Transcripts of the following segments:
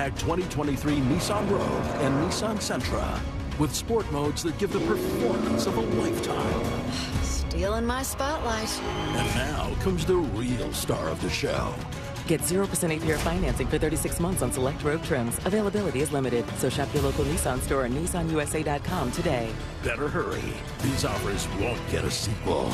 compact 2023 Nissan Rogue and Nissan Sentra with sport modes that give the performance of a lifetime. Stealing my spotlight. And now comes the real star of the show. Get 0% APR financing for 36 months on select Rogue trims. Availability is limited, so shop your local Nissan store or nissanusa.com today. Better hurry. These offers won't get a sequel.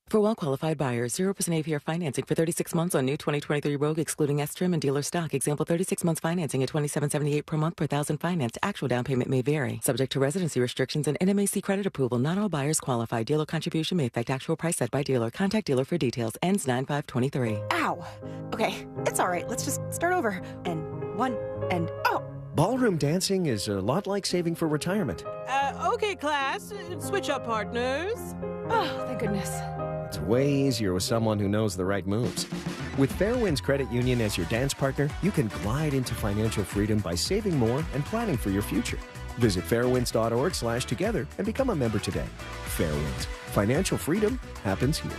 For well-qualified buyers, 0% APR financing for 36 months on new 2023 Rogue excluding S-Trim and dealer stock. Example, 36 months financing at $27.78 per month per thousand financed. Actual down payment may vary. Subject to residency restrictions and NMAC credit approval. Not all buyers qualify. Dealer contribution may affect actual price set by dealer. Contact dealer for details. Ends 9/5/23. Ow. Okay, it's all right. Let's just start over. And one, and oh. Ballroom dancing is a lot like saving for retirement. Okay, class. Switch up partners. Oh, thank goodness. It's way easier with someone who knows the right moves. With Fairwinds Credit Union as your dance partner, you can glide into financial freedom by saving more and planning for your future. Visit fairwinds.org/together and become a member today. Fairwinds. Financial freedom happens here.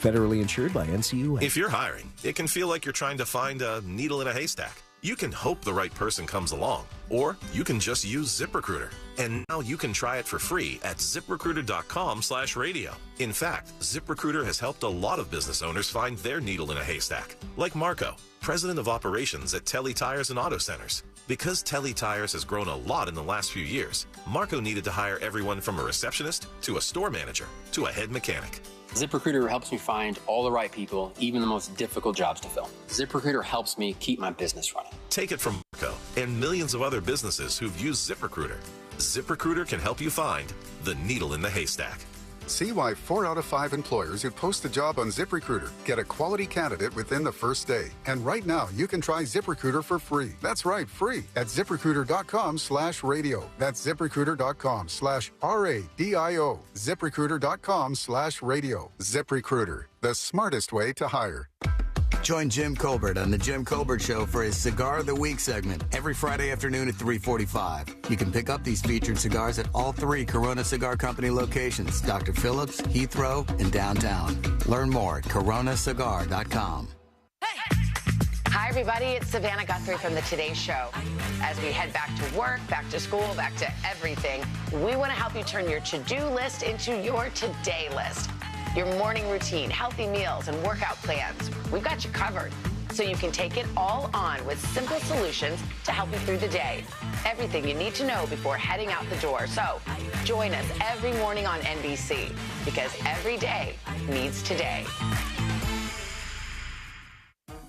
Federally insured by NCUA. If you're hiring, it can feel like you're trying to find a needle in a haystack. You can hope the right person comes along, or you can just use ZipRecruiter. And now you can try it for free at ZipRecruiter.com/radio. In fact, ZipRecruiter has helped a lot of business owners find their needle in a haystack, like Marco, president of operations at Telly Tires and Auto Centers. Because Telly Tires has grown a lot in the last few years, Marco needed to hire everyone from a receptionist to a store manager to a head mechanic. ZipRecruiter helps me find all the right people, even the most difficult jobs to fill. ZipRecruiter helps me keep my business running. Take it from Marco and millions of other businesses who've used ZipRecruiter. ZipRecruiter can help you find the needle in the haystack. See why 4 out of 5 employers who post a job on ZipRecruiter get a quality candidate within the first day. And right now, you can try ZipRecruiter for free. That's right, free at ZipRecruiter.com/radio. That's ZipRecruiter.com/RADIO. ZipRecruiter.com/radio. ZipRecruiter, the smartest way to hire. Join Jim Colbert on The Jim Colbert Show for his Cigar of the Week segment every Friday afternoon at 3:45. You can pick up these featured cigars at all 3 Corona Cigar Company locations, Dr. Phillips, Heathrow, and downtown. Learn more at coronacigar.com. Hi, everybody. It's Savannah Guthrie from The Today Show. As we head back to work, back to school, back to everything, we want to help you turn your to-do list into your today list. Your morning routine, healthy meals, and workout plans. We've got you covered, so you can take it all on with simple solutions to help you through the day. Everything you need to know before heading out the door. So join us every morning on NBC, because every day needs today.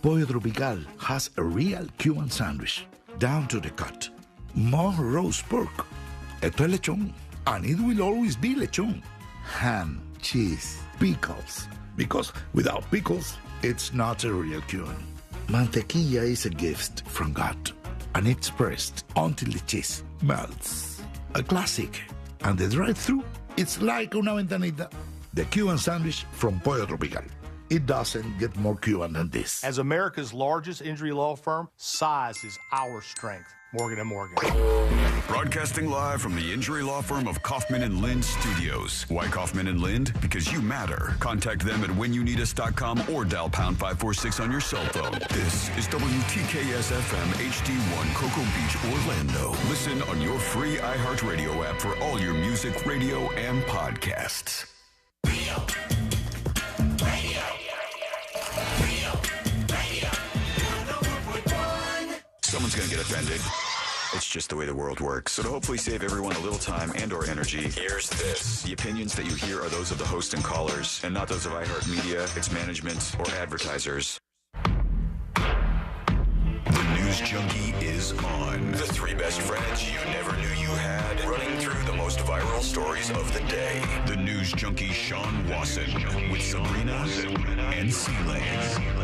Pollo Tropical has a real Cuban sandwich, down to the cut. More roast pork. Esto es lechón, and it will always be lechón. Ham, cheese, pickles. Because without pickles, it's not a real Cuban. Mantequilla is a gift from God, and it's pressed until the cheese melts. A classic. And the drive-thru, it's like una ventanita. The Cuban sandwich from Pollo Tropical. It doesn't get more Cuban than this. As America's largest injury law firm, size is our strength. Morgan & Morgan. Broadcasting live from the injury law firm of Kaufman & Lind Studios. Why Kaufman & Lind? Because you matter. Contact them at whenyouneedus.com or dial pound 546 on your cell phone. This is WTKS-FM HD1 Cocoa Beach, Orlando. Listen on your free iHeartRadio app for all your music, radio, and podcasts. Someone's going to get offended. It's just the way the world works. So to hopefully save everyone a little time and or energy, here's this. The opinions that you hear are those of the host and callers, and not those of iHeartMedia, its management, or advertisers. The News Junkie is on. The 3 best friends you never knew you had, running through the most viral stories of the day. The News Junkie Sean Wasson with Sabrina and C-Lane.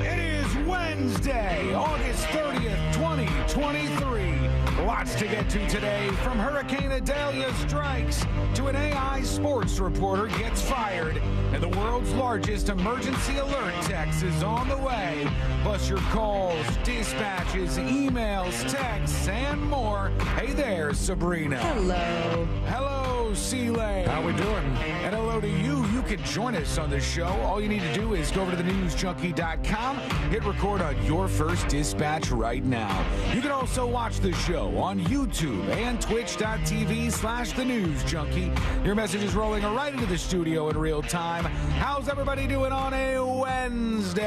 It is Wednesday, August 30th, 2023. Lots to get to today, from Hurricane Idalia strikes to an AI sports reporter gets fired, and the world's largest emergency alert text is on the way. Plus your calls, dispatches, emails, texts, and more. Hey there, Sabrina. Hello. Hello, C-Lay. How we doing? And hello to you. You can join us on the show. All you need to do is go over to thenewsjunkie.com, hit record on your first dispatch right now. You can also watch the show on YouTube and twitch.tv/thenewsjunkie. Your message is rolling right into the studio in real time. How's everybody doing on a Wednesday?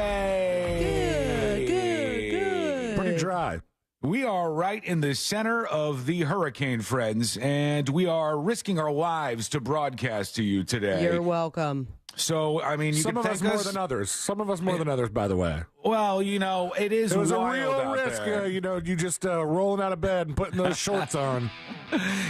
Good. Pretty dry. We are right in the center of the hurricane, friends, and we are risking our lives to broadcast to you today. You're welcome. So, I mean, you Some can of us thank more than others. Some of us more than others, by the way. Well, you know, it is It was a wild real out risk, there. you just rolling out of bed and putting those shorts on.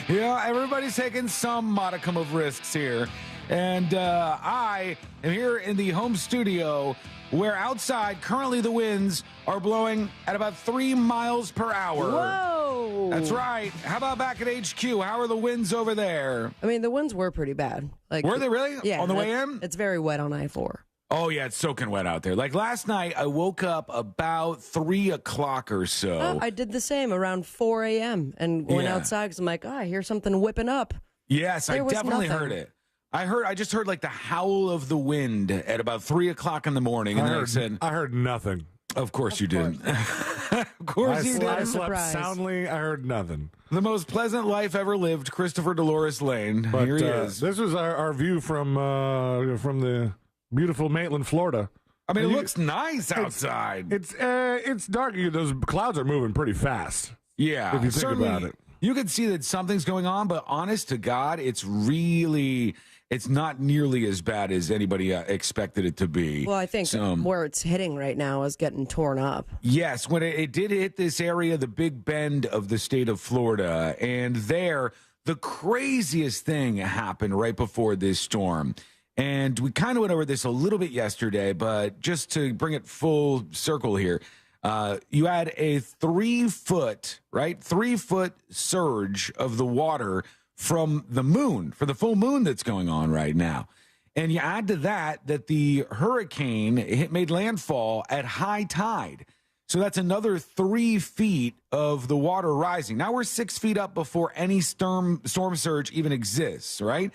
Yeah, everybody's taking some modicum of risks here. And I am here in the home studio where outside currently the winds are blowing at about 3 miles per hour. Whoa! That's right. How about back at HQ? How are the winds over there? I mean, the winds were pretty bad. Were they really? Yeah. On the way in? It's very wet on I-4. Oh, yeah, it's soaking wet out there. Like last night, I woke up about 3 o'clock or so. I did the same around 4 a.m. and went outside because I'm like, I hear something whipping up. Yes, I There was definitely nothing. heard it. I just heard like the howl of the wind at about 3 o'clock in the morning. And then I said, I heard nothing. Of course you didn't. Of course you I didn't. slept soundly. I heard nothing. The most pleasant life ever lived, Christopher Dolores Lane. But Here he is. this was our view from the beautiful Maitland, Florida. I mean, it looks nice outside. It's dark. Those clouds are moving pretty fast. Yeah, if you think certainly, about it. You can see that something's going on, but honest to God, it's not nearly as bad as anybody expected it to be. Well, I think where it's hitting right now is getting torn up. Yes, when it did hit this area, the Big Bend of the state of Florida, and there, the craziest thing happened right before this storm. And we kind of went over this a little bit yesterday, but just to bring it full circle here, you had a 3 foot surge of the water from the moon, for the full moon that's going on right now. And you add to that the hurricane made landfall at high tide. So that's another 3 feet of the water rising. Now we're 6 feet up before any storm surge even exists, right?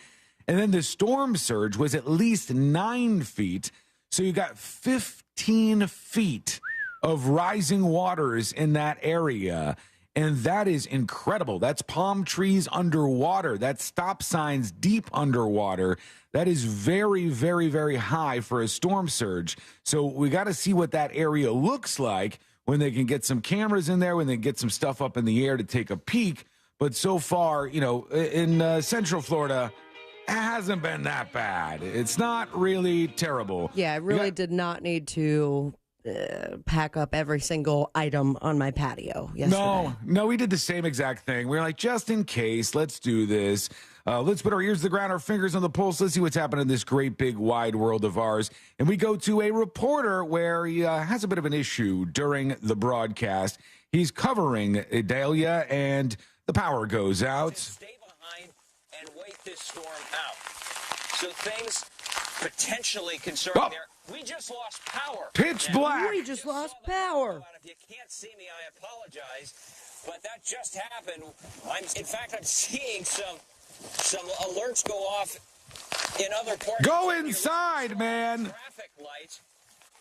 And then the storm surge was at least 9 feet. So you got 15 feet of rising waters in that area. And that is incredible. That's palm trees underwater. That's stop signs deep underwater. That is very, very, very high for a storm surge. So we got to see what that area looks like when they can get some cameras in there, when they get some stuff up in the air to take a peek. But so far, in Central Florida, it hasn't been that bad. It's not really terrible. Yeah, I really did not need to pack up every single item on my patio yesterday. No, we did the same exact thing. We were like, just in case, let's do this. Let's put our ears to the ground, our fingers on the pulse. Let's see what's happening in this great, big, wide world of ours. And we go to a reporter where he has a bit of an issue during the broadcast. He's covering Idalia, and the power goes out. Stay behind and wait this storm out. So things potentially concerning there. We just lost power. Pitch black. We just lost power. If you can't see me, I apologize, but that just happened. I'm seeing some alerts go off in other parts. Go inside, man. Traffic lights,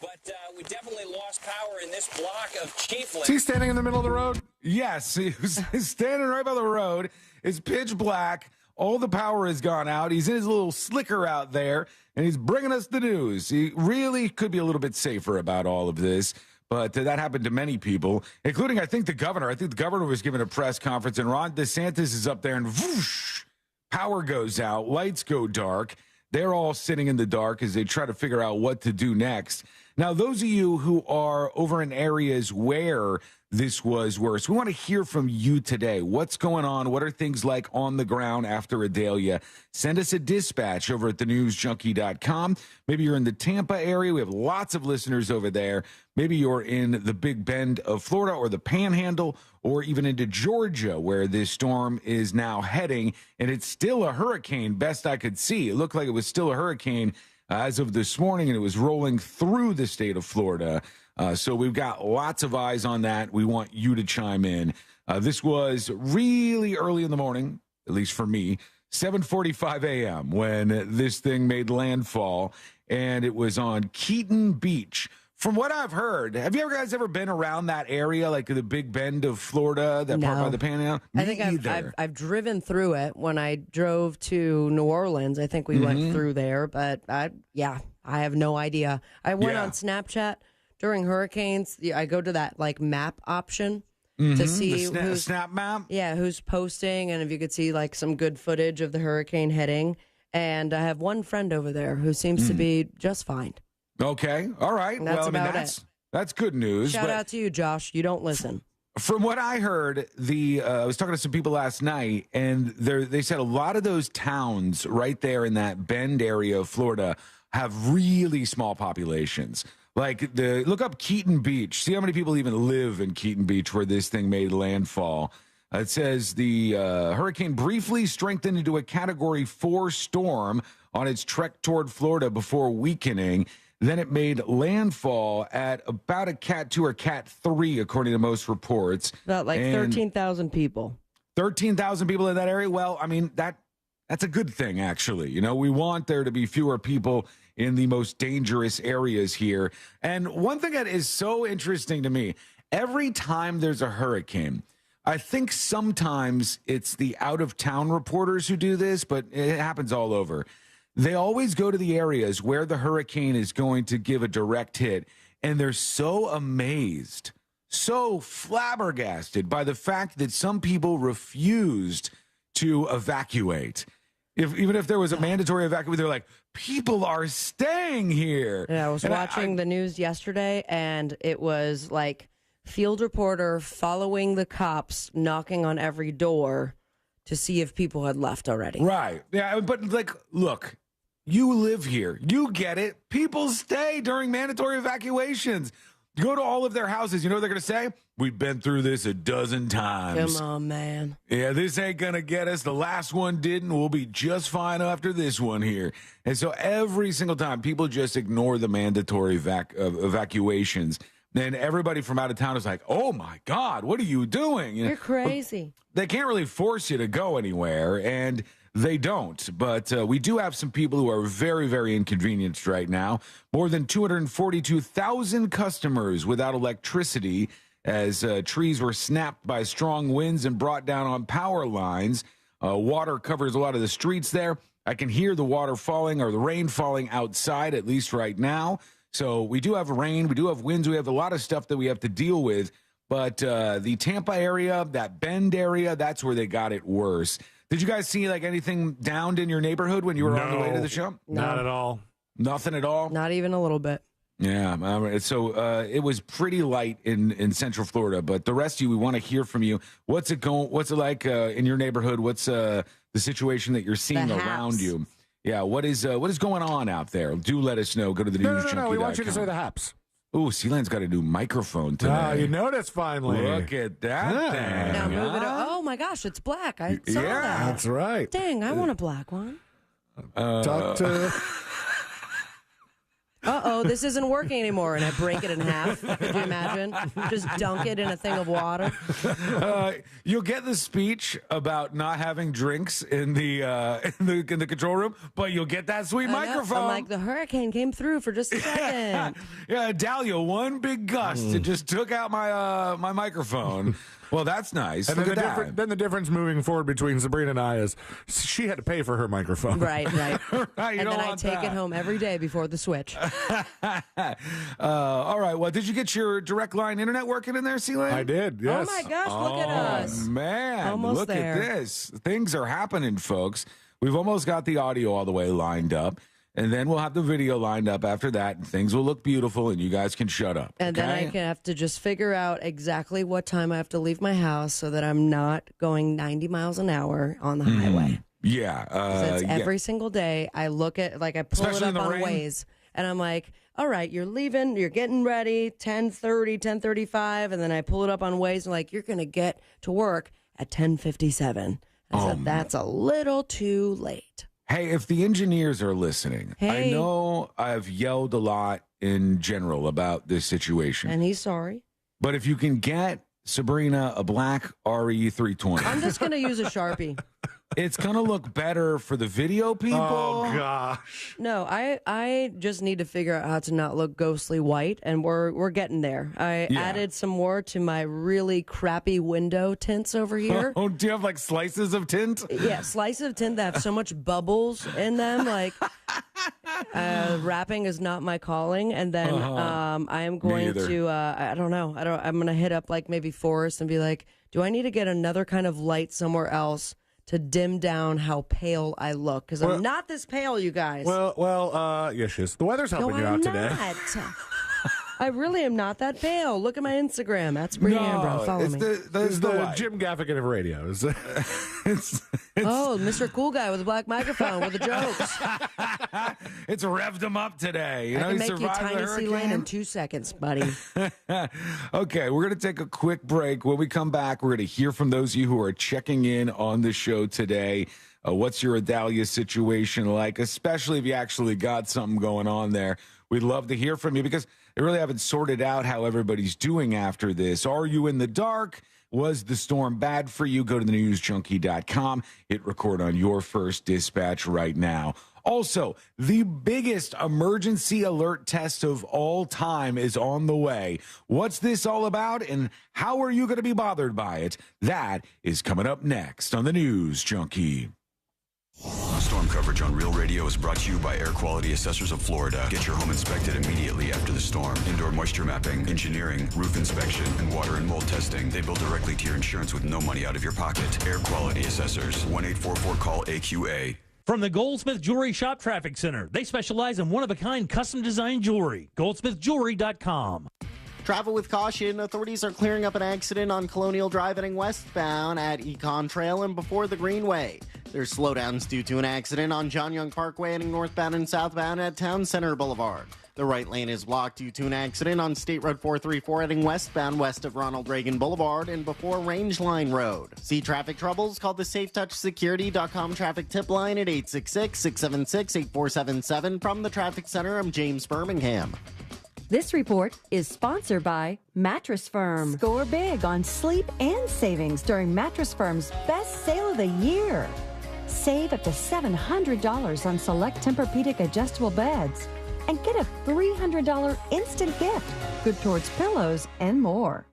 but we definitely lost power in this block of Chiefland. Is he standing in the middle of the road? Yes, he's standing right by the road. It's pitch black. All the power has gone out. He's in his little slicker out there, and he's bringing us the news. He really could be a little bit safer about all of this, but that happened to many people, including, I think, the governor. I think the governor was giving a press conference, and Ron DeSantis is up there, and whoosh, power goes out, lights go dark. They're all sitting in the dark as they try to figure out what to do next. Now, those of you who are over in areas where this was worse, we want to hear from you today. What's going on? What are things like on the ground after Idalia? Send us a dispatch over at thenewsjunkie.com. Maybe you're in the Tampa area. We have lots of listeners over there. Maybe you're in the Big Bend of Florida or the Panhandle or even into Georgia where this storm is now heading. And it's still a hurricane, best I could see. It looked like it was still a hurricane as of this morning, and it was rolling through the state of Florida. So we've got lots of eyes on that. We want you to chime in. This was really early in the morning, at least for me, 7:45 a.m. when this thing made landfall, and it was on Keaton Beach. From what I've heard, have you guys ever been around that area, like the Big Bend of Florida, that part by the Panhandle? I think I've driven through it when I drove to New Orleans. I think we went through there, but I have no idea. I went on Snapchat during hurricanes. I go to that like map option to see who's snap map. Yeah, who's posting, and if you could see like some good footage of the hurricane hitting. And I have one friend over there who seems to be just fine. Okay. All right. That's good news. Shout out to you, Josh. You don't listen. From what I heard, I was talking to some people last night, and they said a lot of those towns right there in that Bend area of Florida have really small populations. Like look up Keaton Beach. See how many people even live in Keaton Beach where this thing made landfall. It says the hurricane briefly strengthened into a Category 4 storm on its trek toward Florida before weakening. Then it made landfall at about a Cat 2 or Cat 3, according to most reports. About like 13,000 people. 13,000 people in that area? Well, I mean, that's a good thing, actually. You know, we want there to be fewer people in the most dangerous areas here. And one thing that is so interesting to me, every time there's a hurricane, I think sometimes it's the out-of-town reporters who do this, but it happens all over. They always go to the areas where the hurricane is going to give a direct hit, and they're so amazed, so flabbergasted by the fact that some people refused to evacuate. Even if there was a mandatory evacuation, they're like, people are staying here. Yeah, I was watching the news yesterday, and it was like field reporter following the cops, knocking on every door to see if people had left already. Right. Yeah, but like, look. You live here. You get it. People stay during mandatory evacuations. Go to all of their houses. You know what they're going to say? We've been through this a dozen times. Come on, man. Yeah, this ain't going to get us. The last one didn't. We'll be just fine after this one here. And so every single time, people just ignore the mandatory evacuations. Then everybody from out of town is like, oh, my God, what are you doing? You're crazy. They can't really force you to go anywhere, and they don't. But we do have some people who are very, very inconvenienced right now. More than 242,000 customers without electricity as trees were snapped by strong winds and brought down on power lines. Water covers a lot of the streets there. I can hear the water falling or the rain falling outside, at least right now. So we do have rain. We do have winds. We have a lot of stuff that we have to deal with. But the Tampa area, that Bend area, that's where they got it worse. Did you guys see like anything downed in your neighborhood when you were on the way to the show? No. Not at all. Nothing at all? Not even a little bit. Yeah. So it was pretty light in Central Florida, but the rest of you, we want to hear from you. What's it like in your neighborhood? What's the situation that you're seeing around you? Yeah. What is going on out there? Do let us know. Go to the newsjunkie.com. No. We want you to say the haps. Ooh, Sealand's got a new microphone today. You noticed finally. Look at that thing. Now move it. Oh my gosh, it's black. I saw that. That's right. Dang, I want a black one. Talk to... Uh-oh, this isn't working anymore, and I break it in half. Could you imagine? Just dunk it in a thing of water. You'll get the speech about not having drinks in the control room, but you'll get that sweet microphone. I'm like, the hurricane came through for just a second. Yeah, Idalia, one big gust. It just took out my microphone. Well, that's nice. And then the difference moving forward between Sabrina and I is she had to pay for her microphone. Right. Right, and then I take it home every day before the switch. All right. Well, did you get your direct line internet working in there, Sealand? I did, yes. Oh, my gosh, look at us. Man, almost look there. at this. Things are happening, folks. We've almost got the audio all the way lined up. And then we'll have the video lined up after that, and things will look beautiful, and you guys can shut up. And then I can have to just figure out exactly what time I have to leave my house so that I'm not going 90 miles an hour on the highway. Yeah. It's every single day. I look at, like, I pull Especially it up on Waze, and I'm like, all right, you're leaving, you're getting ready, 10:30, 10:35, and then I pull it up on Waze, and like, you're going to get to work at 10:57. I said, that's a little too late. Hey, if the engineers are listening, I know I've yelled a lot in general about this situation. And he's sorry. But if you can get Sabrina a black RE320. I'm just going to use a Sharpie. It's going to look better for the video people. Oh, gosh. No, I just need to figure out how to not look ghostly white, and we're getting there. I added some more to my really crappy window tints over here. Oh, do you have like slices of tint? Yeah, slices of tint that have so much bubbles in them. Like, wrapping is not my calling. And then I am going to, I don't know. I'm going to hit up like maybe Forrest and be like, do I need to get another kind of light somewhere else to dim down how pale I look? Because I'm not this pale, you guys. Well, yes, she is. The weather's helping you out today. I really am not that pale. Look at my Instagram. That's Sabrina Ambrose. Follow me. It's the Jim Gaffigan of radio. Oh, Mr. Cool Guy with a black microphone with the jokes. It's revved him up today. I can make you Tiny C Lane in 2 seconds, buddy. Okay, we're going to take a quick break. When we come back, we're going to hear from those of you who are checking in on the show today. What's your Idalia situation like, especially if you actually got something going on there? We'd love to hear from you because they really haven't sorted out how everybody's doing after this. Are you in the dark? Was the storm bad for you? Go to thenewsjunkie.com. Hit record on your first dispatch right now. Also, the biggest emergency alert test of all time is on the way. What's this all about, and how are you going to be bothered by it? That is coming up next on the News Junkie. Storm coverage on Real Radio is brought to you by Air Quality Assessors of Florida. Get your home inspected immediately after the storm. Indoor moisture mapping, engineering, roof inspection, and water and mold testing. They bill directly to your insurance with no money out of your pocket. Air Quality Assessors. 1-844-CALL-AQA. From the Goldsmith Jewelry Shop Traffic Center. They specialize in one-of-a-kind custom-designed jewelry. GoldsmithJewelry.com. Travel with caution. Authorities are clearing up an accident on Colonial Drive heading westbound at Econ Trail and before the Greenway. There's slowdowns due to an accident on John Young Parkway heading northbound and southbound at Town Center Boulevard. The right lane is blocked due to an accident on State Road 434 heading westbound west of Ronald Reagan Boulevard and before Rangeline Road. See traffic troubles? Call the SafeTouchSecurity.com traffic tip line at 866-676-8477. From the Traffic Center, I'm James Birmingham. This report is sponsored by Mattress Firm. Score big on sleep and savings during Mattress Firm's best sale of the year. Save up to $700 on select Tempur-Pedic adjustable beds and get a $300 instant gift, good towards pillows and more.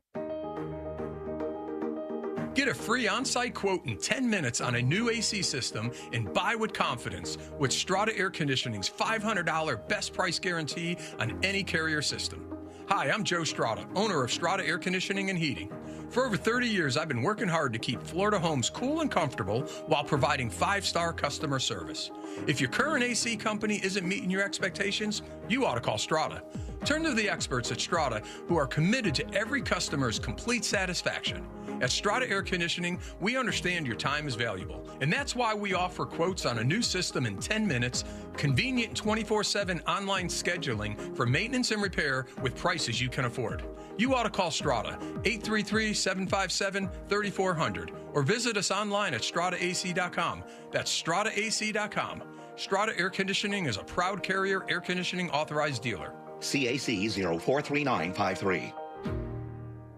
Get a free on-site quote in 10 minutes on a new AC system and buy with confidence with Strata Air Conditioning's $500 best price guarantee on any Carrier system. Hi, I'm Joe Strata, owner of Strata Air Conditioning and Heating. For over 30 years, I've been working hard to keep Florida homes cool and comfortable while providing 5-star customer service. If your current AC company isn't meeting your expectations, you ought to call Strata. Turn to the experts at Strata who are committed to every customer's complete satisfaction. At Strata Air Conditioning, we understand your time is valuable, and that's why we offer quotes on a new system in 10 minutes, convenient 24/7 online scheduling for maintenance and repair with prices you can afford. You ought to call Strata, 833-757-3400, or visit us online at strataac.com. That's strataac.com. Strata Air Conditioning is a proud Carrier air conditioning authorized dealer. CAC 043953.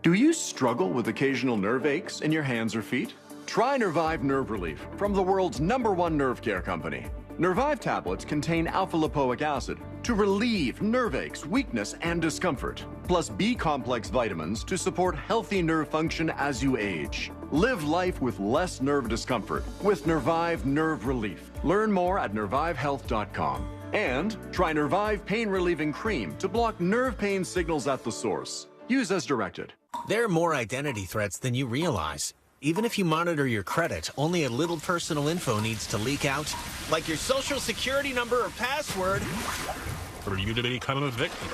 Do you struggle with occasional nerve aches in your hands or feet? Try Nervive Nerve Relief from the world's #1 nerve care company. Nervive tablets contain alpha-lipoic acid to relieve nerve aches, weakness, and discomfort, plus B-complex vitamins to support healthy nerve function as you age. Live life with less nerve discomfort with Nervive Nerve Relief. Learn more at nervivehealth.com. And try Nervive Pain Relieving Cream to block nerve pain signals at the source. Use as directed. There are more identity threats than you realize. Even if you monitor your credit, only a little personal info needs to leak out, like your social security number or password, for you to become a victim.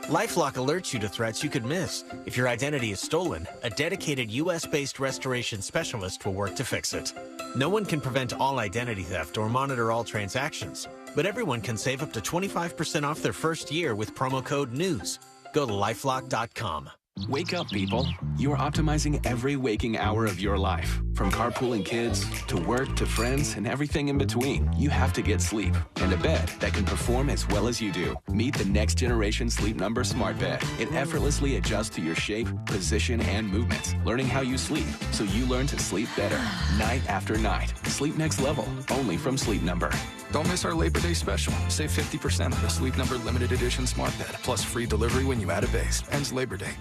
LifeLock alerts you to threats you could miss. If your identity is stolen, a dedicated U.S.-based restoration specialist will work to fix it. No one can prevent all identity theft or monitor all transactions, but everyone can save up to 25% off their first year with promo code NEWS. Go to LifeLock.com. Wake up, people. You are optimizing every waking hour of your life. From carpooling kids, to work, to friends, and everything in between. You have to get sleep, and a bed that can perform as well as you do. Meet the next generation Sleep Number Smart Bed. It effortlessly adjusts to your shape, position, and movements, learning how you sleep, so you learn to sleep better, night after night. Sleep next level, only from Sleep Number. Don't miss our Labor Day special. Save 50% on the Sleep Number Limited Edition Smart Bed, plus free delivery when you add a base. Ends Labor Day.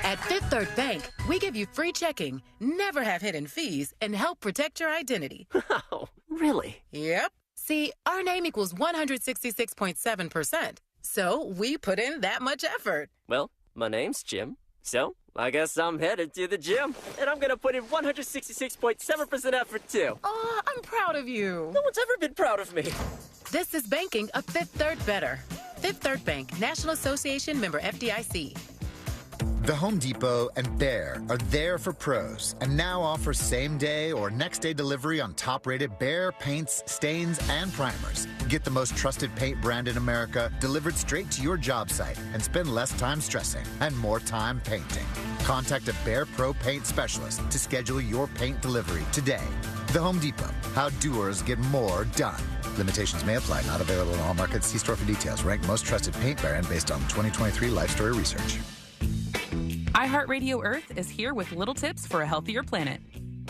At Fifth Third Bank, we give you free checking, never have hidden fees, and help protect your identity. Oh, really? Yep. See, our name equals 166.7%. So we put in that much effort. Well, my name's Jim, so I guess I'm headed to the gym. And I'm going to put in 166.7% effort, too. Oh, I'm proud of you. No one's ever been proud of me. This is banking a Fifth Third better. Fifth Third Bank, National Association member FDIC. The Home Depot and Behr are there for pros and now offer same-day or next-day delivery on top-rated Behr paints, stains, and primers. Get the most trusted paint brand in America delivered straight to your job site and spend less time stressing and more time painting. Contact a Behr Pro Paint Specialist to schedule your paint delivery today. The Home Depot, how doers get more done. Limitations may apply, not available in all markets. See store for details. Ranked most trusted paint brand based on 2023 Life Story research. iHeartRadio Earth is here with little tips for a healthier planet.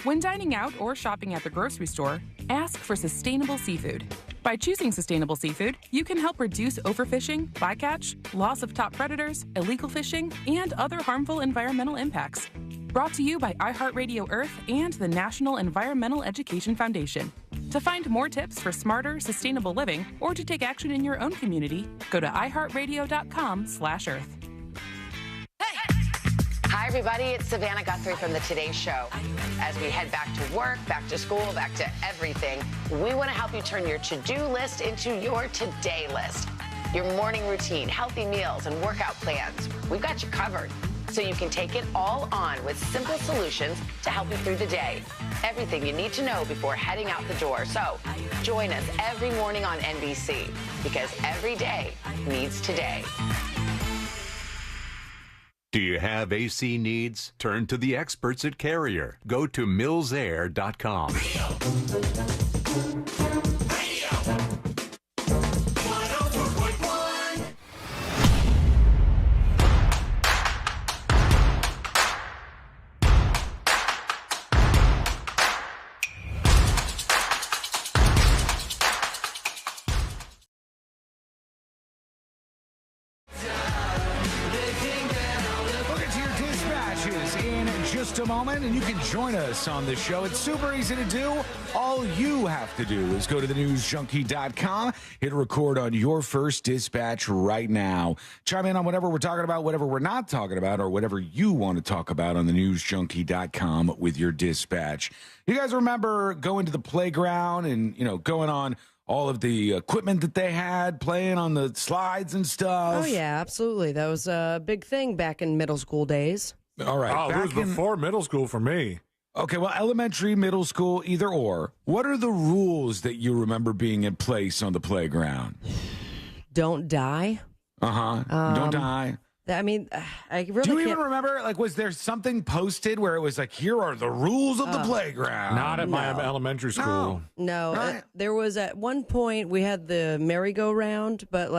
When dining out or shopping at the grocery store, ask for sustainable seafood. By choosing sustainable seafood, you can help reduce overfishing, bycatch, loss of top predators, illegal fishing, and other harmful environmental impacts. Brought to you by iHeartRadio Earth and the National Environmental Education Foundation. To find more tips for smarter, sustainable living, or to take action in your own community, go to iHeartRadio.com/Earth. Hi, everybody. It's Savannah Guthrie from the Today Show. As we head back to work, back to school, back to everything, we want to help you turn your to-do list into your today list. Your morning routine, healthy meals, and workout plans. We've got you covered, so you can take it all on with simple solutions to help you through the day. Everything you need to know before heading out the door. So join us every morning on NBC, because every day needs today. Do you have AC needs? Turn to the experts at Carrier. Go to millsair.com. A moment and you can join us on the show. It's super easy to do. All you have to do is go to thenewsjunkie.com, hit record on your first dispatch right now. Chime in on whatever we're talking about, whatever we're not talking about, or whatever you want to talk about on thenewsjunkie.com with your dispatch. You guys remember going to the playground and, going on all of the equipment that they had, playing on the slides and stuff? Oh, yeah, absolutely. That was a big thing back in middle school days. All right. Oh, it was before middle school for me. Okay, well, elementary, middle school, either or. What are the rules that you remember being in place on the playground? Don't die. Don't die. I mean, I really Do you can't... even remember, was there something posted where it was like, here are the rules of the playground? Not at my elementary school. No. There was at one point we had the merry-go-round, but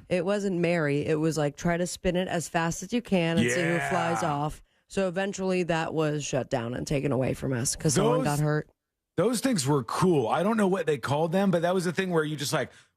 it wasn't merry. It was like try to spin it as fast as you can and see who flies off. So eventually that was shut down and taken away from us because someone got hurt. Those things were cool. I don't know what they called them, but that was the thing where you just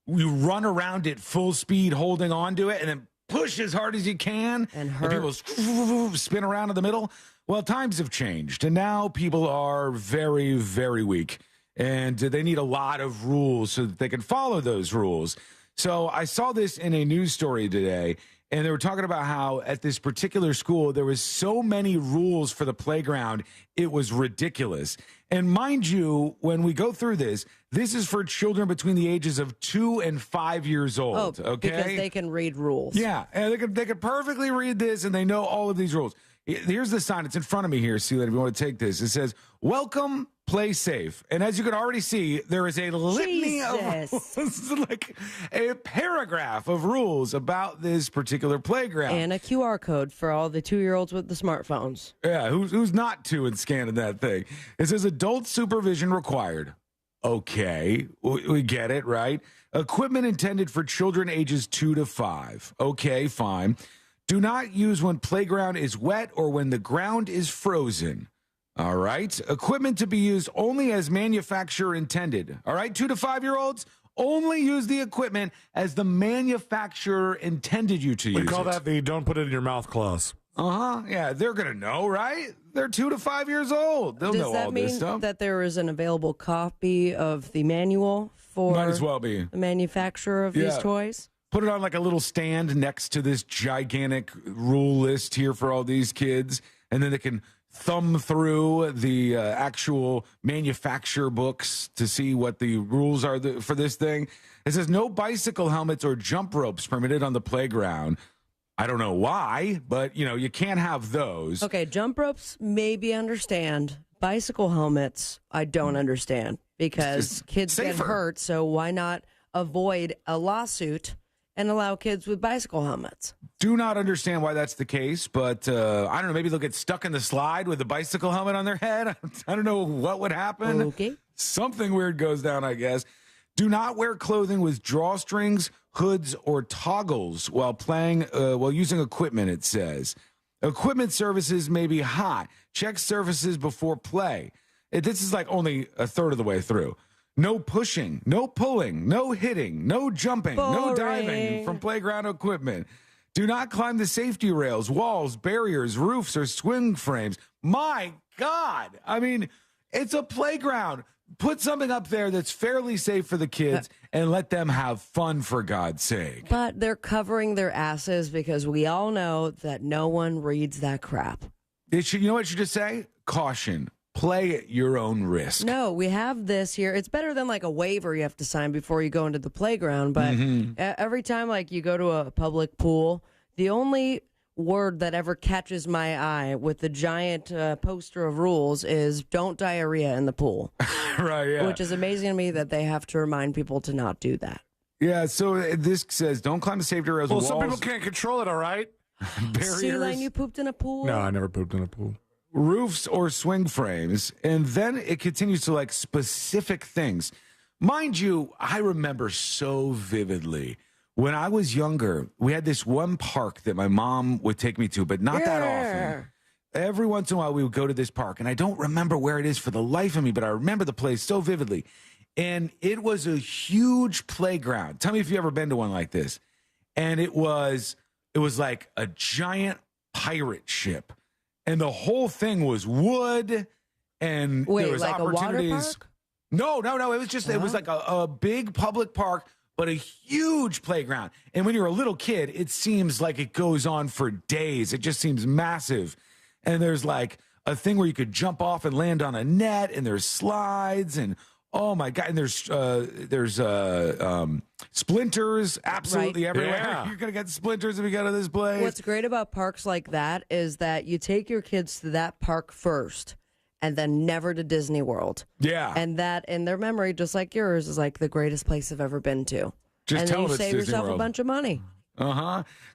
you run around at full speed holding on to it and then push as hard as you can, and people spin around in the middle. Well, times have changed, and now people are very, very weak, and they need a lot of rules so that they can follow those rules. So I saw this in a news story today, And they were talking about how at this particular school, there was so many rules for the playground, it was ridiculous. And mind you, when we go through this is for children between the ages of 2 and 5 years old. Okay, because they can read rules. Yeah, and they could perfectly read this, and they know all of these rules. Here's the sign. It's in front of me here, Celia, if you want to take this. It says, welcome, play safe. And as you can already see, there is a litany of rules, like a paragraph of rules about this particular playground. And a QR code for all the 2-year-olds with the smartphones. Yeah, who's not 2 and scanning that thing? It says adult supervision required. Okay, we get it, right? Equipment intended for children ages 2 to 5. Okay, fine. Do not use when playground is wet or when the ground is frozen. All right. Equipment to be used only as manufacturer intended. All right. 2 to 5-year-olds, only use the equipment as the manufacturer intended you to use. We call that the don't put it in your mouth clause. Yeah, they're going to know, right? They're 2 to 5 years old. They'll know all this stuff. Does that mean that there is an available copy of the manual for Might as well be. the manufacturer of these toys? Put it on like a little stand next to this gigantic rule list here for all these kids, and then they can thumb through the actual manufacturer books to see what the rules are for this thing. It says no bicycle helmets or jump ropes permitted on the playground. I don't know why, but, you can't have those. Okay, jump ropes, maybe understand. Bicycle helmets, I don't understand, because kids get hurt, so why not avoid a lawsuit and allow kids with bicycle helmets? Do not understand why that's the case, but I don't know, maybe they'll get stuck in the slide with a bicycle helmet on their head. I don't know what would happen. Okay. Something weird goes down, I guess. Do not wear clothing with drawstrings, hoods, or toggles while using equipment, it says. Equipment services may be hot. Check surfaces before play. This is like only a third of the way through. No pushing, no pulling, no hitting, no jumping, no diving from playground equipment. Do not climb the safety rails, walls, barriers, roofs, or swing frames. My God. I mean, it's a playground. Put something up there that's fairly safe for the kids and let them have fun, for God's sake. But they're covering their asses because we all know that no one reads that crap. You know what it should just say? Caution. Play at your own risk. No, we have this here. It's better than like a waiver you have to sign before you go into the playground. But every time like you go to a public pool, the only word that ever catches my eye with the giant poster of rules is don't diarrhea in the pool. Right, yeah. Which is amazing to me that they have to remind people to not do that. Yeah, so this says don't climb the safety rails. Well, walls. some people can't control it, all right? Barriers. See, Lane, you pooped in a pool? No, I never pooped in a pool. Roofs or swing frames, and then it continues to like specific things. Mind you, I remember so vividly when I was younger, we had this one park that my mom would take me to, but not that often. Every once in a while, we would go to this park, and I don't remember where it is for the life of me, but I remember the place so vividly. And it was a huge playground. Tell me if you've ever been to one like this. And it was like a giant pirate ship. And the whole thing was wood, and there was like opportunities. A water park? No. It was just it was like a big public park, but a huge playground. And when you're a little kid, it seems like it goes on for days. It just seems massive. And there's like a thing where you could jump off and land on a net, and there's slides, and oh my God, and there's splinters absolutely everywhere. Yeah. You're gonna get splinters if you go to this place. What's great about parks like that is that you take your kids to that park first and then never to Disney World. Yeah. And that in their memory, just like yours, is like the greatest place I've ever been to. Just and tell then you them it's save Disney yourself World. a bunch of money.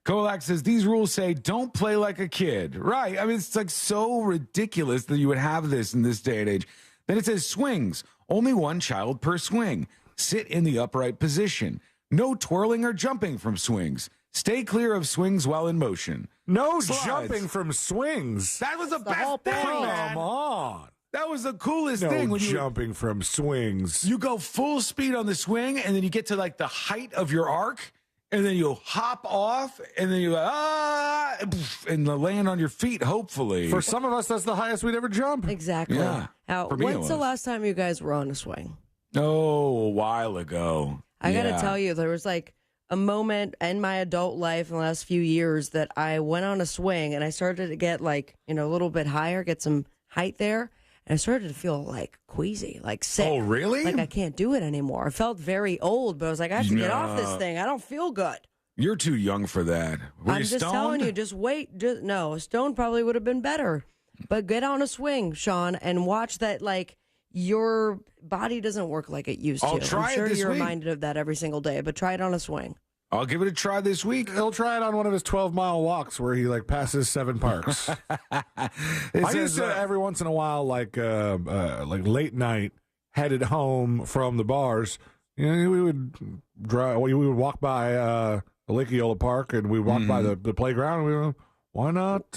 Kolak says these rules say don't play like a kid. Right. I mean, it's like so ridiculous that you would have this in this day and age. Then it says swings. Only one child per swing. Sit in the upright position. No twirling or jumping from swings. Stay clear of swings while in motion. No Slides. jumping from swings. That was the best thing, man. Come on. That was the coolest No thing. When jumping from swings. You go full speed on the swing, and then you get to like the height of your arc, and then you hop off, and then you and land on your feet, hopefully. For some of us, that's the highest we'd ever jump. Exactly. Yeah. Now, For me, it when's the was. last time you guys were on a swing? Oh, a while ago. I got to tell you, there was like a moment in my adult life in the last few years that I went on a swing and I started to get like, a little bit higher, get some height there. And I started to feel like queasy, like sick. Oh, really? Like I can't do it anymore. I felt very old, but I was like, I have to get off this thing. I don't feel good. You're too young for that. Were I'm you just stoned? telling you, just wait. No, a stone probably would have been better. But get on a swing, Sean, and watch that, like, your body doesn't work like it used to. I'll try I'm sure it this you're week. reminded of that every single day, but try it on a swing. I'll give it a try this week. He'll try it on one of his 12-mile walks where he passes 7 parks. I used to every once in a while, like late night, headed home from the bars. We would drive. We would walk by Lake Eola Park, and we walked by the playground. And we were, why not?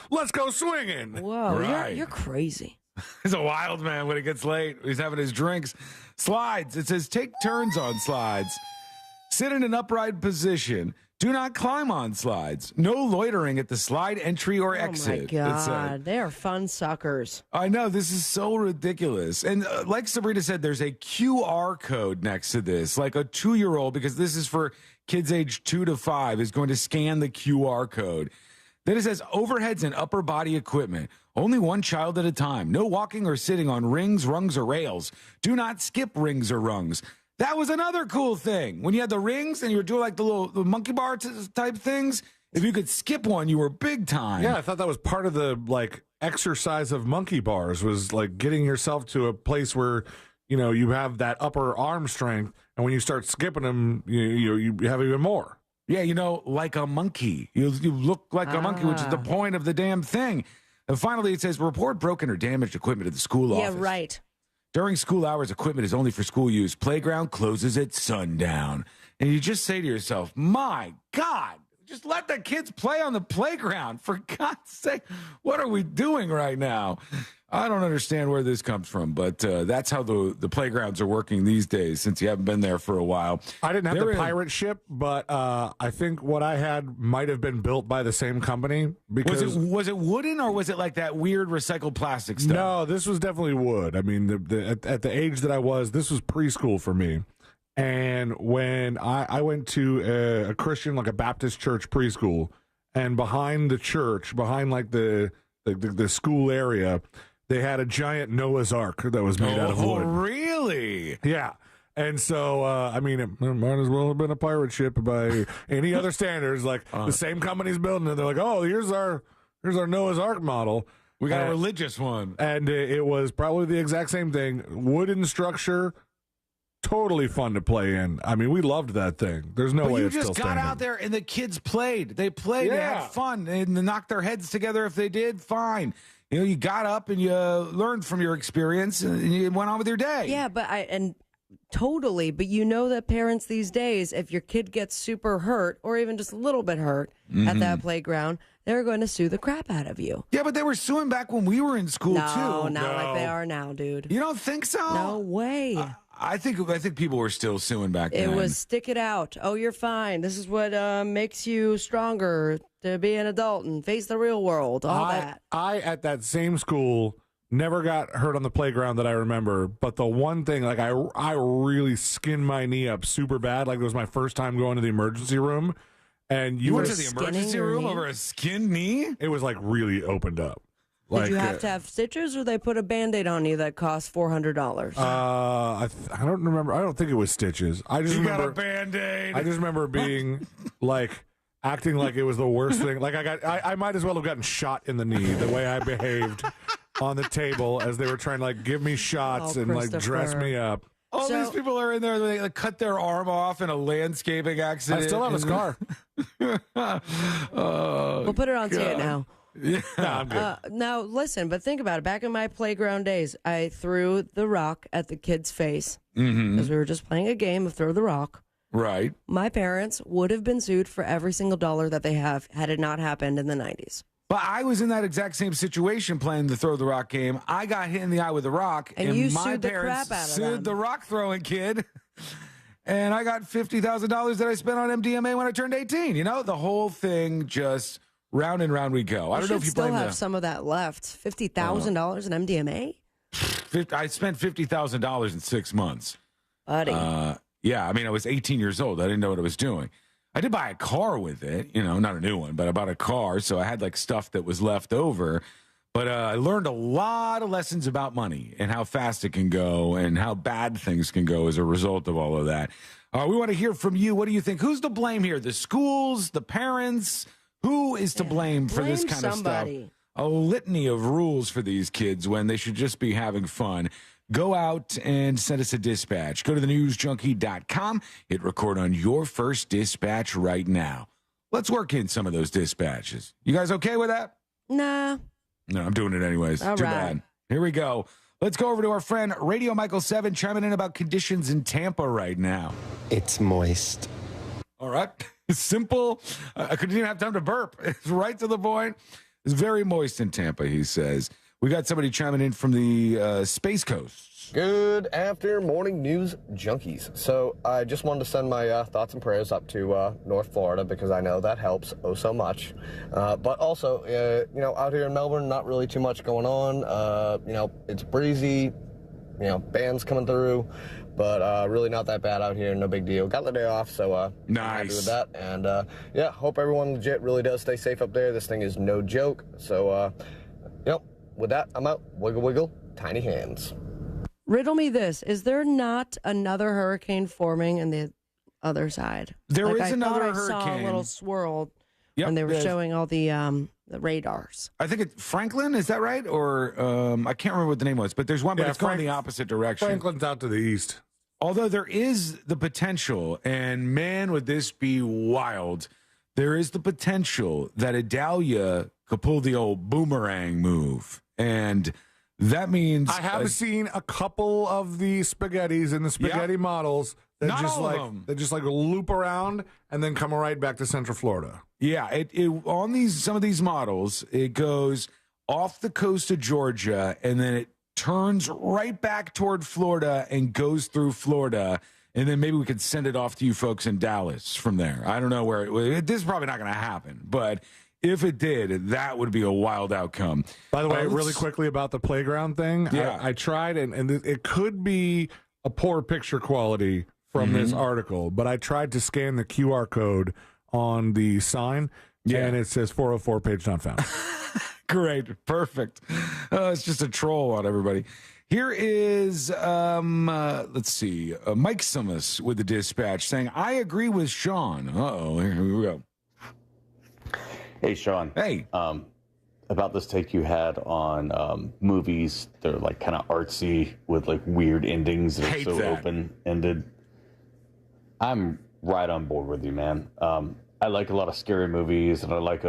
Let's go swinging. Whoa, Right. you're crazy. He's a wild man when it gets late. He's having his drinks. Slides. It says take turns on slides. Sit in an upright position. Do not climb on slides. No loitering at the slide entry or exit. Oh, my God. They are fun suckers. I know. This is so ridiculous. And like Sabrina said, there's a QR code next to this. Like a 2-year-old, because this is for kids age 2 to 5, is going to scan the QR code. Then it says overheads and upper body equipment. Only one child at a time. No walking or sitting on rings, rungs, or rails. Do not skip rings or rungs. That was another cool thing. When you had the rings and you were doing like the monkey bar type things, if you could skip one, you were big time. Yeah, I thought that was part of the exercise of monkey bars, was like getting yourself to a place where you have that upper arm strength, and when you start skipping them, you have even more. Yeah, like a monkey. You look like a monkey, which is the point of the damn thing. And finally, it says report broken or damaged equipment at the school office. Yeah, right. During school hours, equipment is only for school use. Playground closes at sundown. And you just say to yourself, my God, just let the kids play on the playground. For God's sake, what are we doing right now? I don't understand where this comes from, but that's how the playgrounds are working these days, since you haven't been there for a while. I didn't have the pirate ship, but I think what I had might have been built by the same company. Because was it wooden, or was it like that weird recycled plastic stuff? No, this was definitely wood. I mean, at the age that I was, this was preschool for me. And when I went to a Christian, like a Baptist church preschool, and behind the church, behind like the school area, they had a giant Noah's Ark that was made out of wood. Oh, really? Yeah. And so, it might as well have been a pirate ship by any other standards. Like the same company's building it. They're like, oh, here's our Noah's Ark model. We got a religious one. And it was probably the exact same thing. Wooden structure. Totally fun to play in. I mean, we loved that thing. There's no way it's still standing. You just got out there and the kids played. They played. They had fun. And they knocked their heads together. If they did, fine. You got up and you learned from your experience and you went on with your day. Yeah, but totally. But that parents these days, if your kid gets super hurt or even just a little bit hurt at that playground, they're going to sue the crap out of you. Yeah, but they were suing back when we were in school, too. No, not like they are now, dude. You don't think so? No way. I think people were still suing back then. It was stick it out. Oh, you're fine. This is what makes you stronger to be an adult and face the real world. All that. I, at that same school, never got hurt on the playground that I remember. But the one thing, like, I really skinned my knee up super bad. Like, it was my first time going to the emergency room. And you went to the emergency room over a skinned knee? It was, like, really opened up. Did you have to have stitches, or they put a Band-Aid on you that cost $400? I don't remember. I don't think it was stitches. I just remember got a Band-Aid. I just remember being acting like it was the worst thing. Like I might as well have gotten shot in the knee the way I behaved on the table as they were trying to give me shots and dress me up. All these people are in there. They cut their arm off in a landscaping accident. I still have a scar. We'll put it on tape now. Yeah, I'm good. Now, listen, but think about it. Back in my playground days, I threw the rock at the kid's face because we were just playing a game of throw the rock. Right. My parents would have been sued for every single dollar that they have had it not happened in the 90s. But I was in that exact same situation playing the throw the rock game. I got hit in the eye with a rock, and you my sued the parents crap out of sued them. the rock throwing kid. And I got $50,000 that I spent on MDMA when I turned 18. The whole thing just round and round we go. I don't know if you still blame have some of that left. $50,000 in MDMA? I spent $50,000 in 6 months. Buddy. Yeah, I mean, I was 18 years old. I didn't know what I was doing. I did buy a car with it, not a new one, but I bought a car, so I had like stuff that was left over. But I learned a lot of lessons about money and how fast it can go and how bad things can go as a result of all of that. We want to hear from you. What do you think? Who's to blame here? The schools, the parents? Who is to blame for this kind of stuff? A litany of rules for these kids when they should just be having fun. Go out and send us a dispatch. Go to thenewsjunkie.com. Hit record on your first dispatch right now. Let's work in some of those dispatches. You guys okay with that? Nah. No, I'm doing it anyways. All Too right. bad. Here we go. Let's go over to our friend Radio Michael 7 chiming in about conditions in Tampa right now. It's moist. All right. Simple. I couldn't even have time to burp. It's right to the point. It's very moist in Tampa, he says. We got somebody chiming in from the Space Coast. Good after morning news junkies. So I just wanted to send my thoughts and prayers up to North Florida because I know that helps so much. But also, out here in Melbourne, not really too much going on. It's breezy, bands coming through, but really not that bad out here. No big deal. Got the day off, so I'm happy with that. And hope everyone legit really does stay safe up there. This thing is no joke. So, with that, I'm out. Wiggle, wiggle, tiny hands. Riddle me this. Is there not another hurricane forming in the other side? There is another I hurricane. saw a little swirl when they were showing all the radars. I think it's Franklin. Is that right? Or I can't remember what the name was, but there's one, but it's going the opposite direction. Franklin's out to the east. Although there is the potential, and man, would this be wild, there is the potential that Idalia could pull the old boomerang move. And that means I have seen a couple of the spaghettis and the spaghetti models that just loop around and then come right back to Central Florida. Yeah, on some of these models, it goes off the coast of Georgia and then it turns right back toward Florida and goes through Florida. And then maybe we could send it off to you folks in Dallas from there. I don't know where this is probably not going to happen, but if it did, that would be a wild outcome. By the way, really quickly about the playground thing. Yeah. I tried, and it could be a poor picture quality from this article, but I tried to scan the QR code on the sign, and it says 404 page not found. Great. Perfect. It's just a troll on everybody. Here is, let's see, Mike Summers with the dispatch saying, I agree with Sean. Uh-oh, here we go. Hey, Sean. Hey. About this take you had on movies that are like kind of artsy with like weird endings that are so open-ended. I'm right on board with you, man. I like a lot of scary movies, and I like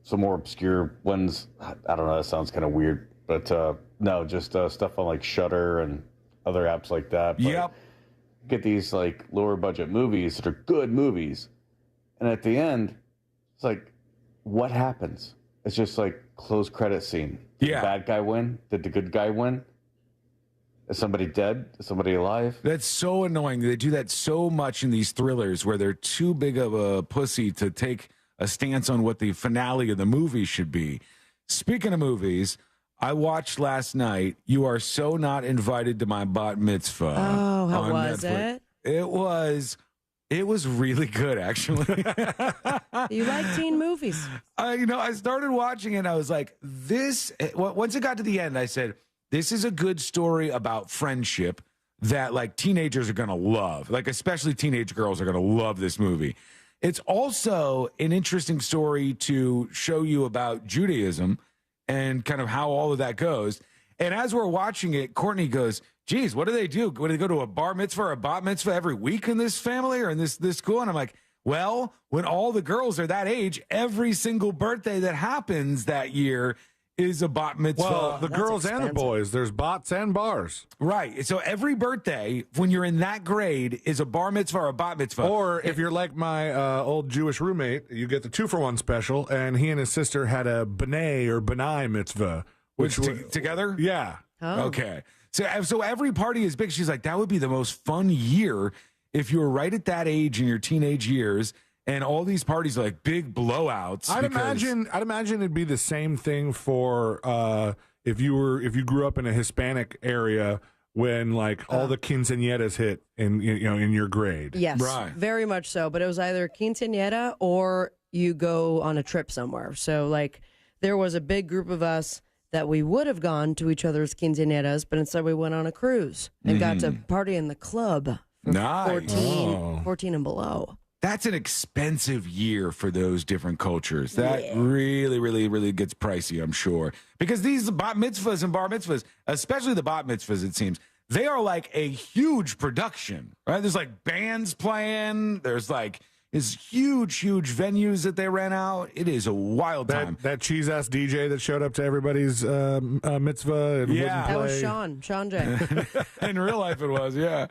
some more obscure ones. I don't know, that sounds kind of weird. But no, just stuff on like Shudder and other apps like that. But yep. Get these like lower budget movies that are good movies. And at the end, it's like, what happens? It's just like closed credit scene. Did the bad guy win? Did the good guy win? Is somebody dead? Is somebody alive? That's so annoying. They do that so much in these thrillers where they're too big of a pussy to take a stance on what the finale of the movie should be. Speaking of movies, I watched last night, You Are So Not Invited to My Bat Mitzvah. Oh, how on was Netflix. it? It was really good, actually. You like teen movies. I started watching it, and I was like, once it got to the end, I said, this is a good story about friendship that, like, teenagers are going to love. Like, especially teenage girls are going to love this movie. It's also an interesting story to show you about Judaism and kind of how all of that goes. And as we're watching it, Courtney goes, geez, what do they do? Would they go to a bar mitzvah or a bat mitzvah every week in this family or in this school? And I'm like, well, when all the girls are that age, every single birthday that happens that year is a bat mitzvah. Well, the girls and the boys, there's bats and bars. Right. So every birthday, when you're in that grade, is a bar mitzvah or a bat mitzvah. Or if you're like my old Jewish roommate, you get the 2-for-1 special, and he and his sister had a B'nai or B'nai mitzvah. Which together? Yeah. Oh. Okay. So every party is big. She's like, that would be the most fun year if you were right at that age in your teenage years, and all these parties are like big blowouts. I'd imagine it'd be the same thing for if you grew up in a Hispanic area when like all the quinceañeras hit in in your grade. Yes, very much so. But it was either quinceañera or you go on a trip somewhere. So like there was a big group of us that we would have gone to each other's quinceañeras, but instead we went on a cruise and got to party in the club for Nice. 14 and below. That's an expensive year for those different cultures. That really, really, really gets pricey, I'm sure. Because these bat mitzvahs and bar mitzvahs, especially the bat mitzvahs, it seems, they are like a huge production, right? There's like bands playing. There's like these huge venues that they rent out. It is a wild time. That cheese-ass DJ that showed up to everybody's mitzvah and wouldn't play. That was Sean J. In real life it was, yeah.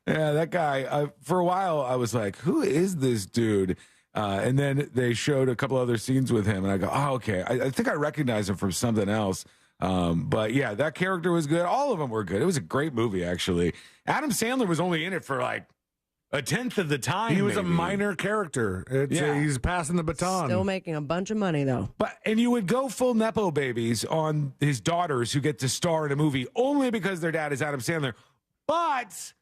Yeah, that guy. For a while, I was like, who is this dude? And then they showed a couple other scenes with him, and I go, oh, okay. I think I recognize him from something else. But yeah, that character was good. All of them were good. It was a great movie, actually. Adam Sandler was only in it for like a tenth of the time. He was a minor character. He's passing the baton. Still making a bunch of money, though. And you would go full Nepo babies on his daughters who get to star in a movie only because their dad is Adam Sandler. But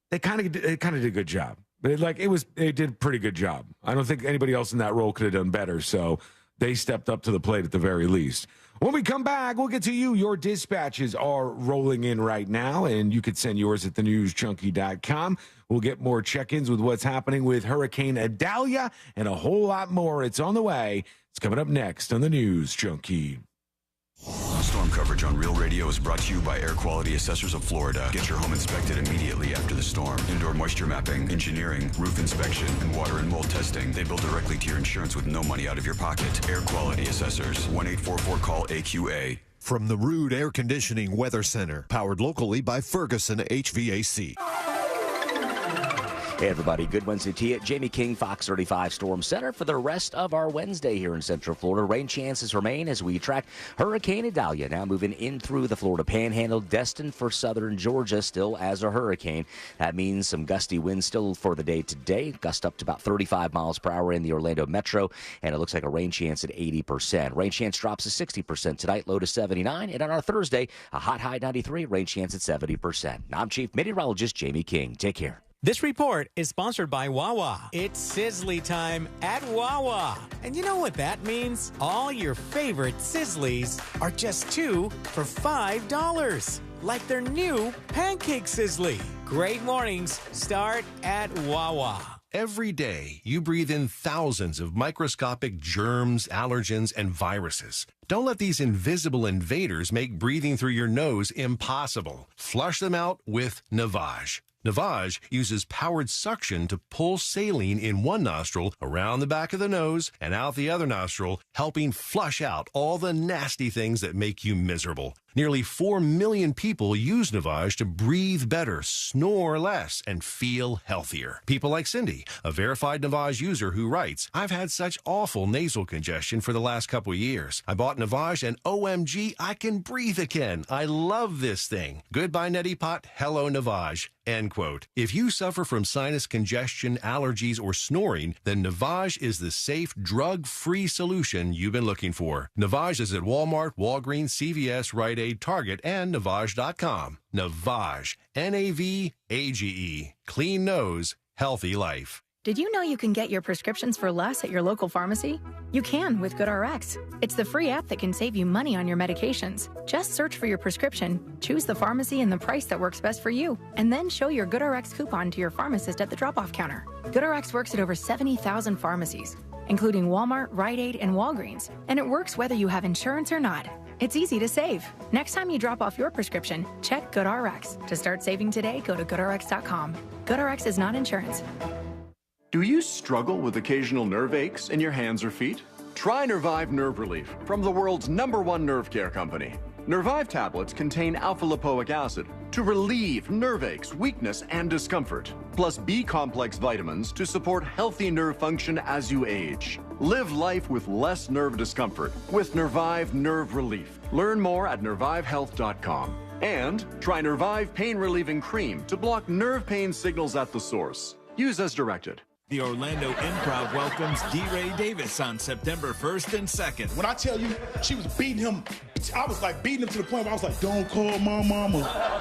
they kind of did a good job. They did a pretty good job. I don't think anybody else in that role could have done better. So they stepped up to the plate at the very least. When we come back, we'll get to you. Your dispatches are rolling in right now, and you could send yours at thenewsjunkie.com. We'll get more check-ins with what's happening with Hurricane Idalia and a whole lot more. It's on the way. It's coming up next on the News Junkie. Storm coverage on Real Radio is brought to you by Air Quality Assessors of Florida. Get your home inspected immediately after the storm. Indoor moisture mapping, engineering, roof inspection, and water and mold testing. They bill directly to your insurance with no money out of your pocket. Air Quality Assessors. 1-844-CALL-AQA. From the Rude Air Conditioning Weather Center, powered locally by Ferguson HVAC. Hey, everybody. Good Wednesday to you. Jamie King, Fox 35 Storm Center for the rest of our Wednesday here in Central Florida. Rain chances remain as we track Hurricane Idalia now moving in through the Florida Panhandle, destined for southern Georgia still as a hurricane. That means some gusty winds still for the day today. Gust up to about 35 miles per hour in the Orlando metro, and it looks like a rain chance at 80%. Rain chance drops to 60% tonight, low to 79. And on our Thursday, a hot high 93, rain chance at 70%. I'm Chief Meteorologist Jamie King. Take care. This report is sponsored by Wawa. It's Sizzly time at Wawa. And you know what that means? All your favorite Sizzlies are just 2 for $5. Like their new Pancake Sizzly. Great mornings start at Wawa. Every day, you breathe in thousands of microscopic germs, allergens, and viruses. Don't let these invisible invaders make breathing through your nose impossible. Flush them out with Navage. Navage uses powered suction to pull saline in one nostril around the back of the nose and out the other nostril, helping flush out all the nasty things that make you miserable. Nearly 4 million people use Navage to breathe better, snore less, and feel healthier. People like Cindy, a verified Navage user who writes, I've had such awful nasal congestion for the last couple of years. I bought Navage and OMG, I can breathe again. I love this thing. Goodbye, Neti Pot. Hello, Navage. End quote. If you suffer from sinus congestion, allergies, or snoring, then Navage is the safe, drug-free solution you've been looking for. Navage is at Walmart, Walgreens, CVS, Rite Aid, Target, and Navage.com. Navage. Navage. Clean nose, healthy life. Did you know you can get your prescriptions for less at your local pharmacy? You can with GoodRx. It's the free app that can save you money on your medications. Just search for your prescription, choose the pharmacy and the price that works best for you, and then show your GoodRx coupon to your pharmacist at the drop-off counter. GoodRx works at over 70,000 pharmacies, including Walmart, Rite Aid, and Walgreens, and it works whether you have insurance or not. It's easy to save. Next time you drop off your prescription, check GoodRx. To start saving today, go to GoodRx.com. GoodRx is not insurance. Do you struggle with occasional nerve aches in your hands or feet? Try Nervive Nerve Relief from the world's #1 nerve care company. Nervive tablets contain alpha-lipoic acid to relieve nerve aches, weakness, and discomfort, plus B-complex vitamins to support healthy nerve function as you age. Live life with less nerve discomfort with Nervive Nerve Relief. Learn more at nervivehealth.com. And try Nervive Pain Relieving Cream to block nerve pain signals at the source. Use as directed. The Orlando Improv welcomes D. Ray Davis on September 1st and 2nd. When I tell you she was beating him I was like beating him to the point where I was like, don't call my mama.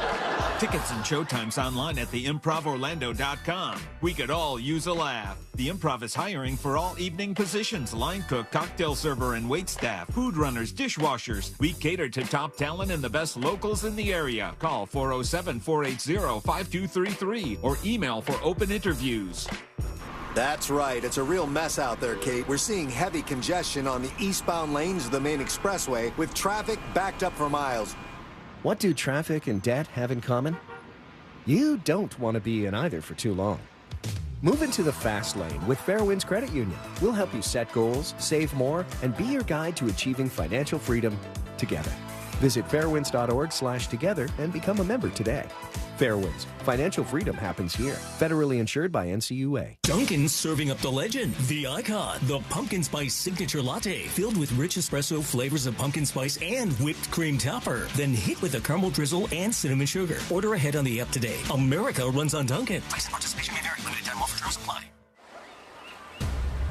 Tickets and showtimes online at theimprovorlando.com. We could all use a laugh. The Improv is hiring for all evening positions: line cook, cocktail server, and wait staff, food runners, dishwashers. We cater to top talent and the best locals in the area. Call 407-480-5233 or email for open interviews. That's right. It's a real mess out there, Kate. We're seeing heavy congestion on the eastbound lanes of the main expressway with traffic backed up for miles. What do traffic and debt have in common? You don't want to be in either for too long. Move into the fast lane with Fairwinds Credit Union. We'll help you set goals, save more, and be your guide to achieving financial freedom together. Visit fairwinds.org/together and become a member today. Fairwinds. Financial freedom happens here. Federally insured by NCUA. Dunkin's serving up the legend, the icon, the pumpkin spice signature latte, filled with rich espresso flavors of pumpkin spice and whipped cream topper. Then hit with a caramel drizzle and cinnamon sugar. Order ahead on the app today. America runs on Dunkin'. Price and participation may vary. Limited time offer. Terms apply.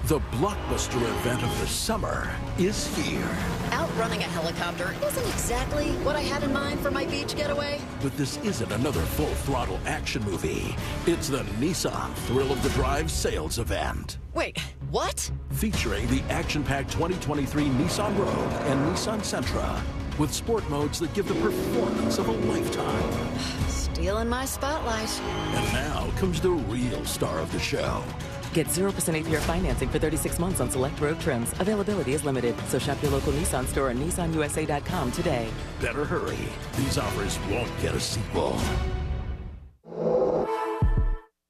The blockbuster event of the summer is here. Outrunning a helicopter isn't exactly what I had in mind for my beach getaway. But this isn't another full-throttle action movie. It's the Nissan Thrill of the Drive sales event. Wait, what? Featuring the action-packed 2023 Nissan Rogue and Nissan Sentra, with sport modes that give the performance of a lifetime. Stealing my spotlight. And now comes the real star of the show. Get 0% APR financing for 36 months on select road trims. Availability is limited, so shop your local Nissan store at nissanusa.com today. Better hurry. These offers won't get a sequel.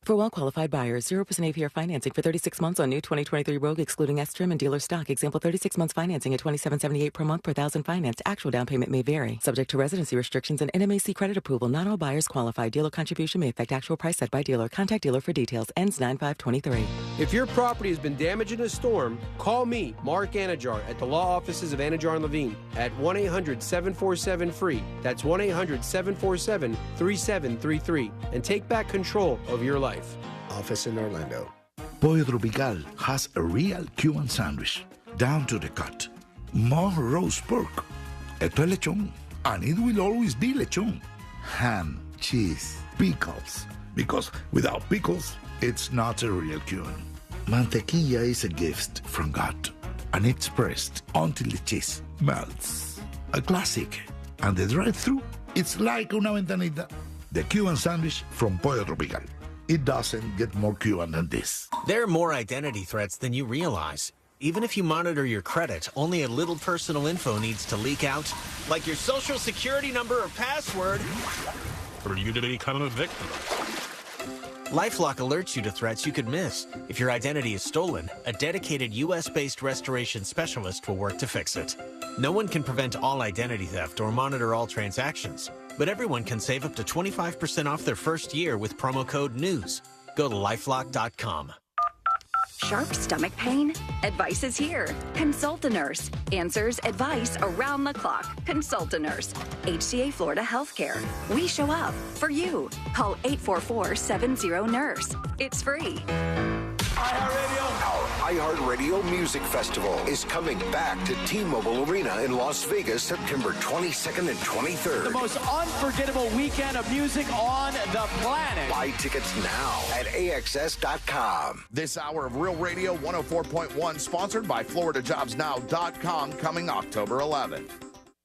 For well-qualified buyers, 0% APR financing for 36 months on new 2023 Rogue, excluding S-Trim and dealer stock. Example, 36 months financing at $27.78 per month per thousand financed. Actual down payment may vary. Subject to residency restrictions and NMAC credit approval. Not all buyers qualify. Dealer contribution may affect actual price set by dealer. Contact dealer for details. Ends 9/5/23. If your property has been damaged in a storm, call me, Mark Anajar, at the law offices of Anajar and Levine at 1-800-747-FREE. That's 1-800-747-3733. And take back control of your life. Office in Orlando. Pollo Tropical has a real Cuban sandwich, down to the cut. More roast pork. Esto es lechón, and it will always be lechón. Ham, cheese, pickles. Because without pickles, it's not a real Cuban. Mantequilla is a gift from God, and it's pressed until the cheese melts. A classic. And the drive-thru, it's like una ventanita. The Cuban sandwich from Pollo Tropical. It doesn't get more Cuban than this. There are more identity threats than you realize. Even if you monitor your credit, only a little personal info needs to leak out, like your social security number or password, for you to become a victim. LifeLock alerts you to threats you could miss. If your identity is stolen, a dedicated U.S.-based restoration specialist will work to fix it. No one can prevent all identity theft or monitor all transactions, but everyone can save up to 25% off their first year with promo code NEWS. Go to lifelock.com. Sharp stomach pain? Advice is here. Consult a nurse. Answers, advice around the clock. Consult a nurse. HCA Florida Healthcare. We show up for you. Call 844-70-NURSE. It's free. Our iHeartRadio Music Festival is coming back to T-Mobile Arena in Las Vegas, September 22nd and 23rd. The most unforgettable weekend of music on the planet. Buy tickets now at AXS.com. This hour of Real Radio 104.1, sponsored by FloridaJobsNow.com, coming October 11th.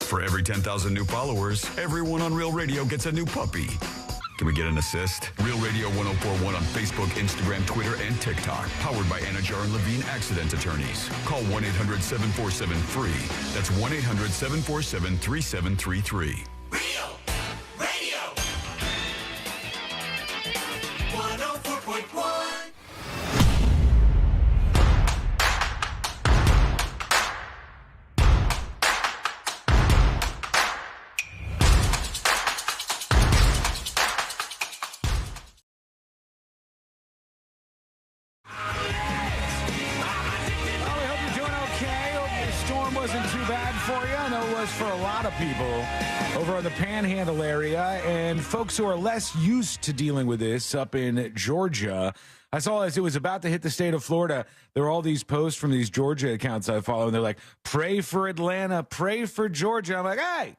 For every 10,000 new followers, everyone on Real Radio gets a new puppy. Can we get an assist? Real Radio 104.1 on Facebook, Instagram, Twitter, and TikTok. Powered by Anajar and Levine Accident Attorneys. Call 1-800-747-FREE. That's 1-800-747-3733. Real Radio 104.1. For a lot of people over in the Panhandle area, and folks who are less used to dealing with this up in Georgia. I saw as it was about to hit the state of Florida, there were all these posts from these Georgia accounts I follow, and they're like, pray for Atlanta, pray for Georgia. I'm like, hey,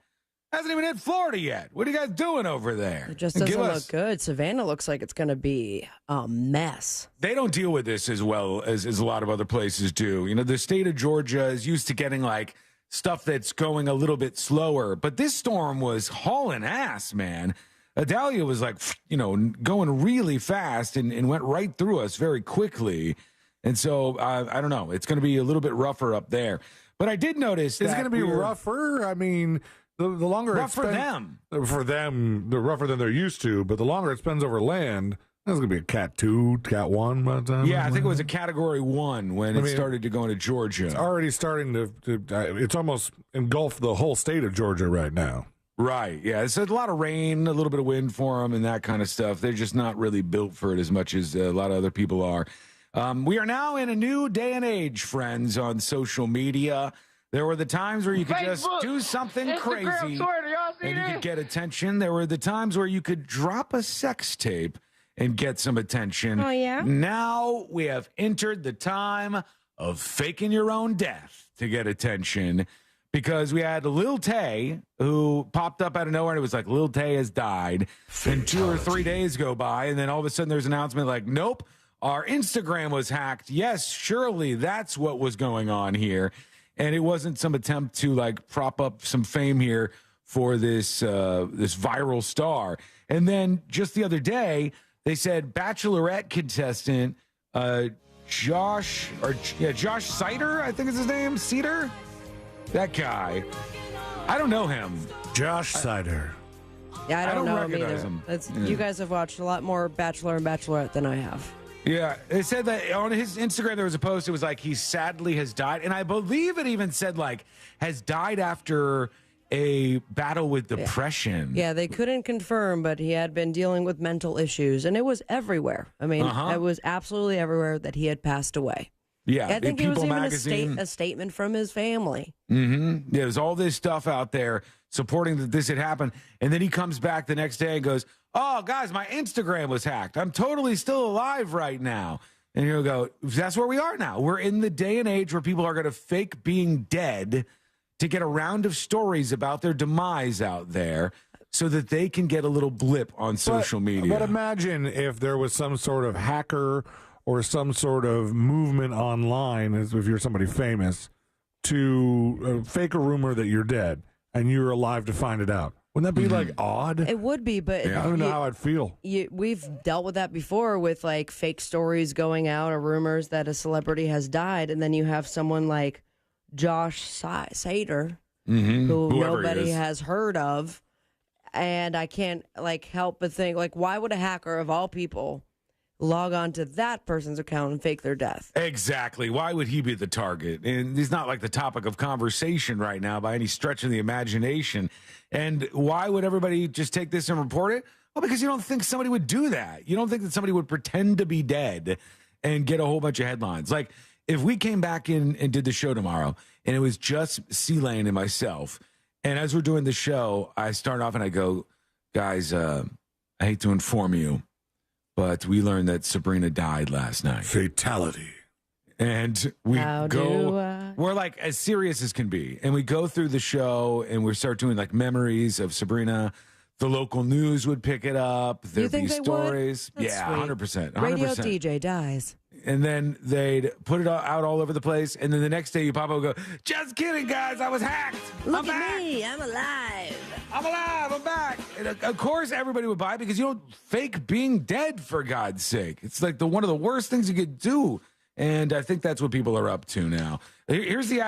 hasn't even hit Florida yet. What are you guys doing over there? It just doesn't look good. Savannah looks like it's going to be a mess. They don't deal with this as well as a lot of other places do. You know, the state of Georgia is used to getting like stuff that's going a little bit slower, but this storm was hauling ass, man. Idalia was like, you know, going really fast and went right through us very quickly. And so, I don't know. It's going to be a little bit rougher up there. But I did notice that it's going to be rougher. I mean, the longer rough for them. For them, the rougher than they're used to. But the longer it spends over land, that's going to be a Cat 2, Cat 1 by the time. Yeah, I think it was a Category 1 when it started to go into Georgia. It's already starting to it's almost engulfed the whole state of Georgia right now. Right, yeah. It's a lot of rain, a little bit of wind for them and that kind of stuff. They're just not really built for it as much as a lot of other people are. We are now in a new day and age, friends, on social media. There were the times where you could just do something crazy and you could get attention. There were the times where you could drop a sex tape and get some attention. Oh, yeah? Now we have entered the time of faking your own death to get attention. Because we had Lil Tay, who popped up out of nowhere, and it was like, Lil Tay has died. And 2 or 3 days go by, and then all of a sudden there's an announcement like, nope, our Instagram was hacked. Yes, surely that's what was going on here. And it wasn't some attempt to, like, prop up some fame here for this this viral star. And then just the other day, they said Bachelorette contestant Josh Sider, I think is his name, Cedar? That guy. I don't know him. Josh Sider. Yeah, I don't know him recognize either. him. That's, Yeah. You guys have watched a lot more Bachelor and Bachelorette than I have. Yeah, it said that on his Instagram there was a post. It was like he sadly has died, and I believe it even said like has died after a battle with depression. Yeah, they couldn't confirm, but he had been dealing with mental issues, and it was everywhere. I mean, it was absolutely everywhere that he had passed away. Yeah, I think it was People even magazine. a statement from his family. Mm-hmm. Yeah, there's all this stuff out there supporting that this had happened, and then he comes back the next day and goes, "Oh, guys, my Instagram was hacked. I'm totally still alive right now." And you'll go, "That's where we are now. We're in the day and age where people are going to fake being dead to get a round of stories about their demise out there." So that they can get a little blip on social media. But imagine if there was some sort of hacker or some sort of movement online, as if you're somebody famous, to fake a rumor that you're dead and you're alive to find it out. Wouldn't that be like odd? It would be, but I don't know how I'd feel. We've dealt with that before with like fake stories going out or rumors that a celebrity has died, and then you have someone like Josh Sider, who Whoever he nobody is. has heard of, and I can't like help but think like, why would a hacker of all people log on to that person's account and fake their death? Exactly. Why would he be the target? And he's not like the topic of conversation right now by any stretch of the imagination. And why would everybody just take this and report it? Well, because you don't think somebody would do that. You don't think that somebody would pretend to be dead and get a whole bunch of headlines. Like if we came back in and did the show tomorrow and it was just C-Lane and myself, and as we're doing the show, I start off and I go, guys, I hate to inform you, but we learned that Sabrina died last night. Fatality. And we we're like as serious as can be. And we go through the show and we start doing like memories of Sabrina. The local news would pick it up. There'd be stories. Yeah, 100%. Radio DJ dies. And then they'd put it out all over the place. And then the next day you pop up and go, just kidding, guys. I was hacked. Look at me. I'm alive. I'm alive. I'm back. And of course, everybody would buy it because you don't fake being dead, for God's sake. It's like one of the worst things you could do. And I think that's what people are up to now. Here's the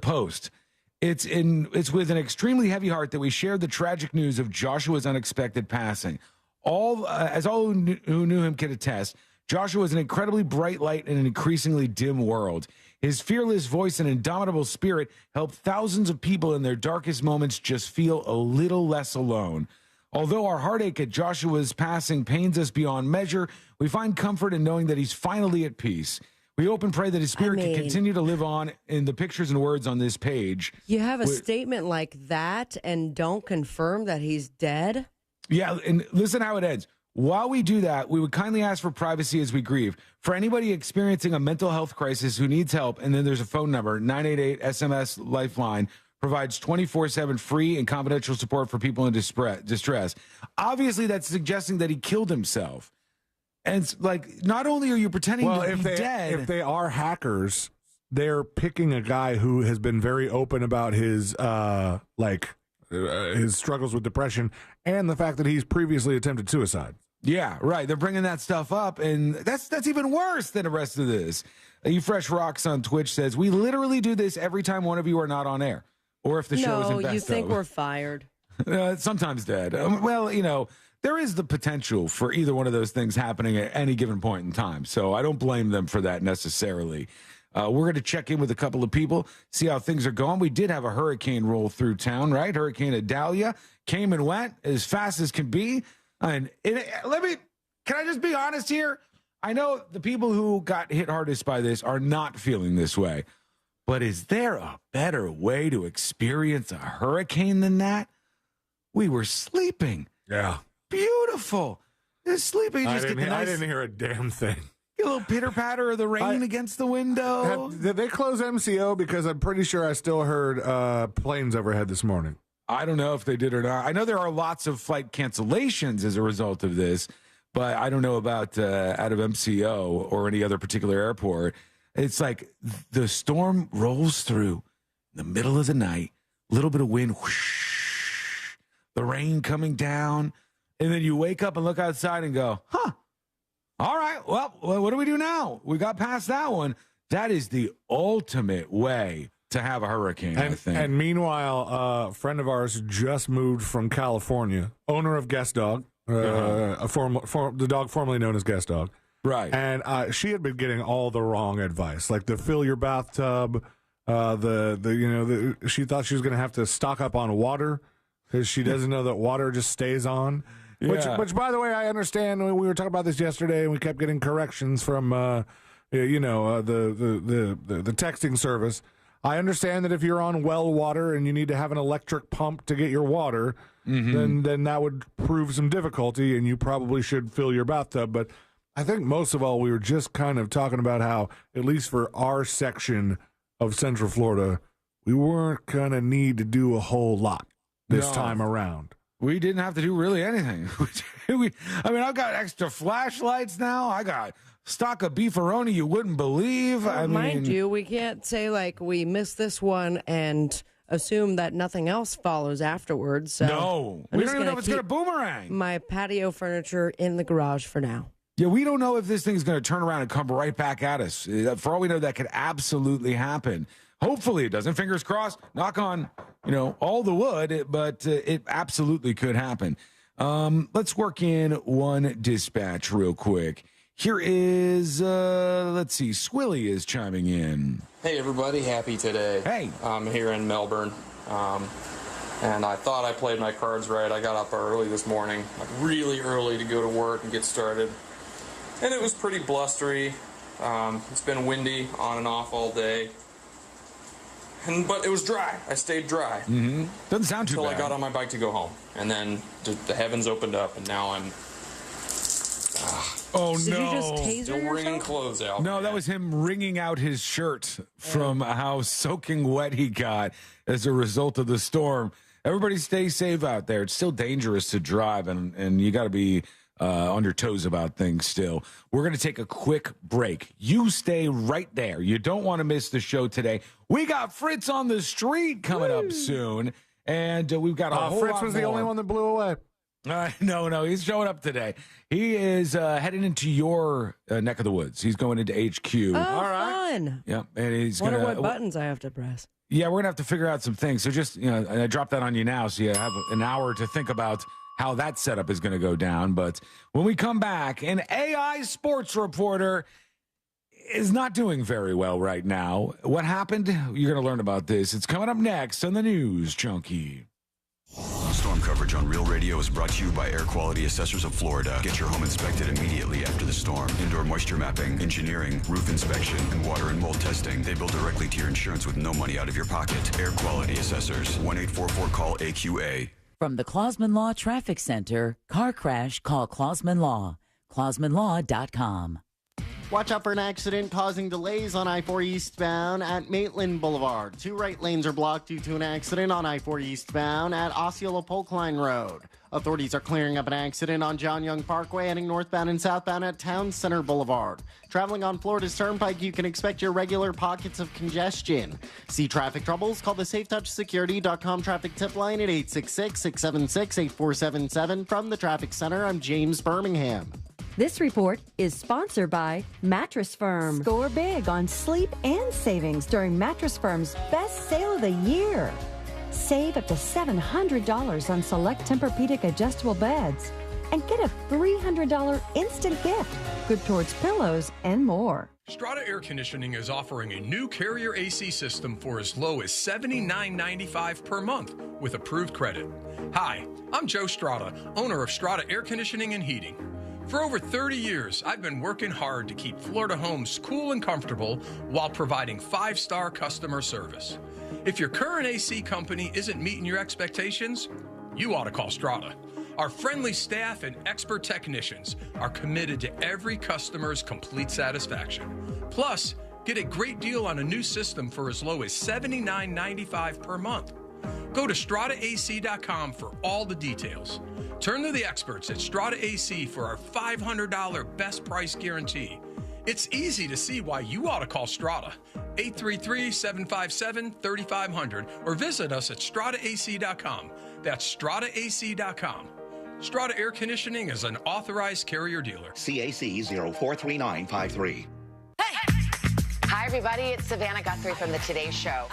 post. It's with an extremely heavy heart that we shared the tragic news of Joshua's unexpected passing. As all who knew him can attest, Joshua was an incredibly bright light in an increasingly dim world. His fearless voice and indomitable spirit helped thousands of people in their darkest moments just feel a little less alone. Although our heartache at Joshua's passing pains us beyond measure, we find comfort in knowing that he's finally at peace. We hope and pray that his spirit can continue to live on in the pictures and words on this page. You have a statement like that and don't confirm that he's dead? Yeah, and listen how it ends. While we do that, we would kindly ask for privacy as we grieve. For anybody experiencing a mental health crisis who needs help, and then there's a phone number, 988 SMS Lifeline, provides 24/7 free and confidential support for people in distress. Obviously, that's suggesting that he killed himself. And it's like, not only are you pretending to be dead. If they are hackers, they're picking a guy who has been very open about his his struggles with depression and the fact that he's previously attempted suicide. Yeah, right. They're bringing that stuff up, and that's even worse than the rest of this. You Fresh Rocks on Twitch says, we literally do this every time one of you are not on air, or if the show isn't best No, you think of. we're fired. Sometimes dead. Well, there is the potential for either one of those things happening at any given point in time, so I don't blame them for that necessarily. We're going to check in with a couple of people, see how things are going. We did have a hurricane roll through town, right? Hurricane Idalia came and went as fast as can be. And can I just be honest here? I know the people who got hit hardest by this are not feeling this way, but is there a better way to experience a hurricane than that? We were sleeping. Yeah. Beautiful. Just sleeping. I didn't hear a damn thing. Get a little pitter-patter of the rain against the window. Did they close MCO? Because I'm pretty sure I still heard planes overhead this morning. I don't know if they did or not. I know there are lots of flight cancellations as a result of this, but I don't know about out of MCO or any other particular airport. It's like the storm rolls through in the middle of the night, a little bit of wind, whoosh, the rain coming down, and then you wake up and look outside and go, all right, well, what do we do now? We got past that one. That is the ultimate way to have a hurricane, I think. And meanwhile, a friend of ours just moved from California, owner of Guest Dog, the dog formerly known as Guest Dog. Right. And she had been getting all the wrong advice, like to fill your bathtub. She thought she was going to have to stock up on water because she doesn't know that water just stays on. Yeah. Which, by the way, I understand. We were talking about this yesterday, and we kept getting corrections from, the texting service. I understand that if you're on well water and you need to have an electric pump to get your water, then that would prove some difficulty, and you probably should fill your bathtub. But I think most of all, we were just kind of talking about how, at least for our section of Central Florida, we weren't going to need to do a whole lot this time around. We didn't have to do really anything. I've got extra flashlights now. I got stock of beefaroni you wouldn't believe. Mind you, we can't say like we missed this one and assume that nothing else follows afterwards. So no, we don't even know if it's going to boomerang. My patio furniture in the garage for now. Yeah, we don't know if this thing's going to turn around and come right back at us. For all we know, that could absolutely happen. Hopefully it doesn't. Fingers crossed. Knock on, all the wood, but it absolutely could happen. Let's work in one dispatch real quick. Here is, Swilly is chiming in. Hey, everybody. Happy today. Hey. I'm here in Melbourne, and I thought I played my cards right. I got up early this morning, like really early to go to work and get started. And it was pretty blustery. It's been windy on and off all day. But it was dry. I stayed dry. Mm-hmm. Doesn't sound too bad. Until I got on my bike to go home. And then the heavens opened up, and now I'm... Oh, Did no. you just taser Still wringing clothes out. No, that was him wringing out his shirt from how soaking wet he got as a result of the storm. Everybody stay safe out there. It's still dangerous to drive, and you got to be on your toes about things still. We're going to take a quick break. You stay right there. You don't want to miss the show today. We got Fritz on the street coming up soon, and we've got a whole Fritz lot was more. the only one that blew away. No, he's showing up today. He is heading into your neck of the woods. He's going into HQ. Oh, all right. Fun. Yep, and he's Wonder gonna. what buttons I have to press. Yeah, we're gonna have to figure out some things. So just I dropped that on you now, so you have an hour to think about how that setup is going to go down. But when we come back, an AI sports reporter is not doing very well right now. What happened? You're going to learn about this. It's coming up next on the News Junkie. Storm coverage on Real Radio is brought to you by Air Quality Assessors of Florida. Get your home inspected immediately after the storm. Indoor moisture mapping, engineering, roof inspection, and water and mold testing. They bill directly to your insurance with no money out of your pocket. Air Quality Assessors. 1-844-CALL-AQA. From the Clausman Law Traffic Center, car crash, call Clausman Law. ClausmanLaw.com. Watch out for an accident causing delays on I-4 eastbound at Maitland Boulevard. 2 right lanes are blocked due to an accident on I-4 eastbound at Osceola Polkline Road. Authorities are clearing up an accident on John Young Parkway heading northbound and southbound at Town Center Boulevard. Traveling on Florida's Turnpike, you can expect your regular pockets of congestion. See traffic troubles? Call the SafeTouchSecurity.com traffic tip line at 866-676-8477. From the Traffic Center, I'm James Birmingham. This report is sponsored by Mattress Firm. Score big on sleep and savings during Mattress Firm's best sale of the year. Save up to $700 on select Tempur-Pedic adjustable beds and get a $300 instant gift, good towards pillows and more. Strata Air Conditioning is offering a new Carrier AC system for as low as $79.95 per month with approved credit. Hi, I'm Joe Strata, owner of Strata Air Conditioning and Heating. For over 30 years, I've been working hard to keep Florida homes cool and comfortable while providing 5-star customer service. If your current AC company isn't meeting your expectations, you ought to call Strata. Our friendly staff and expert technicians are committed to every customer's complete satisfaction. Plus, get a great deal on a new system for as low as $79.95 per month. Go to StrataAC.com for all the details. Turn to the experts at Strata AC for our $500 best price guarantee. It's easy to see why you ought to call Strata, 833-757-3500, or visit us at StrataAC.com. That's StrataAC.com. Strata Air Conditioning is an authorized Carrier dealer. CAC 043953. Hi, everybody. It's Savannah Guthrie from the Today Show.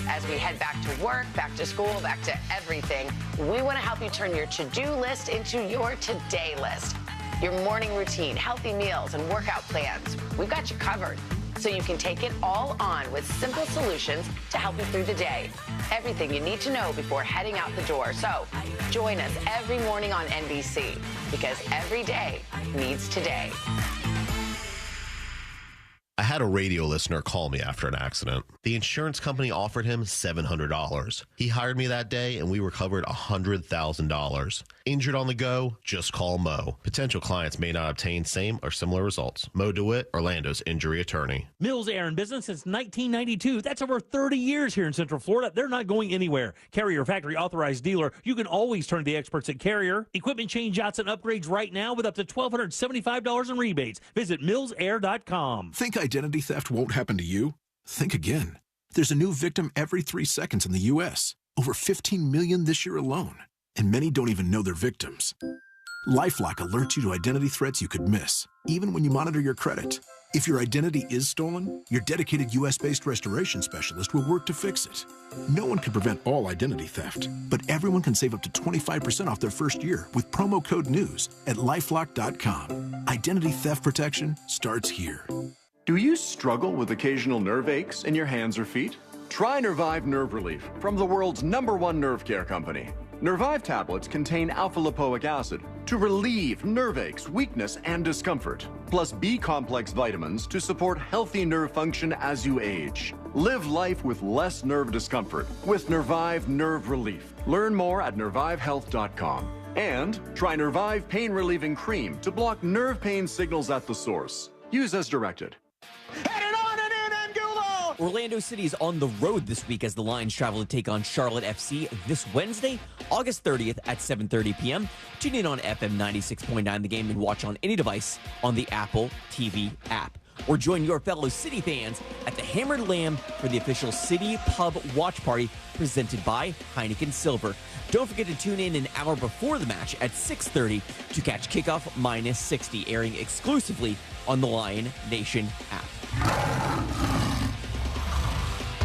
As we head back to work, back to school, back to everything, we want to help you turn your to-do list into your today list. Your morning routine, healthy meals, and workout plans. We've got you covered, so you can take it all on with simple solutions to help you through the day. Everything you need to know before heading out the door. So join us every morning on NBC, because every day needs today. I had a radio listener call me after an accident. The insurance company offered him $700. He hired me that day, and we were covered $100,000. Injured on the go? Just call Mo. Potential clients may not obtain same or similar results. Mo DeWitt, Orlando's injury attorney. Mills Air in business since 1992. That's over 30 years here in Central Florida. They're not going anywhere. Carrier factory authorized dealer. You can always turn to the experts at Carrier. Equipment change outs and upgrades right now with up to $1,275 in rebates. Visit millsair.com. Think identity theft won't happen to you? Think again. There's a new victim every 3 seconds in the U.S. Over 15 million this year alone. And many don't even know they're victims. LifeLock alerts you to identity threats you could miss, even when you monitor your credit. If your identity is stolen, your dedicated U.S.-based restoration specialist will work to fix it. No one can prevent all identity theft, but everyone can save up to 25% off their first year with promo code NEWS at LifeLock.com. Identity theft protection starts here. Do you struggle with occasional nerve aches in your hands or feet? Try Nervive Nerve Relief from the world's #1 nerve care company. Nervive tablets contain alpha-lipoic acid to relieve nerve aches, weakness, and discomfort, plus B-complex vitamins to support healthy nerve function as you age. Live life with less nerve discomfort with Nervive Nerve Relief. Learn more at nervivehealth.com. And try Nervive Pain Relieving Cream to block nerve pain signals at the source. Use as directed. Orlando City is on the road this week as the Lions travel to take on Charlotte FC this Wednesday, August 30th at 7:30 p.m. Tune in on FM 96.9 The Game and watch on any device on the Apple TV app. Or join your fellow City fans at the Hammered Lamb for the official City Pub Watch Party presented by Heineken Silver. Don't forget to tune in an hour before the match at 6:30 to catch Kickoff Minus 60, airing exclusively on the Lion Nation app.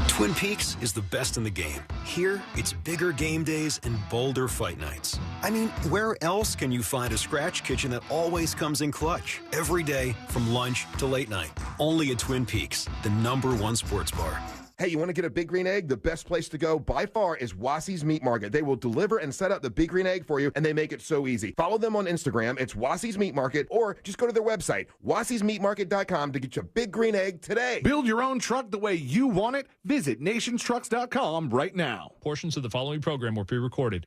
Twin Peaks is the best in the game. Here, it's bigger game days and bolder fight nights. I mean, where else can you find a scratch kitchen that always comes in clutch? Every day, from lunch to late night. Only at Twin Peaks, the #1 sports bar. Hey, you want to get a Big Green Egg? The best place to go by far is Wassie's Meat Market. They will deliver and set up the Big Green Egg for you, and they make it so easy. Follow them on Instagram. It's Wassie's Meat Market, or just go to their website, wassiesmeatmarket.com, to get your Big Green Egg today. Build your own truck the way you want it. Visit nationstrucks.com right now. Portions of the following program were pre-recorded.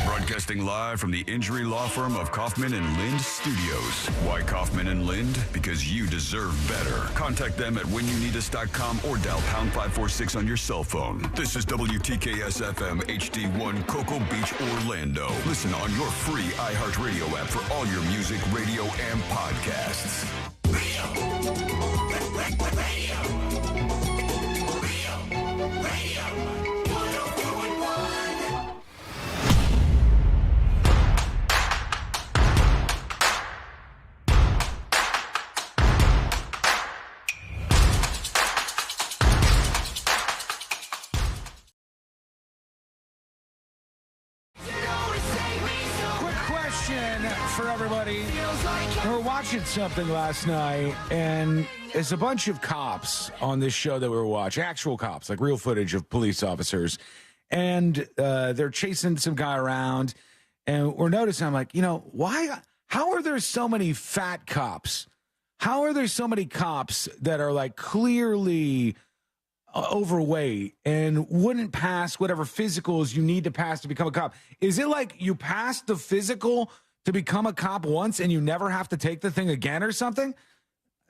Broadcasting live from the injury law firm of Kaufman and Lind Studios. Why Kaufman and Lind? Because you deserve better. Contact them at whenyouneedus.com or dial pound 546 on your cell phone. This is WTKS FM HD1 Cocoa Beach, Orlando. Listen on your free iHeartRadio app for all your music, radio, and podcasts. For everybody, we were watching something last night, and there's a bunch of cops on this show that we were watching, actual cops, like real footage of police officers, and they're chasing some guy around, and we're noticing, I'm like, how are there so many fat cops? How are there so many cops that are like clearly overweight and wouldn't pass whatever physicals you need to pass to become a cop? Is it like you pass the physical to become a cop once and you never have to take the thing again or something?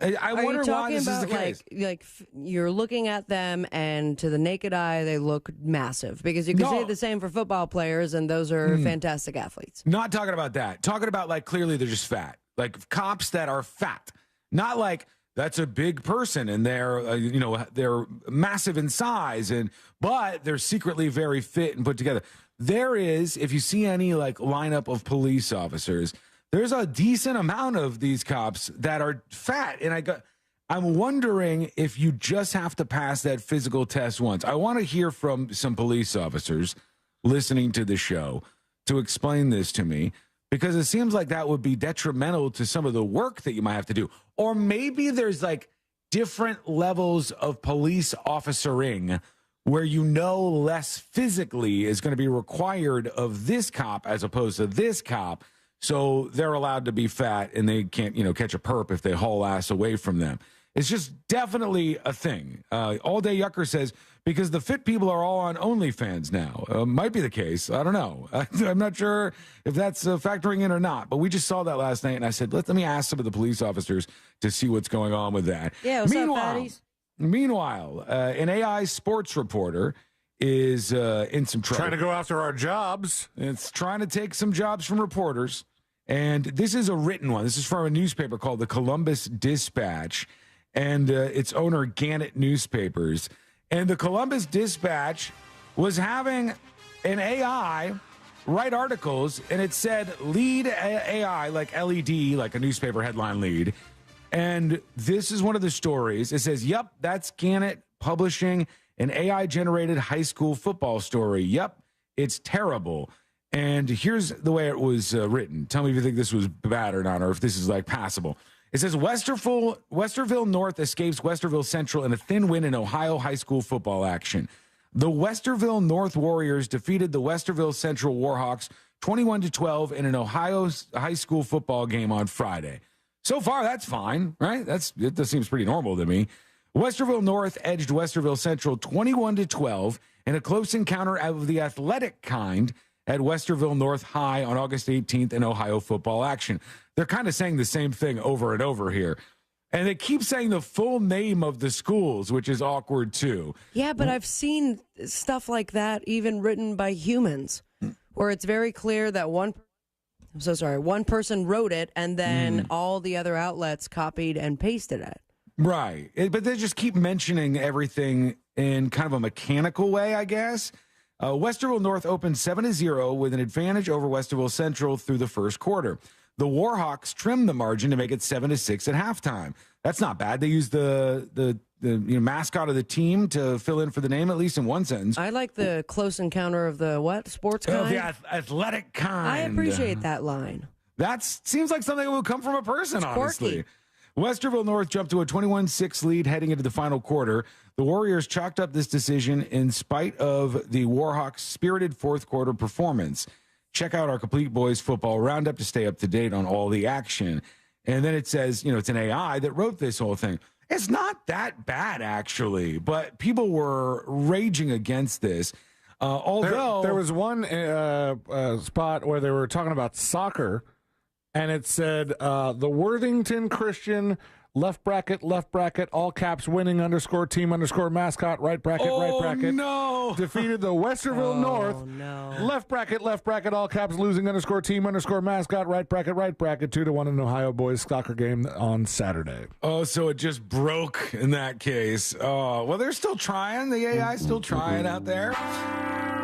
I wonder why this is the case. Like you're looking at them and to the naked eye, they look massive, because you can say the same for football players, and those are fantastic athletes. Not talking about that. Talking about like clearly they're just fat. Like cops that are fat. Not like that's a big person and they're, they're massive in size, but they're secretly very fit and put together. There is, if you see any like lineup of police officers, there's a decent amount of these cops that are fat. And I'm wondering if you just have to pass that physical test once. I want to hear from some police officers listening to the show to explain this to me, because it seems like that would be detrimental to some of the work that you might have to do. Or maybe there's like different levels of police officering where less physically is going to be required of this cop as opposed to this cop. So they're allowed to be fat and they can't, catch a perp if they haul ass away from them. It's just definitely a thing. All Day Yucker says, because the fit people are all on OnlyFans now. Might be the case. I don't know. I'm not sure if that's factoring in or not, but we just saw that last night and I said, let me ask some of the police officers to see what's going on with that. Yeah, what's up, fatties? Meanwhile, an AI sports reporter is in some trouble. Trying to go after our jobs. It's trying to take some jobs from reporters. And this is a written one. This is from a newspaper called the Columbus Dispatch and its owner, Gannett Newspapers. And the Columbus Dispatch was having an AI write articles, and it said lead AI, like LED, like a newspaper headline lead. And this is one of the stories. It says, yep, that's Gannett publishing an AI-generated high school football story. Yep, it's terrible. And here's the way it was written. Tell me if you think this was bad or not, or if this is like passable. It says, Westerville North escapes Westerville Central in a thin win in Ohio high school football action. The Westerville North Warriors defeated the Westerville Central Warhawks 21-12 in an Ohio high school football game on Friday. So far, that's fine, right? That seems pretty normal to me. Westerville North edged Westerville Central 21-12 in a close encounter of the athletic kind at Westerville North High on August 18th in Ohio football action. They're kind of saying the same thing over and over here. And they keep saying the full name of the schools, which is awkward too. Yeah, but I've seen stuff like that even written by humans, where it's very clear that one person wrote it and then all the other outlets copied and pasted it. Right. But they just keep mentioning everything in kind of a mechanical way, I guess. Westerville North opened 7-0 with an advantage over Westerville Central through the first quarter. The Warhawks trimmed the margin to make it 7-6 at halftime. That's not bad. They used the mascot of the team to fill in for the name, at least in one sentence. I like the close encounter of the what? Sports kind? The athletic kind. I appreciate that line. That seems like something that would come from a person, it's honestly. Quirky. Westerville North jumped to a 21-6 lead heading into the final quarter. The Warriors chalked up this decision in spite of the Warhawks' spirited fourth quarter performance. Check out our Complete Boys Football Roundup to stay up to date on all the action. And then it says, it's an AI that wrote this whole thing. It's not that bad, actually, but people were raging against this. Although there was one spot where they were talking about soccer, and it said the Worthington Christian left bracket, all caps winning _ team _ mascot, right bracket, right bracket. No. Defeated the Westerville North. No. Left bracket, all caps losing _ team _ mascot, right bracket, 2-1 in Ohio boys soccer game on Saturday. Oh, so it just broke in that case. Oh, well, they're still trying. The AI is still trying out there.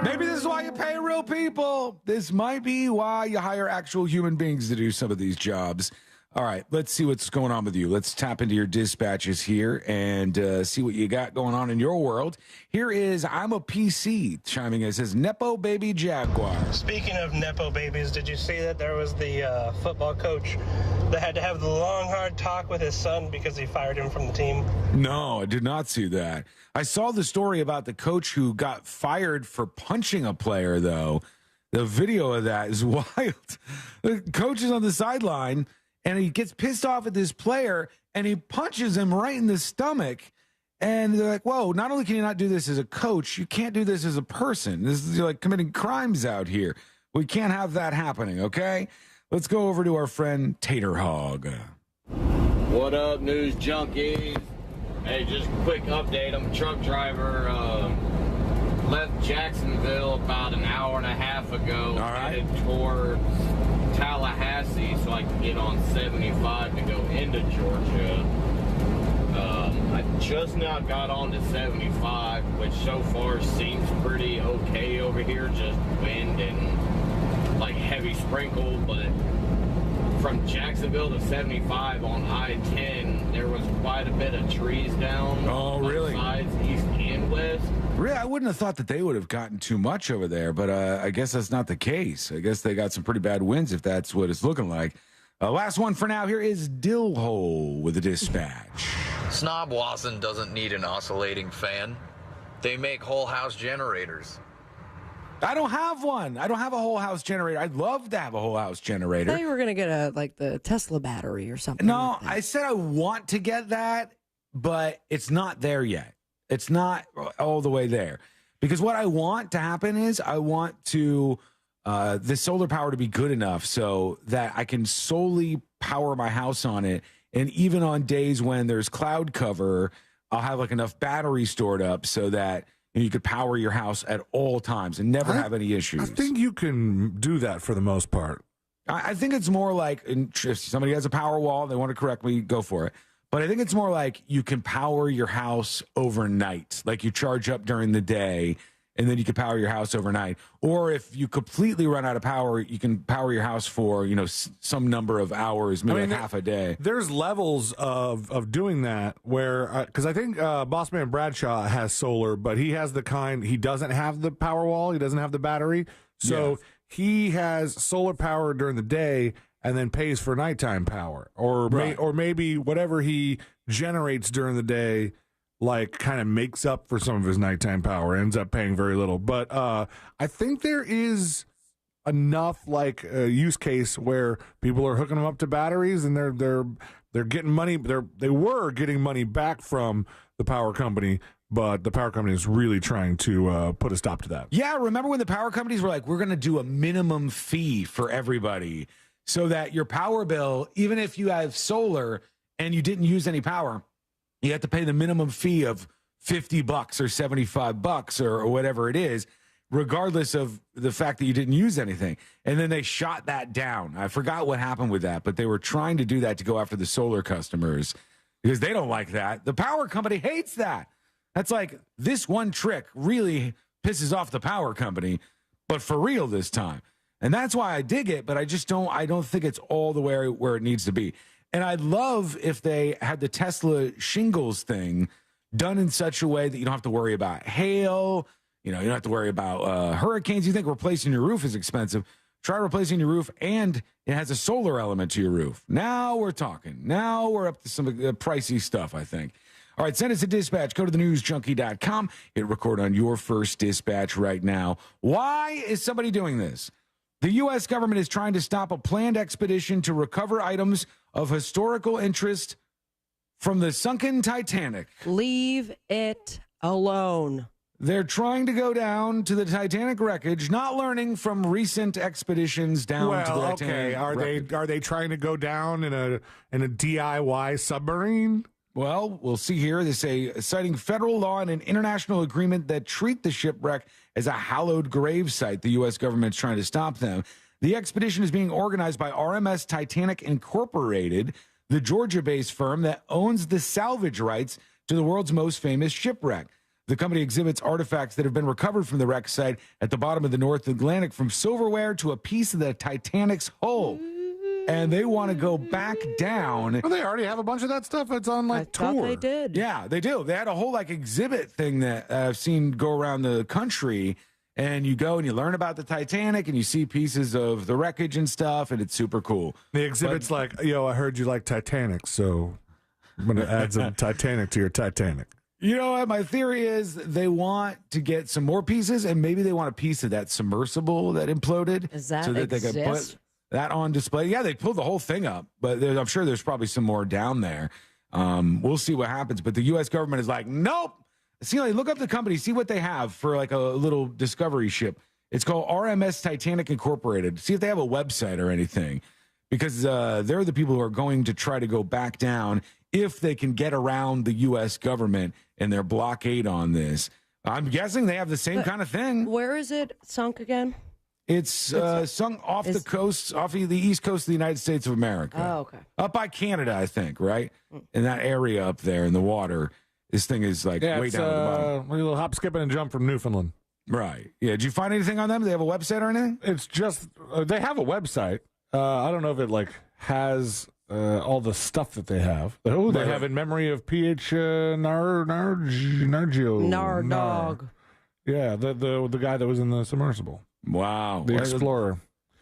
Maybe this is why you pay real people. This might be why you hire actual human beings to do some of these jobs. All right, let's see what's going on with you. Let's tap into your dispatches here and see what you got going on in your world. Here is I'm a PC chiming in. It says, Nepo Baby Jaguar. Speaking of Nepo babies, did you see that there was the football coach that had to have the long, hard talk with his son because he fired him from the team? No, I did not see that. I saw the story about the coach who got fired for punching a player, though. The video of that is wild. The coach is on the sideline, and he gets pissed off at this player, and he punches him right in the stomach. And they're like, whoa, not only can you not do this as a coach, you can't do this as a person. This is like committing crimes out here. We can't have that happening, okay? Let's go over to our friend Tater Hog. What up, news junkies? Hey, just a quick update. I'm a truck driver. Left Jacksonville about an hour and a half ago. All right. Headed towards Tallahassee so I can get on 75 to go into Georgia. I just now got on to 75, which so far seems pretty okay over here. Just wind and like heavy sprinkle, but from Jacksonville to 75 on I-10, there was quite a bit of trees down. Oh, really? Both sides, east and west. Really, I wouldn't have thought that they would have gotten too much over there, but I guess that's not the case. I guess they got some pretty bad winds if that's what it's looking like. Last one for now. Here is Dillhole with a dispatch. Snobwasson doesn't need an oscillating fan. They make whole house generators. I don't have one. I don't have a whole house generator. I'd love to have a whole house generator. I thought you were going to get the Tesla battery or something. No, like that. I said I want to get that, but it's not there yet. It's not all the way there. Because what I want to happen is I want to the solar power to be good enough so that I can solely power my house on it. And even on days when there's cloud cover, I'll have like enough battery stored up so that you could power your house at all times and never have any issues. I think you can do that for the most part. I think it's more like if somebody has a power wall, they want to correct me, go for it. But I think it's more like you can power your house overnight. Like you charge up during the day and then you can power your house overnight. Or if you completely run out of power, you can power your house for, some number of hours, maybe like half a day. There's levels of doing that where, because I think Bossman Bradshaw has solar, but he has the kind, he doesn't have the power wall, he doesn't have the battery. So he has solar power during the day and then pays for nighttime power. Or maybe whatever he generates during the day, like kind of makes up for some of his nighttime power, ends up paying very little. But I think there is enough use case where people are hooking them up to batteries and they're getting money. They were getting money back from the power company, but the power company is really trying to put a stop to that. Yeah, remember when the power companies were like, we're going to do a minimum fee for everybody so that your power bill, even if you have solar and you didn't use any power, you have to pay the minimum fee of $50 or $75 or whatever it is, regardless of the fact that you didn't use anything. And then they shot that down. I forgot what happened with that, but they were trying to do that to go after the solar customers because they don't like that. The power company hates that. That's like this one trick really pisses off the power company, but for real this time. And that's why I dig it, but I don't think it's all the way where it needs to be. And I'd love if they had the Tesla shingles thing done in such a way that you don't have to worry about hail. You don't have to worry about hurricanes. You think replacing your roof is expensive. Try replacing your roof, and it has a solar element to your roof. Now we're talking. Now we're up to some pricey stuff, I think. All right, send us a dispatch. Go to thenewsjunkie.com. Hit record on your first dispatch right now. Why is somebody doing this? The U.S. government is trying to stop a planned expedition to recover items of historical interest from the sunken Titanic. Leave it alone. They're trying to go down to the Titanic wreckage, not learning from recent expeditions down to the Titanic. Are they trying to go down in a DIY submarine? Well, we'll see here. They say, citing federal law and an international agreement that treat the shipwreck as a hallowed grave site, the U.S. government's trying to stop them. The expedition is being organized by RMS Titanic Incorporated, the Georgia-based firm that owns the salvage rights to the world's most famous shipwreck. The company exhibits artifacts that have been recovered from the wreck site at the bottom of the North Atlantic, from silverware to a piece of the Titanic's hull. And they want to go back down. Well, they already have a bunch of that stuff that's on tour. They did. Yeah, they do. They had a whole exhibit thing that I've seen go around the country. And you go and you learn about the Titanic and you see pieces of the wreckage and stuff, and it's super cool. The exhibit's I heard you like Titanic, so I'm going to add some Titanic to your Titanic. You know what? My theory is they want to get some more pieces, and maybe they want a piece of that submersible that imploded. Does that so that exist? they can put that on display. Yeah, they pulled the whole thing up, but I'm sure there's probably some more down there. We'll see what happens. But the U.S. government is like, nope. See, look up the company, see what they have for a little discovery ship. It's called RMS Titanic Incorporated. See if they have a website or anything, because they're the people who are going to try to go back down if they can get around the U.S. government and their blockade on this. I'm guessing they have the same kind of thing. Where is it sunk again? It's sunk off the coast, off of the east coast of the United States of America. Oh, okay. Up by Canada, I think, right? In that area up there in the water. This thing is way down at the bottom. A little hop, skip, and jump from Newfoundland. Right. Yeah. Did you find anything on them? Do they have a website or anything? It's just, they have a website. I don't know if it has all the stuff that they have. Oh, they have in memory of P.H. Nargio. Nardog. Yeah, the guy that was in the submersible. Wow. The explorer.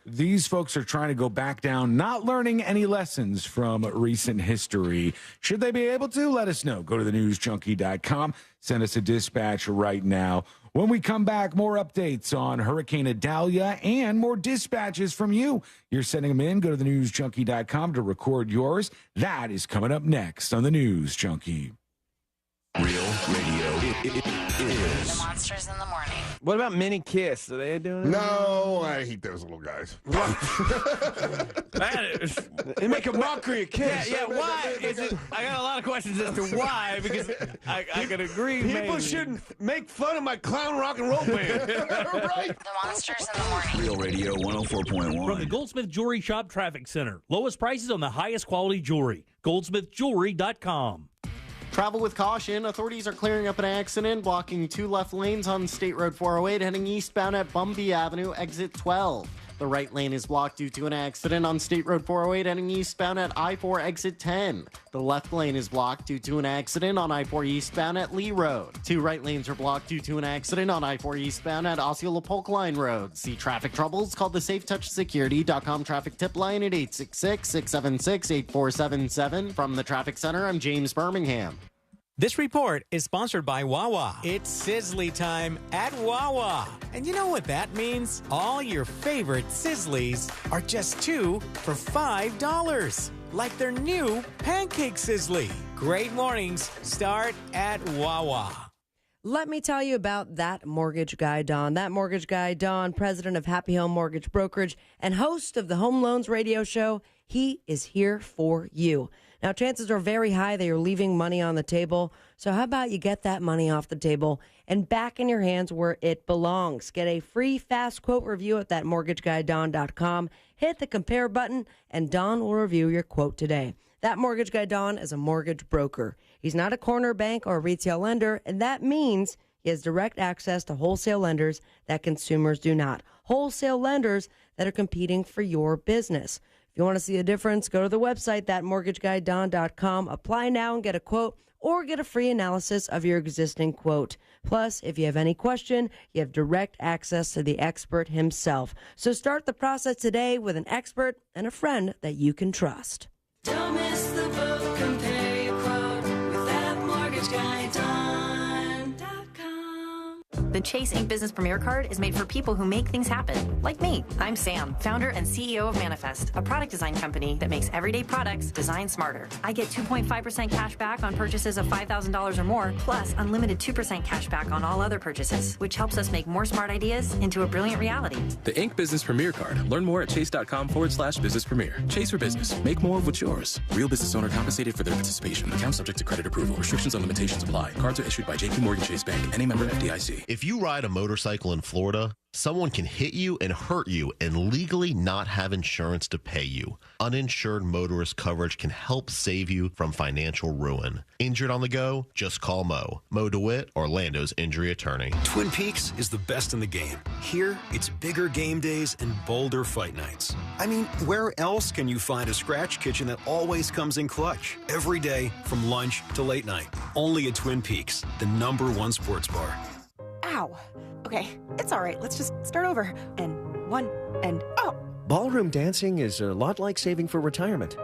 These folks are trying to go back down, not learning any lessons from recent history. Should they be able to? Let us know. Go to thenewsjunkie.com. Send us a dispatch right now. When we come back, more updates on Hurricane Idalia and more dispatches from you. You're sending them in. Go to thenewsjunkie.com to record yours. That is coming up next on The News Junkie. Real radio is The Monsters in the Morning. What about Mini Kiss? Are they doing it? No, I hate those little guys. They make a mockery of Kiss. Yeah, why? I got a lot of questions as to why, because I can agree. People shouldn't make fun of my clown rock and roll band. Right? The Monsters in the Morning. Real Radio 104.1. From the Goldsmith Jewelry Shop Traffic Center. Lowest prices on the highest quality jewelry. GoldsmithJewelry.com. Travel with caution. Authorities are clearing up an accident, blocking 2 left lanes on State Road 408, heading eastbound at Bumby Avenue, exit 12. The right lane is blocked due to an accident on State Road 408, heading eastbound at I-4, exit 10. The left lane is blocked due to an accident on I-4 eastbound at Lee Road. 2 right lanes are blocked due to an accident on I-4 eastbound at Osceola Polk Line Road. See traffic troubles? Call the SafeTouchSecurity.com traffic tip line at 866-676-8477. From the Traffic Center, I'm James Birmingham. This report is sponsored by Wawa. It's Sizzly time at Wawa. And you know what that means? All your favorite Sizzlies are just 2 for $5. Like their new Pancake Sizzly. Great mornings start at Wawa. Let me tell you about that mortgage guy, Don. That mortgage guy, Don, president of Happy Home Mortgage Brokerage and host of the Home Loans Radio Show, he is here for you. Now, chances are very high that you're leaving money on the table. So how about you get that money off the table and back in your hands where it belongs? Get a free fast quote review at thatmortgageguyDon.com. Hit the compare button, and Don will review your quote today. That mortgage guy, Don, is a mortgage broker. He's not a corner bank or a retail lender, and that means he has direct access to wholesale lenders that consumers do not. Wholesale lenders that are competing for your business. If you want to see the difference, go to the website, thatmortgageguyDon.com. Apply now and get a quote or get a free analysis of your existing quote. Plus, if you have any question, you have direct access to the expert himself. So start the process today with an expert and a friend that you can trust. Don't miss the boat. Compare your quote with thatmortgageguyDon.com. The Chase Ink Business Premier Card is made for people who make things happen, like me. I'm Sam, founder and CEO of Manifest, a product design company that makes everyday products designed smarter. I get 2.5% cash back on purchases of $5,000 or more, plus unlimited 2% cash back on all other purchases, which helps us make more smart ideas into a brilliant reality. The Ink Business Premier Card. Learn more at chase.com/business premier. Chase for business. Make more of what's yours. Real business owner compensated for their participation. Account subject to credit approval. Restrictions and limitations apply. Cards are issued by JP Morgan Chase Bank. Any member FDIC. If you ride a motorcycle in Florida, someone can hit you and hurt you and legally not have insurance to pay you. Uninsured motorist coverage can help save you from financial ruin. Injured on the go? Just call Mo. Mo DeWitt, Orlando's injury attorney. Twin Peaks is the best in the game. Here, it's bigger game days and bolder fight nights. I mean, where else can you find a scratch kitchen that always comes in clutch? Every day, from lunch to late night. Only at Twin Peaks, the #1 sports bar. Ow. Okay, it's all right. Let's just start over. And one, and oh. Ballroom dancing is a lot like saving for retirement.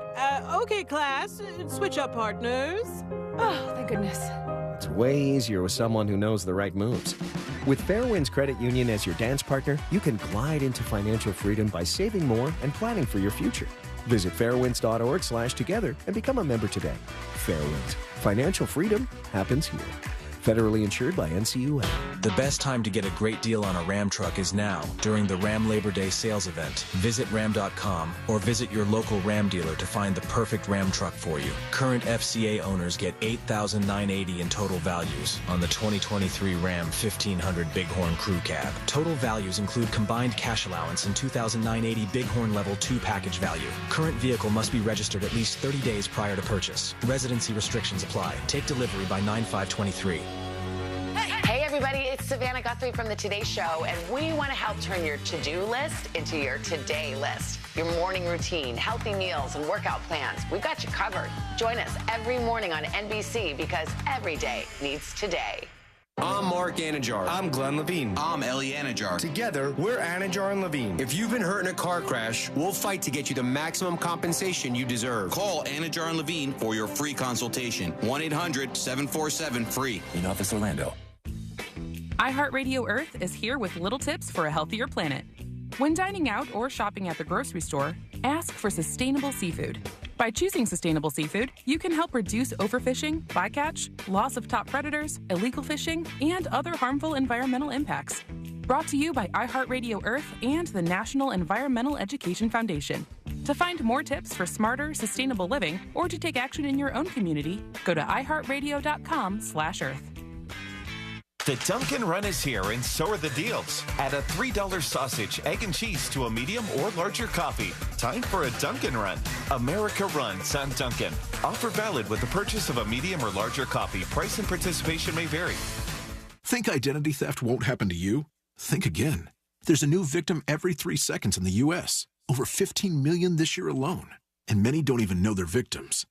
Okay, class. Switch up partners. Oh, thank goodness. It's way easier with someone who knows the right moves. With Fairwinds Credit Union as your dance partner, you can glide into financial freedom by saving more and planning for your future. Visit fairwinds.org/together and become a member today. Fairwinds. Financial freedom happens here. Federally insured by NCUA. The best time to get a great deal on a Ram truck is now, during the Ram Labor Day sales event. Visit Ram.com or visit your local Ram dealer to find the perfect Ram truck for you. Current FCA owners get $8,980 in total values on the 2023 Ram 1500 Bighorn Crew Cab. Total values include combined cash allowance and $2,980 Bighorn Level 2 package value. Current vehicle must be registered at least 30 days prior to purchase. Residency restrictions apply. Take delivery by 9/5/23. Hey everybody, it's Savannah Guthrie from the Today Show, and we want to help turn your to-do list into your today list. Your morning routine, healthy meals, and workout plans. We've got you covered. Join us every morning on NBC because every day needs today. I'm Mark Anajar. I'm Glenn Levine. I'm Ellie Anajar. Together, we're Anajar and Levine. If you've been hurt in a car crash, we'll fight to get you the maximum compensation you deserve. Call Anajar and Levine for your free consultation. 1-800-747-FREE. In Office Orlando. iHeartRadio Earth is here with little tips for a healthier planet. When dining out or shopping at the grocery store, ask for sustainable seafood. By choosing sustainable seafood, you can help reduce overfishing, bycatch, loss of top predators, illegal fishing, and other harmful environmental impacts. Brought to you by iHeartRadio Earth and the National Environmental Education Foundation. To find more tips for smarter, sustainable living, or to take action in your own community, go to iHeartRadio.com/Earth. The Dunkin' Run is here, and so are the deals. Add a $3 sausage, egg, and cheese to a medium or larger coffee. Time for a Dunkin' Run. America runs on Dunkin'. Offer valid with the purchase of a medium or larger coffee. Price and participation may vary. Think identity theft won't happen to you? Think again. There's a new victim every 3 seconds in the U.S. Over 15 million this year alone. And many don't even know they're victims.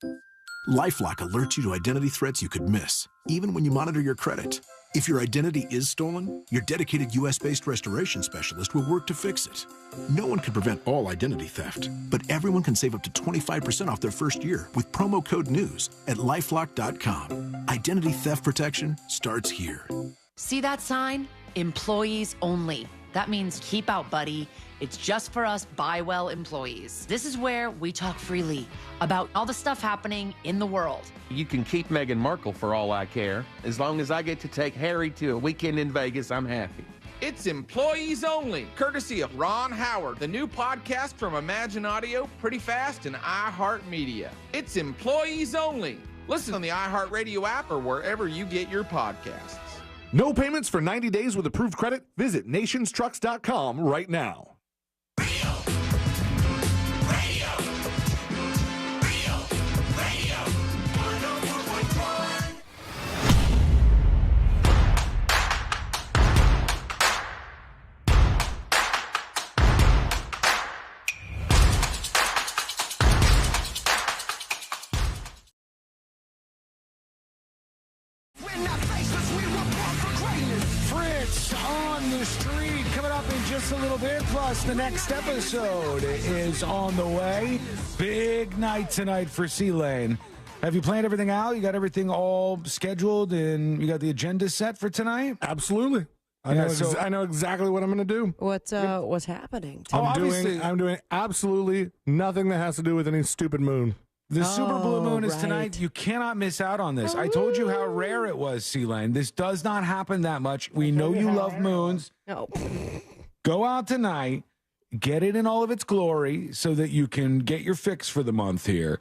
LifeLock alerts you to identity threats you could miss, even when you monitor your credit. If your identity is stolen, your dedicated U.S.-based restoration specialist will work to fix it. No one can prevent all identity theft, but everyone can save up to 25% off their first year with promo code NEWS at LifeLock.com. Identity theft protection starts here. See that sign? Employees only. That means keep out, buddy. It's just for us Buy Well employees. This is where we talk freely about all the stuff happening in the world. You can keep Meghan Markle for all I care. As long as I get to take Harry to a weekend in Vegas, I'm happy. It's Employees Only, courtesy of Ron Howard, the new podcast from Imagine Audio, Pretty Fast, and iHeartMedia. It's Employees Only. Listen on the iHeartRadio app or wherever you get your podcasts. No payments for 90 days with approved credit? Visit nationstrucks.com right now. A little bit, plus the next episode is on the way. Big night tonight for C-Lane. Have you planned everything out? You got everything all scheduled and you got the agenda set for tonight? Absolutely. I know exactly what I'm going to do. What's happening? I'm doing absolutely nothing that has to do with any stupid moon. The super blue moon is tonight. You cannot miss out on this. I told you how rare it was, C-Lane. This does not happen that much. We know you love moons. No. Go out tonight, get it in all of its glory so that you can get your fix for the month here,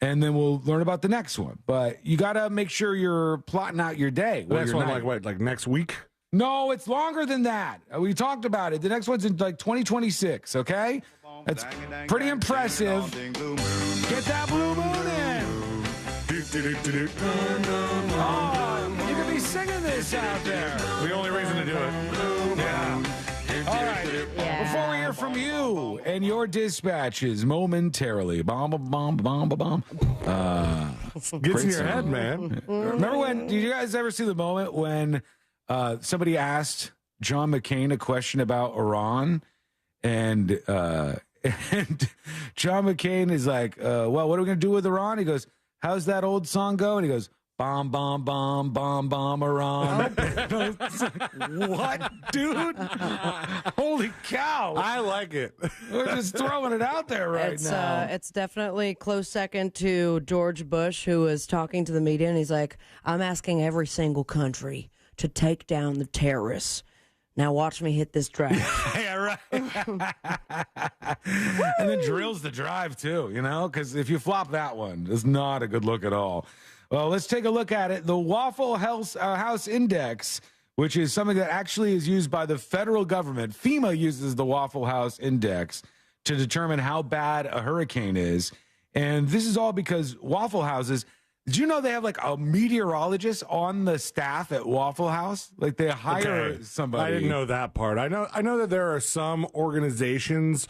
and then we'll learn about the next one. But you got to make sure you're plotting out your day. The next one, like next week? No, it's longer than that. We talked about it. The next one's in like 2026, okay? That's pretty impressive. Get that blue moon in. Oh, you can be singing this out there. The only reason to do it. Yeah. All right. Yeah. Before we hear from you and your dispatches momentarily. Bomb, bomb, bomb, bomb. Gets in your head, man. Remember when, did you guys ever see the moment when somebody asked John McCain a question about Iran? And John McCain is like, well, what are we going to do with Iran? He goes, how's that old song go? And he goes, bomb, bomb, bomb, bomb, bomb, Iran. What, dude? Holy cow. I like it. We're just throwing it out there now. It's definitely close second to George Bush, who was talking to the media, and he's like, I'm asking every single country to take down the terrorists. Now watch me hit this drive. Yeah, right. And then drills the drive, too, because if you flop that one, it's not a good look at all. Well, let's take a look at it. The Waffle House Index, which is something that actually is used by the federal government. FEMA uses the Waffle House Index to determine how bad a hurricane is. And this is all because Waffle Houses, did you know they have like a meteorologist on the staff at Waffle House? Like they hire somebody. I didn't know that part. I know that there are some organizations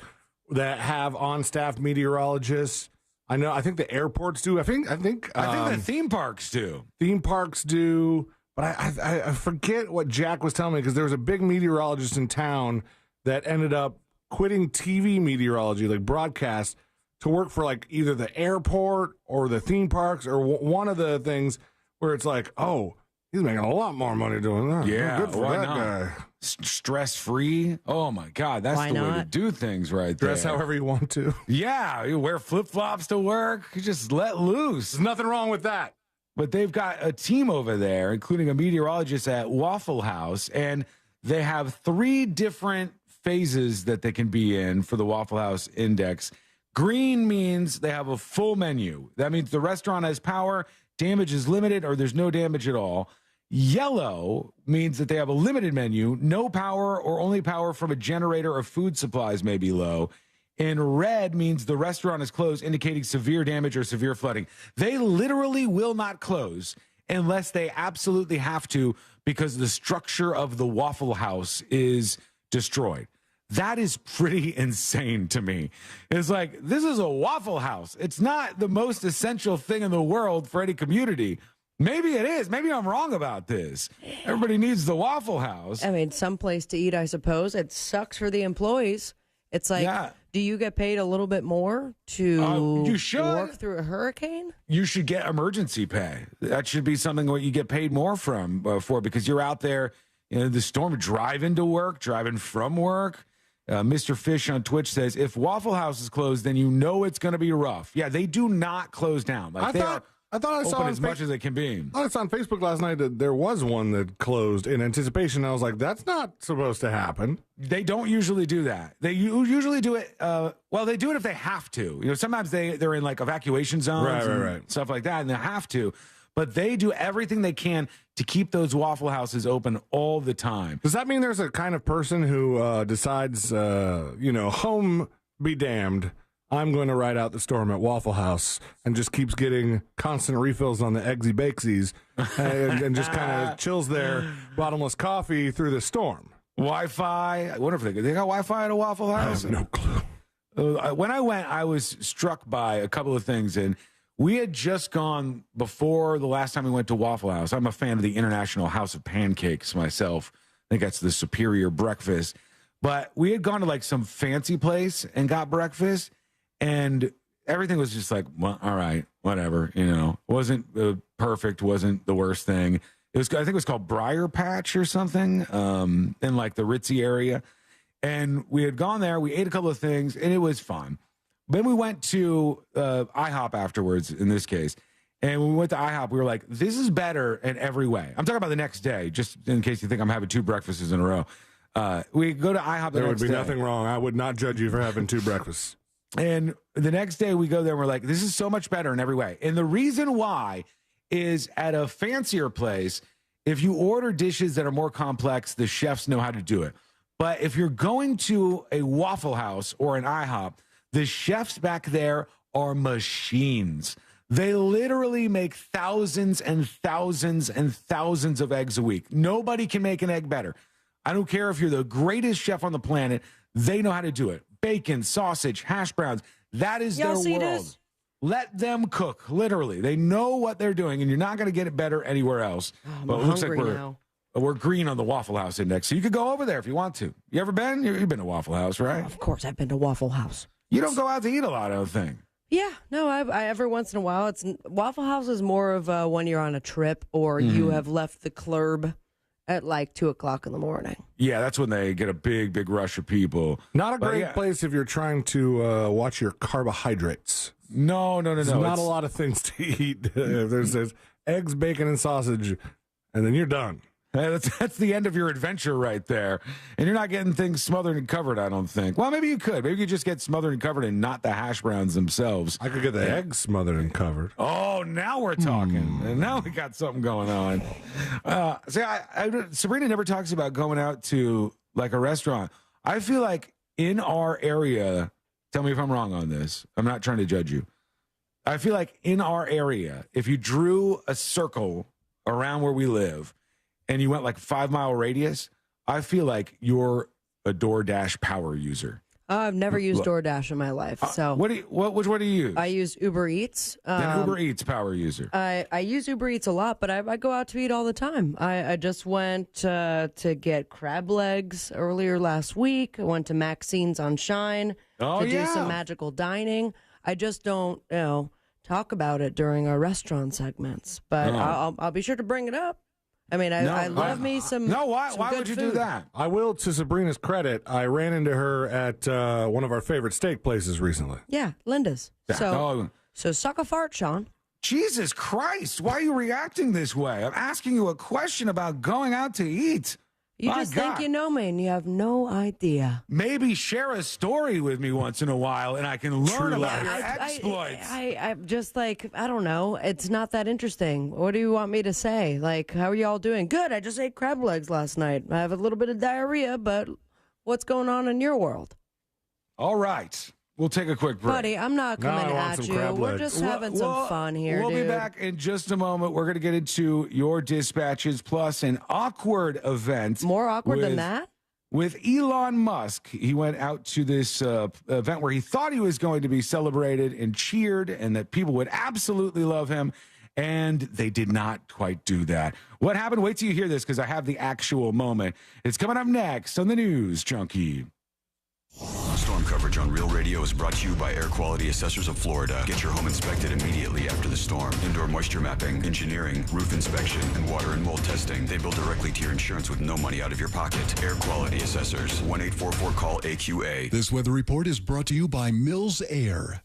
that have on-staff meteorologists. I think the airports do. I think the theme parks do. Theme parks do. But I forget what Jack was telling me, because there was a big meteorologist in town that ended up quitting TV meteorology, like broadcast, to work for like either the airport or the theme parks or one of the things where it's like, oh, he's making a lot more money doing that. Yeah, good for that guy. Stress-free. Oh, my God. That's the way to do things right there. Dress however you want to. Yeah, you wear flip-flops to work. You just let loose. There's nothing wrong with that. But they've got a team over there, including a meteorologist at Waffle House, and they have 3 different phases that they can be in for the Waffle House Index. Green means they have a full menu. That means the restaurant has power, damage is limited, or there's no damage at all. Yellow means that they have a limited menu, no power, or only power from a generator or food supplies may be low. And red means the restaurant is closed, indicating severe damage or severe flooding. They literally will not close unless they absolutely have to, because the structure of the Waffle House is destroyed. That is pretty insane to me. It's like, this is a Waffle House. It's not the most essential thing in the world for any community. Maybe it is. Maybe I'm wrong about this. Everybody needs the Waffle House. I mean, someplace to eat, I suppose. It sucks for the employees. It's like, do you get paid a little bit more to work through a hurricane? You should get emergency pay. That should be something what you get paid more for, because you're out there in the storm, driving to work, driving from work. Mr. Fish on Twitch says, if Waffle House is closed, then you know it's going to be rough. Yeah, they do not close down. Like I thought I saw as much as they can be. I saw on Facebook last night that there was one that closed in anticipation. I was like, that's not supposed to happen. They don't usually do that. They usually do it. Well, they do it if they have to. Sometimes they're in like evacuation zones, and stuff like that, and they have to. But they do everything they can to keep those Waffle Houses open all the time. Does that mean there's a kind of person who decides, home be damned, I'm going to ride out the storm at Waffle House, and just keeps getting constant refills on the Eggsy Bakesy's and just kind of chills their bottomless coffee through the storm? Wi-Fi. I wonder if they got Wi-Fi at a Waffle House. I have no clue. When I went, I was struck by a couple of things, and we had just gone before the last time we went to Waffle House. I'm a fan of the International House of Pancakes myself. I think that's the superior breakfast. But we had gone to like some fancy place and got breakfast, and everything was just like, well, all right, whatever. Wasn't perfect, wasn't the worst thing. I think it was called Briar Patch or something, in like the Ritzy area. And we had gone there. We ate a couple of things, and it was fun. Then we went to IHOP afterwards, in this case. And when we went to IHOP, we were like, this is better in every way. I'm talking about the next day, just in case you think I'm having 2 breakfasts in a row. We go to IHOP the There would next be day. nothing wrong. I would not judge you for having 2 breakfasts. And the next day we go there and we're like, this is so much better in every way. And the reason why is at a fancier place, if you order dishes that are more complex, the chefs know how to do it. But if you're going to a Waffle House or an IHOP, the chefs back there are machines. They literally make thousands and thousands and thousands of eggs a week. Nobody can make an egg better. I don't care if you're the greatest chef on the planet. They know how to do it. Bacon, sausage, hash browns. That is Y'all their see world. this? Let them cook, literally. They know what they're doing, and you're not going to get it better anywhere else. I'm It looks like hungry now. we're green on the Waffle House index, so you could go over there if you want to. You ever been? You've been to Waffle House, right? Of course, I've been to Waffle House. You don't go out to eat a lot, I don't think. Yeah, no, I every once in a while. Waffle House is more of when you're on a trip or you have left the club at like 2:00 in the morning. Yeah, that's when they get a big, big rush of people. Not a But great yeah. place if you're trying to watch your carbohydrates. No. There's not a lot of things to eat. There's eggs, bacon, and sausage, and then you're done. That's the end of your adventure right there. And you're not getting things smothered and covered, I don't think. Well, maybe you could. Maybe you just get smothered and covered and not the hash browns themselves. I could get the eggs smothered and covered. Oh, now we're talking. And now we got something going on. Sabrina never talks about going out to like a restaurant. I feel like in our area, tell me if I'm wrong on this. I'm not trying to judge you. I feel like in our area, if you drew a circle around where we live, and you went like a 5-mile radius, I feel like you're a DoorDash power user. I've never used DoorDash in my life. So which one do you use? I use Uber Eats. An Uber Eats power user. I use Uber Eats a lot, but I go out to eat all the time. I just went to get crab legs earlier last week. I went to Maxine's on Shine to do some magical dining. I just don't, talk about it during our restaurant segments, but I'll be sure to bring it up. I mean, I love me some. No, why good would you food. do that? I will, to Sabrina's credit, I ran into her at one of our favorite steak places recently. Yeah, Linda's. So suck a fart, Sean. Jesus Christ, why are you reacting this way? I'm asking you a question about going out to eat. You My just God. think you know me and you have no idea. Maybe share a story with me once in a while and I can learn about your exploits. I'm just like, I don't know. It's not that interesting. What do you want me to say? Like, how are you all doing? Good. I just ate crab legs last night. I have a little bit of diarrhea, but what's going on in your world? All right. We'll take a quick break. Buddy, I'm not coming at you. We're just having some fun here, We'll dude. be back in just a moment. We're going to get into your dispatches plus an awkward event. More awkward than that? With Elon Musk. He went out to this event where he thought he was going to be celebrated and cheered and that people would absolutely love him. And they did not quite do that. What happened? Wait till you hear this because I have the actual moment. It's coming up next on the News Junkie. Storm coverage on Real Radio is brought to you by Air Quality Assessors of Florida. Get your home inspected immediately after the storm. Indoor moisture mapping, engineering, roof inspection, and water and mold testing. They bill directly to your insurance with no money out of your pocket. Air Quality Assessors. 1-844-CALL-AQA. This weather report is brought to you by Mills Air.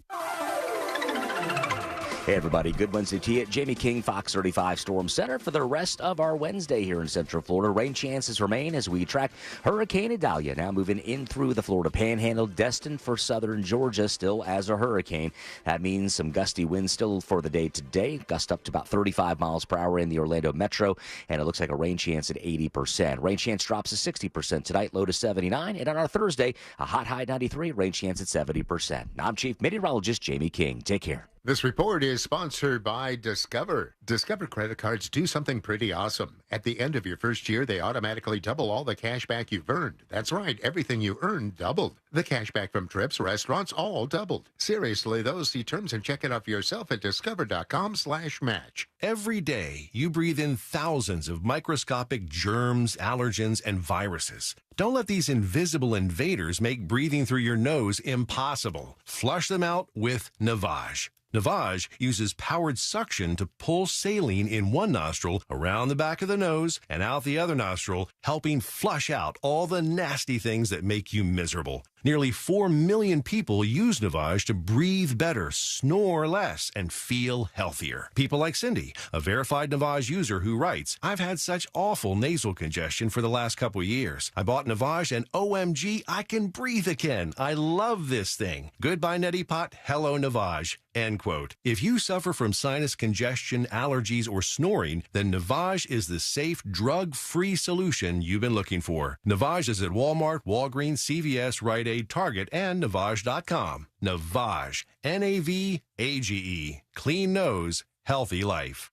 Hey, everybody. Good Wednesday to you. Jamie King, Fox 35 Storm Center for the rest of our Wednesday here in Central Florida. Rain chances remain as we track Hurricane Idalia now moving in through the Florida Panhandle, destined for southern Georgia still as a hurricane. That means some gusty winds still for the day today. Gust up to about 35 miles per hour in the Orlando metro, and it looks like a rain chance at 80%. Rain chance drops to 60% tonight, low to 79. And on our Thursday, a hot high 93, rain chance at 70%. I'm Chief Meteorologist Jamie King. Take care. This report is sponsored by Discover. Discover credit cards do something pretty awesome. At the end of your first year, they automatically double all the cash back you've earned. That's right, everything you earned doubled. The cash back from trips, restaurants, all doubled. Seriously, though, see terms and check it out for yourself at discover.com/match. Every day, you breathe in thousands of microscopic germs, allergens, and viruses. Don't let these invisible invaders make breathing through your nose impossible. Flush them out with Navage. Navage uses powered suction to pull saline in one nostril around the back of the nose and out the other nostril, helping flush out all the nasty things that make you miserable. Nearly 4 million people use Navage to breathe better, snore less, and feel healthier. People like Cindy, a verified Navage user who writes, "I've had such awful nasal congestion for the last couple years. I bought Navage and OMG, I can breathe again. I love this thing. Goodbye, Neti Pot. Hello, Navage." End quote. If you suffer from sinus congestion, allergies, or snoring, then Navage is the safe, drug-free solution you've been looking for. Navage is at Walmart, Walgreens, CVS, Rite Aid, Target, and Navage.com. Navage. Navage. Clean nose, healthy life.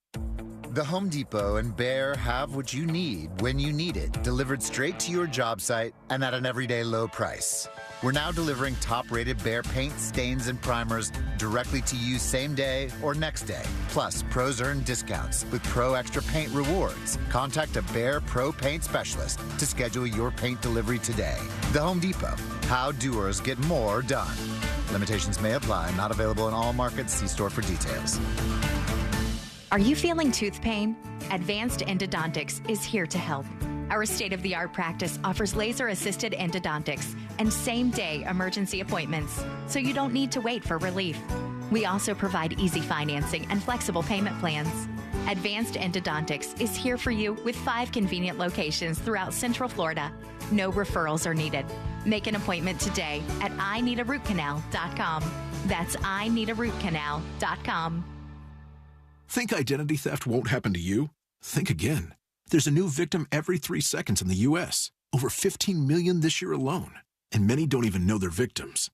The Home Depot and Behr have what you need when you need it, delivered straight to your job site and at an everyday low price. We're now delivering top-rated Behr paint, stains, and primers directly to you same day or next day. Plus, pros earn discounts with Pro Extra Paint rewards. Contact a Behr Pro Paint specialist to schedule your paint delivery today. The Home Depot. How doers get more done. Limitations may apply. Not available in all markets. See store for details. Are you feeling tooth pain? Advanced Endodontics is here to help. Our state-of-the-art practice offers laser-assisted endodontics and same-day emergency appointments, so you don't need to wait for relief. We also provide easy financing and flexible payment plans. Advanced Endodontics is here for you with 5 convenient locations throughout Central Florida. No referrals are needed. Make an appointment today at ineedarootcanal.com. That's ineedarootcanal.com. Think identity theft won't happen to you? Think again. There's a new victim every 3 seconds in the U.S., over 15 million this year alone, and many don't even know they're victims.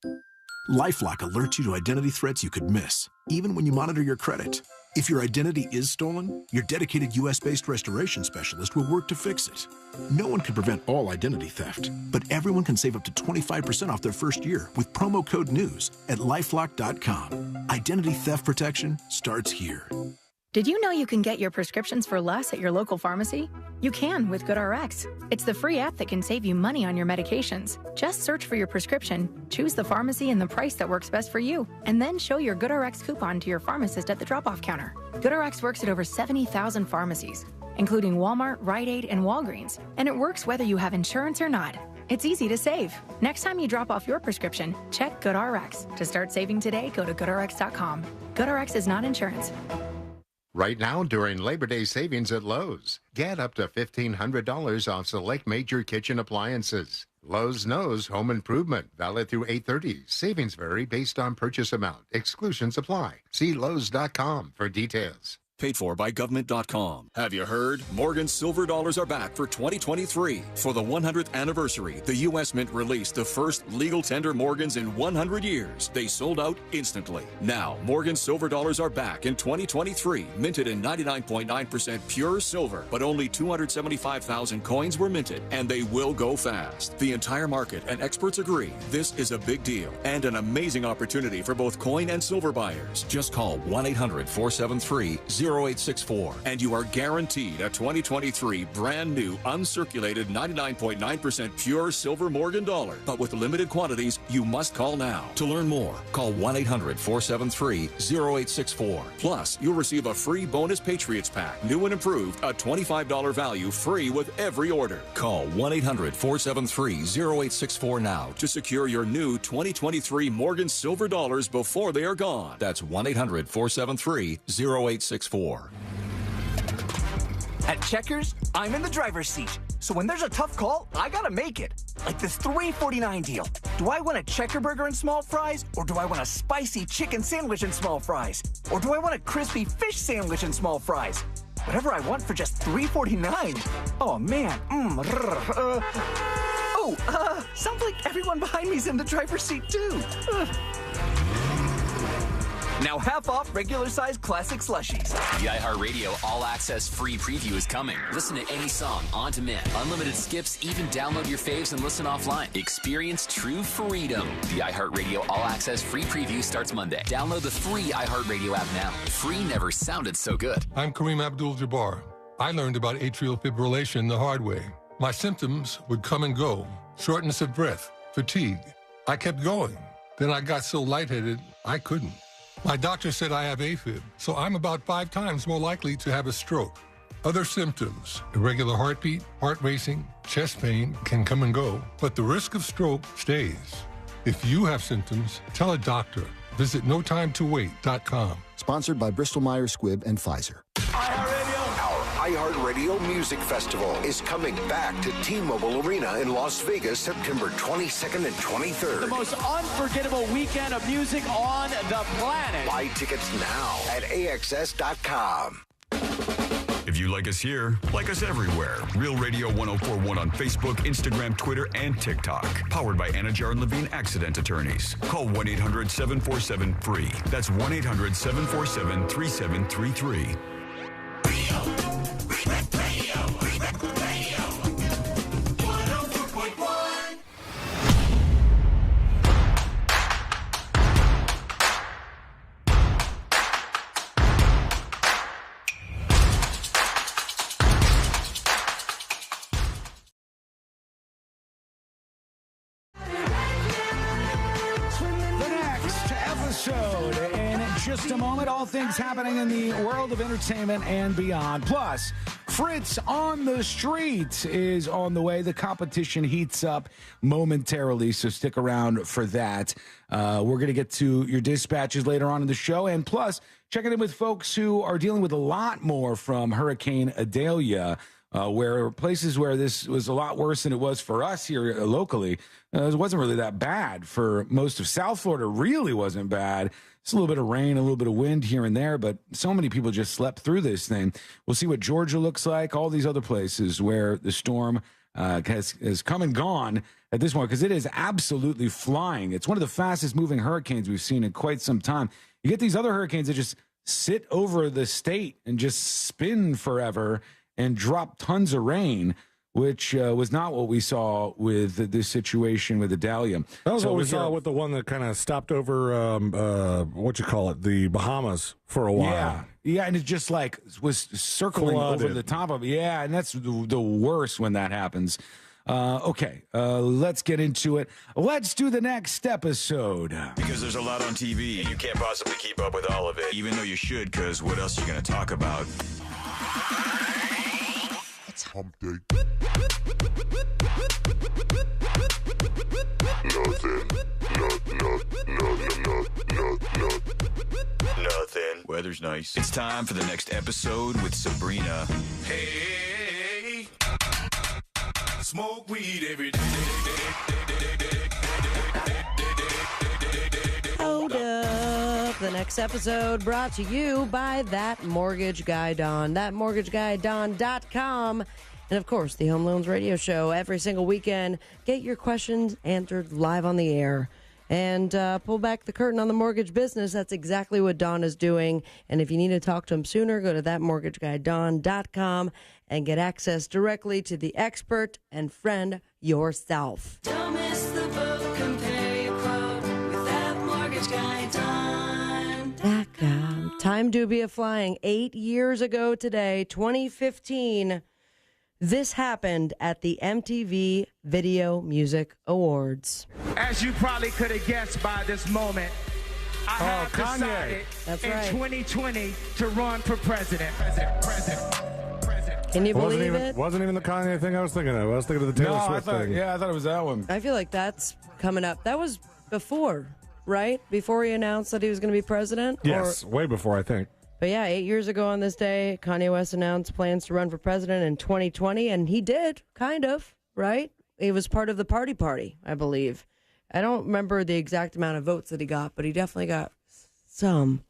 LifeLock alerts you to identity threats you could miss, even when you monitor your credit. If your identity is stolen, your dedicated U.S.-based restoration specialist will work to fix it. No one can prevent all identity theft, but everyone can save up to 25% off their first year with promo code NEWS at LifeLock.com. Identity theft protection starts here. Did you know you can get your prescriptions for less at your local pharmacy? You can with GoodRx. It's the free app that can save you money on your medications. Just search for your prescription, choose the pharmacy and the price that works best for you, and then show your GoodRx coupon to your pharmacist at the drop-off counter. GoodRx works at over 70,000 pharmacies, including Walmart, Rite Aid, and Walgreens, and it works whether you have insurance or not. It's easy to save. Next time you drop off your prescription, check GoodRx. To start saving today, go to GoodRx.com. GoodRx is not insurance. Right now, during Labor Day savings at Lowe's, get up to $1,500 off select major kitchen appliances. Lowe's knows home improvement, valid through 8/30. Savings vary based on purchase amount. Exclusions apply. See Lowe's.com for details. Paid for by government.com. Have you heard? Morgan's silver dollars are back for 2023. For the 100th anniversary, the U.S. Mint released the first legal tender Morgans in 100 years. They sold out instantly. Now, Morgan's silver dollars are back in 2023, minted in 99.9% pure silver, but only 275,000 coins were minted, and they will go fast. The entire market and experts agree this is a big deal and an amazing opportunity for both coin and silver buyers. Just call 1-800-473-0864 and you are guaranteed a 2023 brand new uncirculated 99.9% pure silver Morgan dollar. But with limited quantities, you must call now. To learn more, call 1-800-473-0864. Plus, you'll receive a free bonus Patriots pack, new and improved, a $25 value free with every order. Call 1-800-473-0864 now to secure your new 2023 Morgan silver dollars before they are gone. That's 1-800-473-0864. At Checkers, I'm in the driver's seat. So when there's a tough call, I gotta make it. Like this $3.49 deal. Do I want a checker burger and small fries? Or do I want a spicy chicken sandwich and small fries? Or do I want a crispy fish sandwich and small fries? Whatever I want for just $3.49. Oh, man. Sounds like everyone behind me's in the driver's seat, too. Now half off regular size classic slushies. The iHeartRadio All Access free preview is coming. Listen to any song on demand. Unlimited skips, even download your faves and listen offline. Experience true freedom. The iHeartRadio All Access free preview starts Monday. Download the free iHeartRadio app now. Free never sounded so good. I'm Kareem Abdul-Jabbar. I learned about atrial fibrillation the hard way. My symptoms would come and go. Shortness of breath, fatigue. I kept going. Then I got so lightheaded, I couldn't. My doctor said I have AFib, so I'm about 5 times more likely to have a stroke. Other symptoms, irregular heartbeat, heart racing, chest pain can come and go, but the risk of stroke stays. If you have symptoms, tell a doctor. Visit notimetowait.com. Sponsored by Bristol-Myers Squibb and Pfizer. Our iHeartRadio Music Festival is coming back to T-Mobile Arena in Las Vegas, September 22nd and 23rd. The most unforgettable weekend of music on the planet. Buy tickets now at AXS.com. If you like us here, like us everywhere. Real Radio 1041 on Facebook, Instagram, Twitter, and TikTok. Powered by Anajar and Levine Accident Attorneys. Call 1-800-747-FREE. That's 1-800-747-3733. In just a moment, all things happening in the world of entertainment and beyond. Plus, Fritz on the Street is on the way. The competition heats up momentarily, so stick around for that. We're going to get to your dispatches later on in the show. And plus, checking in with folks who are dealing with a lot more from Hurricane Idalia. Where places where this was a lot worse than it was for us here locally, it wasn't really that bad. For most of South Florida, really wasn't bad. It's a little bit of rain, a little bit of wind here and there, but so many people just slept through this thing. We'll see what Georgia looks like, all these other places where the storm has come and gone at this point, because it is absolutely flying. It's one of the fastest moving hurricanes we've seen in quite some time. You get these other hurricanes that just sit over the state and just spin forever and drop tons of rain, which was not what we saw with this situation with Idalia. That was what we saw with the one that kind of stopped over, the Bahamas for a while. Yeah, and it just like was circling over the top of it. Yeah, and that's the worst when that happens. Let's get into it. Let's do the next episode. Because there's a lot on TV, and you can't possibly keep up with all of it, even though you should, because what else are you going to talk about? Hump day. Nothing. Weather's nice. It's time for the next episode with Sabrina. Hey, smoke weed every day. Hold up. The next episode brought to you by That Mortgage Guy Don. ThatMortgageGuyDon.com. And, of course, the Home Loans Radio Show every single weekend. Get your questions answered live on the air. And pull back the curtain on the mortgage business. That's exactly what Don is doing. And if you need to talk to him sooner, go to ThatMortgageGuyDon.com and get access directly to the expert and friend yourself. Don't miss the boat. Compare your quote with That Mortgage Guy Don. Time to be a flying. 8 years ago today, 2015, this happened at the MTV Video Music Awards. As you probably could have guessed by this moment, I have decided in 2020 to run for president. Can you believe it? Wasn't even the Kanye thing I was thinking of. I was thinking of the Taylor Swift thing. Yeah, I thought it was that one. I feel like that's coming up. That was before, right? Before he announced that he was going to be president? Yes, way before, I think. But yeah, 8 years ago on this day, Kanye West announced plans to run for president in 2020, and he did, kind of, right? He was part of the party, I believe. I don't remember the exact amount of votes that he got, but he definitely got some.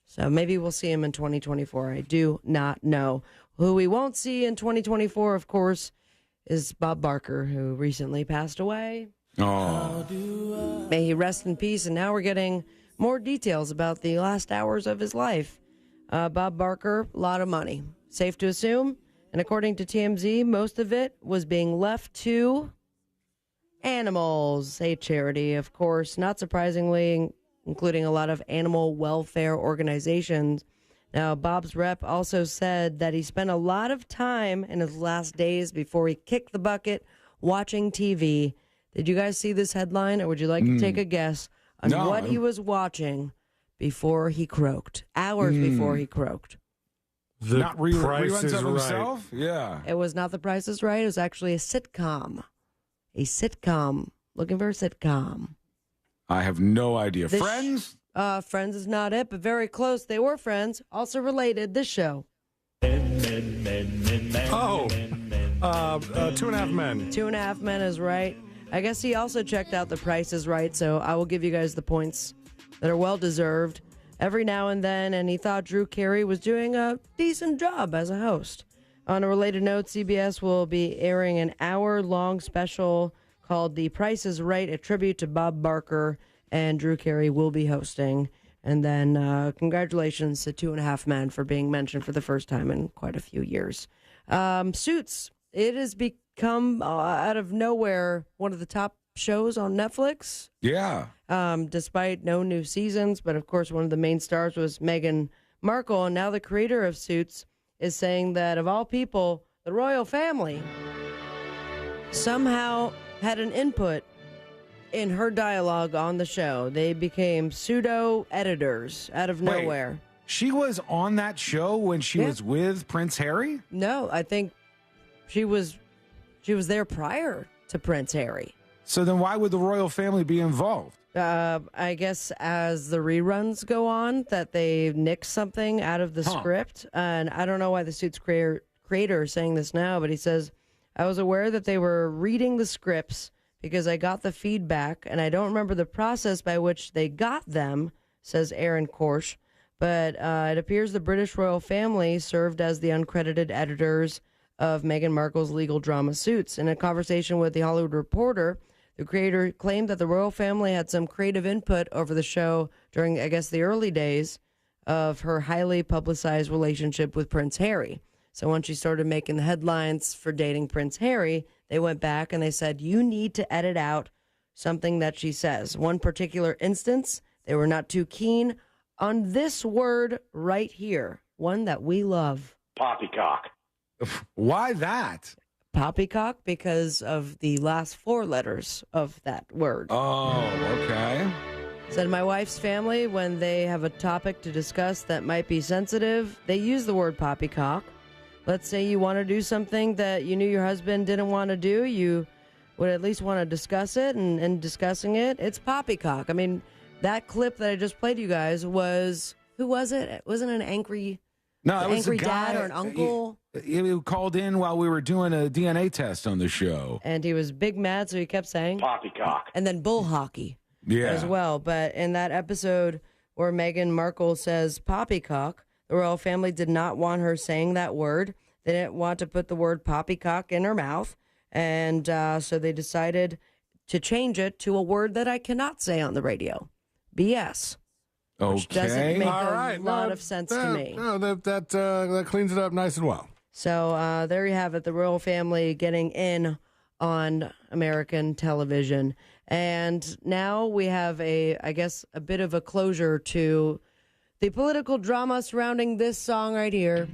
So maybe we'll see him in 2024. I do not know. Who we won't see in 2024, of course, is Bob Barker, who recently passed away. Oh. May he rest in peace. And now we're getting more details about the last hours of his life. Bob Barker, a lot of money. Safe to assume. And according to TMZ, most of it was being left to animals, a charity, of course, not surprisingly, including a lot of animal welfare organizations. Now, Bob's rep also said that he spent a lot of time in his last days before he kicked the bucket watching TV. Did you guys see this headline, or would you like to take a guess on what he was watching before he croaked. Hours before he croaked. Not reruns of himself? Yeah. It was not The Price is Right. It was actually a sitcom. A sitcom. Looking for a sitcom. I have no idea. Friends? Friends is not it, but very close. They were friends. Also related. This show. 2.5 Men. 2.5 Men is right. I guess he also checked out The Price is Right, so I will give you guys the points that are well deserved every now and then, and he thought Drew Carey was doing a decent job as a host. On a related note, CBS will be airing an hour-long special called The Price is Right, a tribute to Bob Barker, and Drew Carey will be hosting. And then congratulations to 2.5 Men for being mentioned for the first time in quite a few years. Suits, it has become, out of nowhere, one of the top shows on Netflix. Yeah. Despite no new seasons, but of course one of the main stars was Meghan Markle, and now the creator of Suits is saying that of all people, the royal family somehow had an input in her dialogue on the show. They became pseudo-editors out of nowhere. She was on that show when she was with Prince Harry? No, I think she was there prior to Prince Harry. So then why would the royal family be involved? I guess as the reruns go on, that they nick something out of the script. And I don't know why the Suits creator is saying this now, but he says, I was aware that they were reading the scripts because I got the feedback, and I don't remember the process by which they got them, says Aaron Korsh. But it appears the British royal family served as the uncredited editors of Meghan Markle's legal drama Suits. In a conversation with The Hollywood Reporter, the creator claimed that the royal family had some creative input over the show during, I guess, the early days of her highly publicized relationship with Prince Harry. So when she started making the headlines for dating Prince Harry, they went back and they said, you need to edit out something that she says. One particular instance, they were not too keen on this word right here, one that we love. Poppycock. Why that? Poppycock, because of the last 4 letters of that word. Oh, okay. Said my wife's family, when they have a topic to discuss that might be sensitive, they use the word poppycock. Let's say you want to do something that you knew your husband didn't want to do. You would at least want to discuss it, and discussing it, it's poppycock. I mean, that clip that I just played you guys was, who was it? It wasn't an angry... No, it was angry a guy, dad or an uncle. He called in while we were doing a DNA test on the show. And he was big mad, so he kept saying poppycock. And then bull hockey as well. But in that episode where Meghan Markle says poppycock, the royal family did not want her saying that word. They didn't want to put the word poppycock in her mouth. And so they decided to change it to a word that I cannot say on the radio. BS. Which doesn't make a lot of sense to me. No, that cleans it up nice and well. So there you have it, the royal family getting in on American television. And now we have I guess, a bit of a closure to the political drama surrounding this song right here.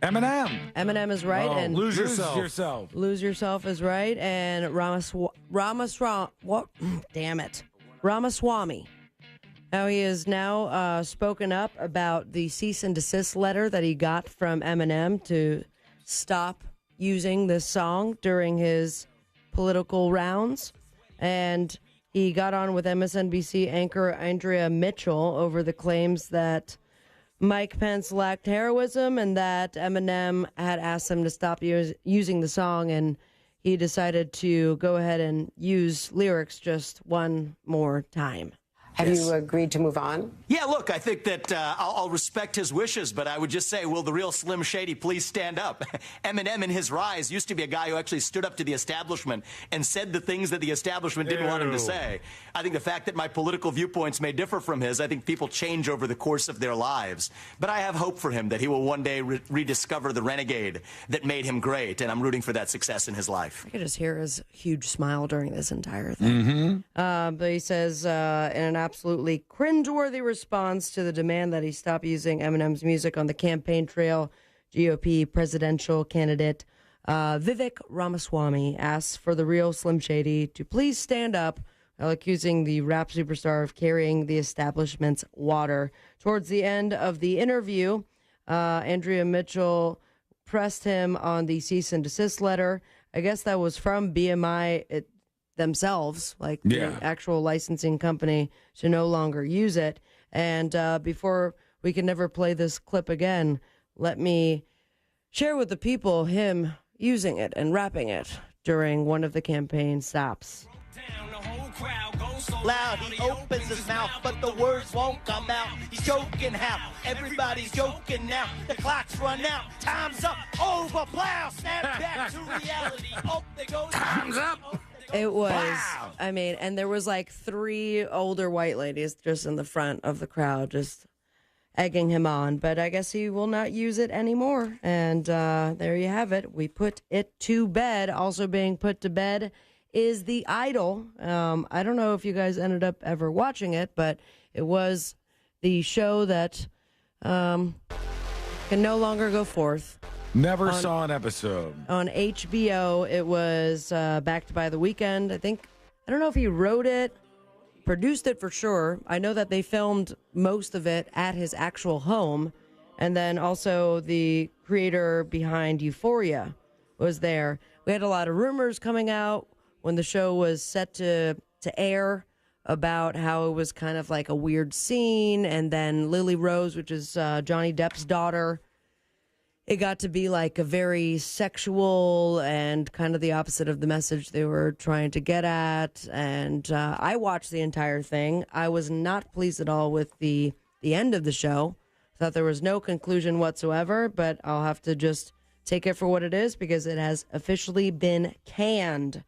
Eminem. Eminem is right. And Lose Yourself. Lose Yourself is right. And Ramaswamy. Now, he has now spoken up about the cease and desist letter that he got from Eminem to stop using this song during his political rounds. And he got on with MSNBC anchor Andrea Mitchell over the claims that Mike Pence lacked heroism and that Eminem had asked him to stop using the song. And he decided to go ahead and use lyrics just one more time. Have you agreed to move on? Yeah, look, I think that I'll respect his wishes, but I would just say, will the real Slim Shady please stand up? Eminem in his rise used to be a guy who actually stood up to the establishment and said the things that the establishment didn't want him to say. I think the fact that my political viewpoints may differ from his, I think people change over the course of their lives. But I have hope for him that he will one day rediscover the renegade that made him great, and I'm rooting for that success in his life. I could just hear his huge smile during this entire thing. But he says in an absolutely cringeworthy response to the demand that he stop using Eminem's music on the campaign trail, GOP presidential candidate Vivek Ramaswamy asks for the real Slim Shady to please stand up accusing the rap superstar of carrying the establishment's water. Towards the end of the interview, Andrea Mitchell pressed him on the cease and desist letter. I guess that was from BMI themselves, like the actual licensing company, to no longer use it. And before we can never play this clip again, let me share with the people him using it and rapping it during one of the campaign stops. Loud, he opens his mouth, but the words won't come out. He's joking how everybody's joking now. The clock's run out, time's up, over, plow, snap back to reality. Oh, there goes time's up. It was, I mean, and there was like 3 older white ladies just in the front of the crowd, just egging him on. But I guess he will not use it anymore. And there you have it. We put it to bed. Also being put to bed is The Idol. I don't know if you guys ended up ever watching it, but it was the show that can no longer go forth. Never saw an episode. On HBO, it was backed by The Weeknd. I don't know if he wrote it, produced it for sure. I know that they filmed most of it at his actual home. And then also the creator behind Euphoria was there. We had a lot of rumors coming out when the show was set to air about how it was kind of like a weird scene. And then Lily Rose, which is Johnny Depp's daughter, it got to be like a very sexual and kind of the opposite of the message they were trying to get at. And I watched the entire thing. I was not pleased at all with the end of the show. Thought there was no conclusion whatsoever, but I'll have to just take it for what it is because it has officially been canned.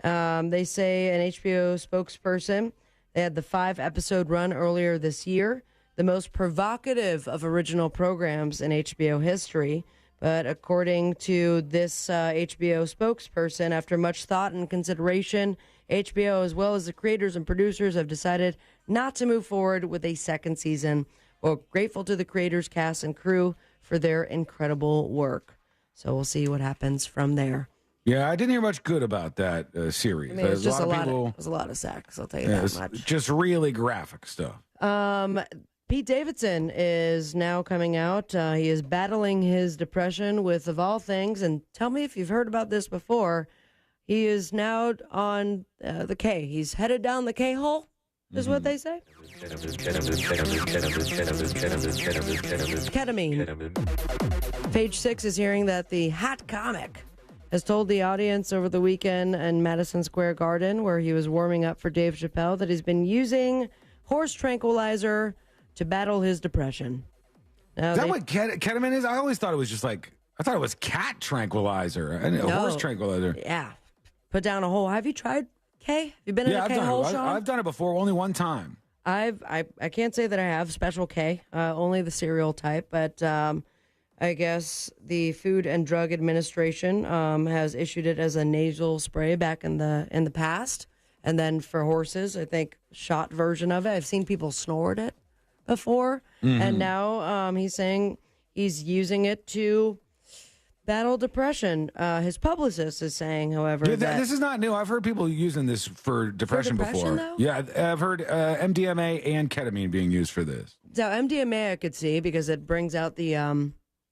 They say an HBO spokesperson, they had the 5-episode run earlier this year, the most provocative of original programs in HBO history. But according to this HBO spokesperson, after much thought and consideration, HBO, as well as the creators and producers, have decided not to move forward with a second season. We're grateful to the creators, cast, and crew for their incredible work. So we'll see what happens from there. Yeah, I didn't hear much good about that series. I mean, it was just a lot of sex, I'll tell you that much. Just really graphic stuff. Pete Davidson is now coming out. He is battling his depression with, of all things, and tell me if you've heard about this before, he is now on the K. He's headed down the K-hole, is what they say. Ketamine. Page 6 is hearing that the hot comic has told the audience over the weekend in Madison Square Garden, where he was warming up for Dave Chappelle, that he's been using horse tranquilizer to battle his depression. Now, is that what ketamine is? I always thought it was just like, I thought it was cat tranquilizer and horse tranquilizer. Yeah. Put down a hole. Have you tried K? Have you been in a K hole, Sean? I've done it before, only one time. I can't say that I have special K, only the cereal type, but I guess the Food and Drug Administration has issued it as a nasal spray back in the past. And then for horses, I think shot version of it. I've seen people snort it before. Mm-hmm. And now he's saying he's using it to battle depression. His publicist is saying, however, that this is not new. I've heard people using this for depression before. Though? Yeah, I've heard MDMA and ketamine being used for this. So MDMA I could see because it brings out the,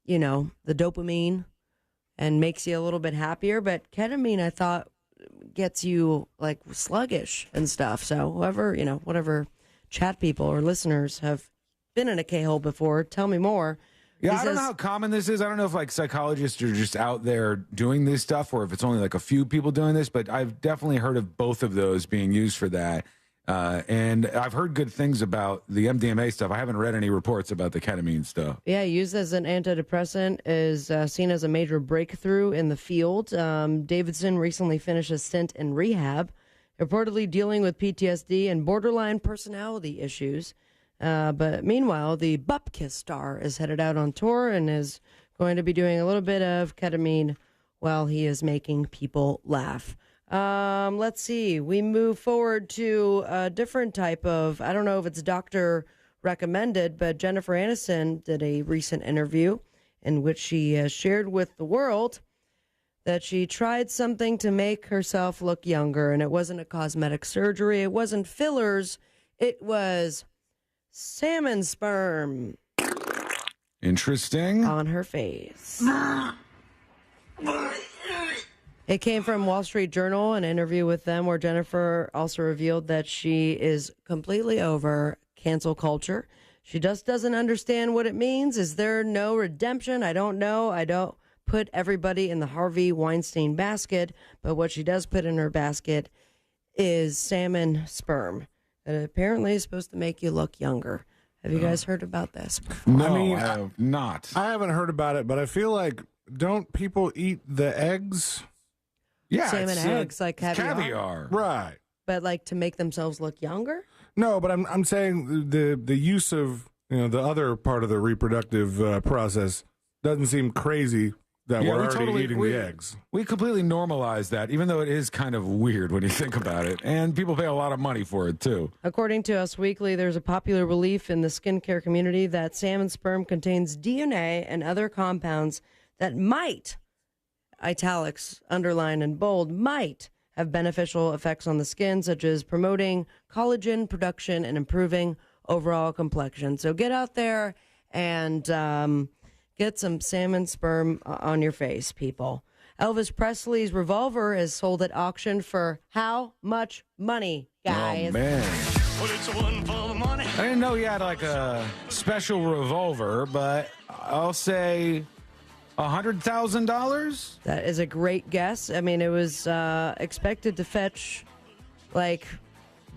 the dopamine and makes you a little bit happier. But ketamine, I thought, gets you like sluggish and stuff. So whatever chat people or listeners have been in a K-hole before, tell me more. Yeah, I don't know how common this is. I don't know if like psychologists are just out there doing this stuff or if it's only like a few people doing this, but I've definitely heard of both of those being used for that. And I've heard good things about the MDMA stuff. I haven't read any reports about the ketamine stuff. Yeah, used as an antidepressant is seen as a major breakthrough in the field. Davidson recently finished a stint in rehab, reportedly dealing with PTSD and borderline personality issues. But meanwhile, the Bupkis star is headed out on tour and is going to be doing a little bit of ketamine while he is making people laugh. Let's see. We move forward to a different type of, I don't know if it's doctor recommended, but Jennifer Aniston did a recent interview in which she shared with the world that she tried something to make herself look younger, and it wasn't a cosmetic surgery. It wasn't fillers. It was salmon sperm. Interesting. On her face. It came from Wall Street Journal, an interview with them where Jennifer also revealed that she is completely over cancel culture. She just doesn't understand what it means. Is there no redemption? I don't know. I don't put everybody in the Harvey Weinstein basket, but what she does put in her basket is salmon sperm. That apparently is supposed to make you look younger. Have you guys heard about this? No, I have not. I haven't heard about it, but I feel like, don't people eat the eggs? Yeah, salmon eggs, like caviar. Right. But like to make themselves look younger? No, but I'm saying the use of the other part of the reproductive process doesn't seem crazy that we're already eating the eggs. We completely normalize that, even though it is kind of weird when you think about it. And people pay a lot of money for it, too. According to Us Weekly, there's a popular belief in the skincare community that salmon sperm contains DNA and other compounds that might, italics, underline, and bold, might have beneficial effects on the skin, such as promoting collagen production and improving overall complexion. So get out there and get some salmon sperm on your face, people. Elvis Presley's revolver is sold at auction for how much money, guys? Oh, man. I didn't know he had like a special revolver, but I'll say $100,000? That is a great guess. I mean, it was expected to fetch like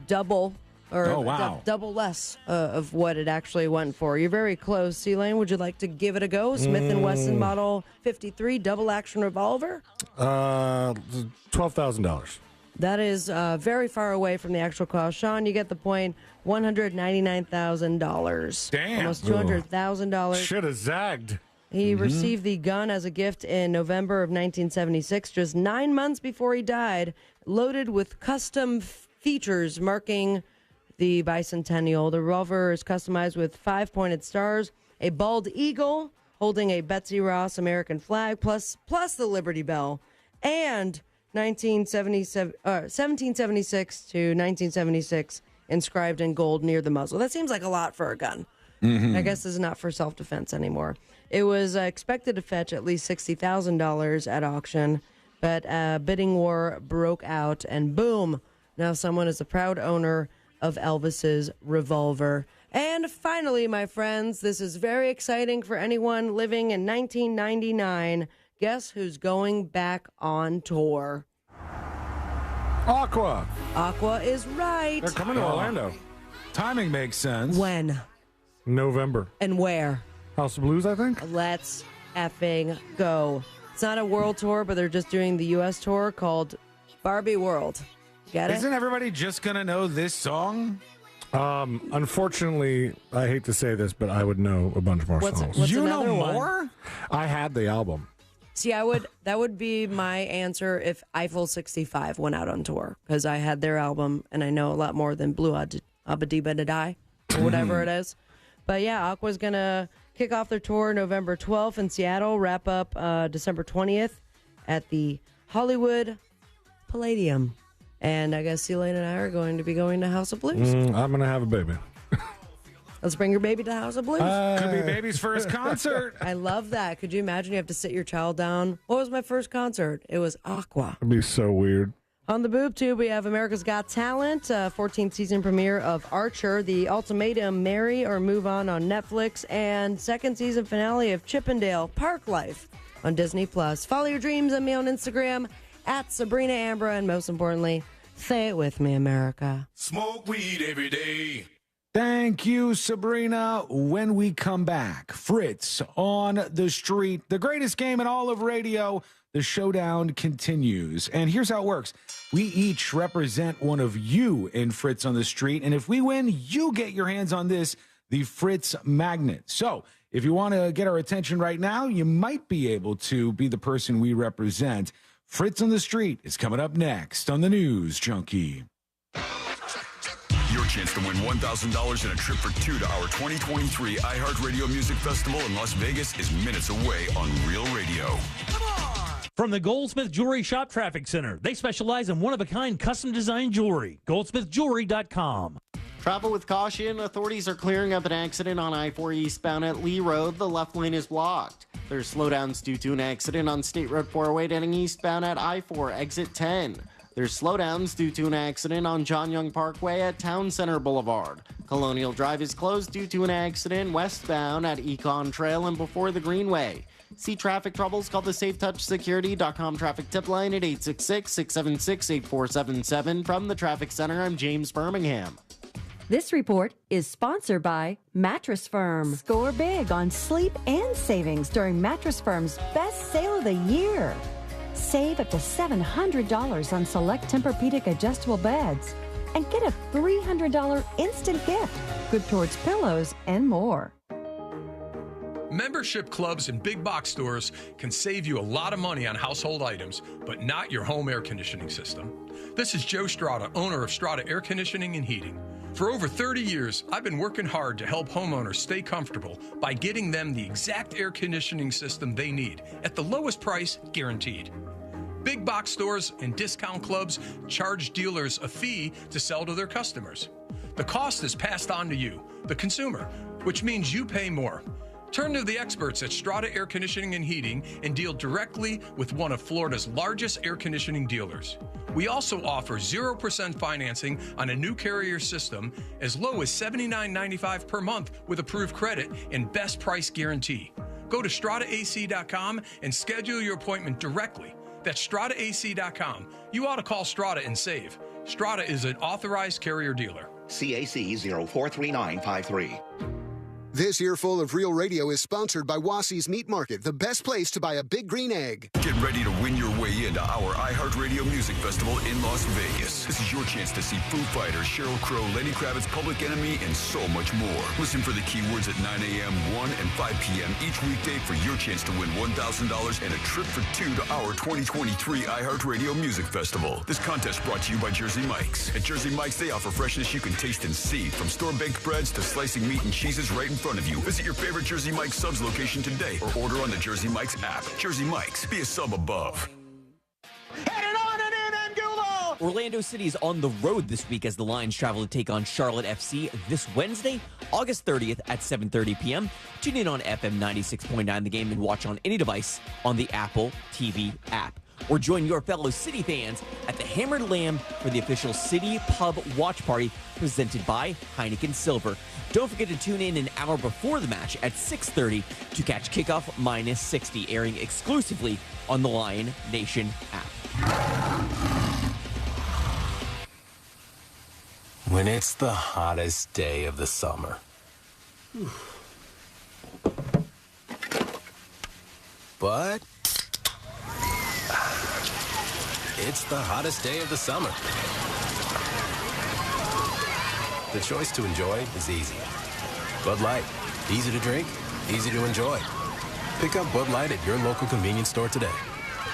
double or double less of what it actually went for. You're very close. C-Lane, would you like to give it a go? Smith & Wesson Model 53 double action revolver? $12,000. That is very far away from the actual cost. Sean, you get the point. $199,000. Damn. Almost $200,000. Should have zagged. He received the gun as a gift in November of 1976, just 9 months before he died, loaded with custom features marking the bicentennial. The revolver is customized with 5-pointed stars, a bald eagle holding a Betsy Ross American flag, plus the Liberty Bell, and 1776 to 1976 inscribed in gold near the muzzle. That seems like a lot for a gun. I guess this is not for self-defense anymore. It was expected to fetch at least $60,000 at auction, but a bidding war broke out, and boom, now someone is a proud owner of Elvis's revolver. And finally, my friends, this is very exciting for anyone living in 1999. Guess who's going back on tour? Aqua. Aqua is right. They're coming to Orlando. Timing makes sense. When? November. And where? House of Blues, I think. Let's effing go. It's not a world tour, but they're just doing the U.S. tour called Barbie World. Get it? Isn't everybody just going to know this song? Unfortunately, I hate to say this, but I would know a bunch more songs. What's you another know one? more? I had the album. See, that would be my answer if Eiffel 65 went out on tour, because I had their album, and I know a lot more than Blue Abadiba to Die, or whatever it is. But yeah, Aqua's going to kick off their tour November 12th in Seattle, wrap up December 20th at the Hollywood Palladium. And I guess C-Lane and I are going to be going to House of Blues. I'm going to have a baby. Let's bring your baby to House of Blues. Could be baby's first concert. I love that. Could you imagine you have to sit your child down? What was my first concert? It was Aqua. It'd be so weird. On the boob tube, we have America's Got Talent, 14th season premiere of Archer, The Ultimatum, Marry or Move On Netflix, and second season finale of Chippendale Park Life on Disney+. Follow your dreams on me on Instagram, at Sabrina Ambra, and most importantly, say it with me, America. Smoke weed every day. Thank you, Sabrina. When we come back, Fritz on the Street, the greatest game in all of radio. The showdown continues. And here's how it works. We each represent one of you in Fritz on the Street. And if we win, you get your hands on this, the Fritz Magnet. So if you want to get our attention right now, you might be able to be the person we represent. Fritz on the Street is coming up next on the News Junkie. Your chance to win $1,000 and a trip for two to our 2023 iHeartRadio Music Festival in Las Vegas is minutes away on Real Radio. From the Goldsmith Jewelry Shop Traffic Center. They specialize in one-of-a-kind custom-designed jewelry. GoldsmithJewelry.com. Travel with caution. Authorities are clearing up an accident on I-4 eastbound at Lee Road. The left lane is blocked. There's slowdowns due to an accident on State Road 408 heading eastbound at I-4 exit 10. There's slowdowns due to an accident on John Young Parkway at Town Center Boulevard. Colonial Drive is closed due to an accident westbound at Econ Trail and before the Greenway. See traffic troubles, call the SafeTouchSecurity.com traffic tip line at 866-676-8477. From the Traffic Center, I'm James Birmingham. This report is sponsored by Mattress Firm. Score big on sleep and savings during Mattress Firm's best sale of the year. Save up to $700 on select Tempur-Pedic adjustable beds and get a $300 instant gift, good towards pillows and more. Membership clubs and big box stores can save you a lot of money on household items, but not your home air conditioning system. This is Joe Strada, owner of Strada Air Conditioning and Heating. For over 30 years, I've been working hard to help homeowners stay comfortable by getting them the exact air conditioning system they need at the lowest price guaranteed. Big box stores and discount clubs charge dealers a fee to sell to their customers. The cost is passed on to you, the consumer, which means you pay more. Turn to the experts at Strada Air Conditioning and Heating and deal directly with one of Florida's largest air conditioning dealers. We also offer 0% financing on a new Carrier system as low as $79.95 per month with approved credit and best price guarantee. Go to StradaAC.com and schedule your appointment directly. That's StradaAC.com. You ought to call Strada and save. Strada is an authorized Carrier dealer. CAC 043953. This earful of Real Radio is sponsored by Wassey's Meat Market, the best place to buy a big green egg. Get ready to win your way into our iHeartRadio Music Festival in Las Vegas. This is your chance to see Foo Fighters, Sheryl Crow, Lenny Kravitz, Public Enemy, and so much more. Listen for the keywords at 9 a.m., 1 and 5 p.m. each weekday for your chance to win $1,000 and a trip for two to our 2023 iHeartRadio Music Festival. This contest brought to you by Jersey Mike's. At Jersey Mike's, they offer freshness you can taste and see, from store-baked breads to slicing meat and cheeses right in front of you. Visit your favorite Jersey Mike's subs location today or order on the Jersey Mike's app. Jersey Mike's, be a sub above. Orlando City is on the road this week as the Lions travel to take on Charlotte FC this Wednesday, August 30th at 7:30 p.m. Tune in on FM 96.9 The Game and watch on any device on the Apple TV app. Or join your fellow City fans at the Hammered Lamb for the official City Pub Watch Party presented by Heineken Silver. Don't forget to tune in an hour before the match at 6:30 to catch Kickoff Minus 60, airing exclusively on the Lion Nation app. When it's the hottest day of the summer. But it's the hottest day of the summer. The choice to enjoy is easy. Bud Light. Easy to drink, easy to enjoy. Pick up Bud Light at your local convenience store today.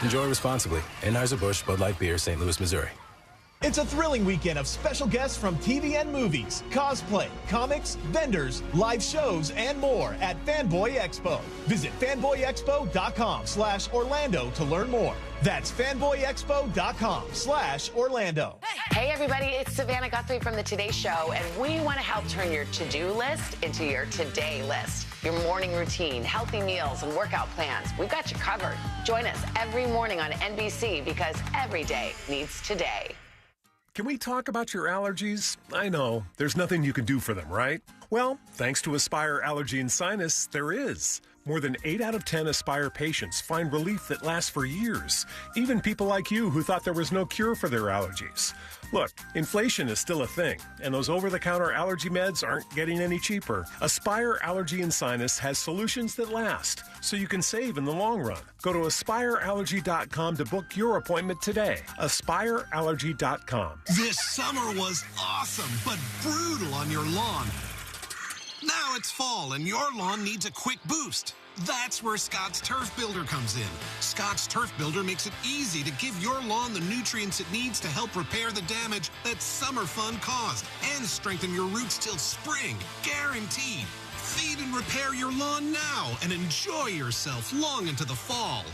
Enjoy responsibly. Anheuser-Busch Bud Light Beer, St. Louis, Missouri. It's a thrilling weekend of special guests from TV and movies, cosplay, comics, vendors, live shows, and more at Fanboy Expo. Visit fanboyexpo.com/Orlando to learn more. That's fanboyexpo.com/Orlando. Hey everybody, it's Savannah Guthrie from the Today Show, and we want to help turn your to-do list into your today list. Your morning routine, healthy meals, and workout plans. We've got you covered. Join us every morning on NBC because every day needs today. Can we talk about your allergies? I know, there's nothing you can do for them, right? Well, thanks to Aspire Allergy and Sinus, there is. More than 8 out of 10 Aspire patients find relief that lasts for years. Even people like you who thought there was no cure for their allergies. Look, inflation is still a thing, and those over-the-counter allergy meds aren't getting any cheaper. Aspire Allergy and Sinus has solutions that last, so you can save in the long run. Go to AspireAllergy.com to book your appointment today. AspireAllergy.com. This summer was awesome, but brutal on your lawn. Now it's fall and your lawn needs a quick boost. That's where Scott's Turf Builder comes in. Scott's Turf Builder makes it easy to give your lawn the nutrients it needs to help repair the damage that summer fun caused and strengthen your roots till spring. Guaranteed. Feed and repair your lawn now and enjoy yourself long into the fall.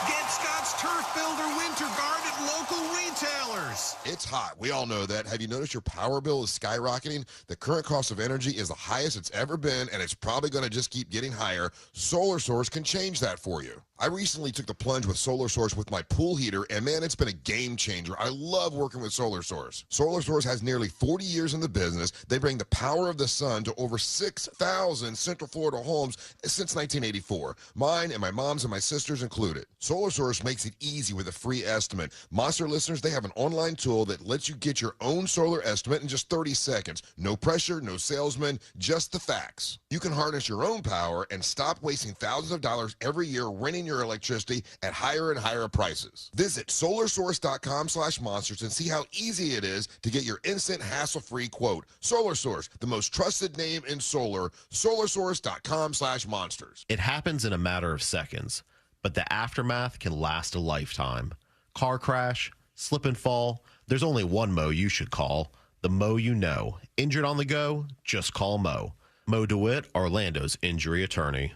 Get Scott's Turf Builder Winter Guard at local retailers. It's hot. We all know that. Have you noticed your power bill is skyrocketing? The current cost of energy is the highest it's ever been, and it's probably going to just keep getting higher. Solar Source can change that for you. I recently took the plunge with Solar Source with my pool heater, and man, it's been a game changer. I love working with Solar Source. Solar Source has nearly 40 years in the business. They bring the power of the sun to over 6,000 Central Florida homes since 1984. Mine and my mom's and my sister's included. Solar Source makes it easy with a free estimate. Monster listeners, they have an online tool that lets you get your own solar estimate in just 30 seconds. No pressure, no salesman, just the facts. You can harness your own power and stop wasting thousands of dollars every year renting your electricity at higher and higher prices. Visit solarsource.com/monsters and see how easy it is to get your instant hassle-free quote. Solar Source, the most trusted name in solar. solarsource.com/monsters. It happens in a matter of seconds, but the aftermath can last a lifetime. Car crash, slip and fall, there's only one Mo you should call. The Mo you know. Injured on the go? Just call Mo. Mo DeWitt, Orlando's injury attorney.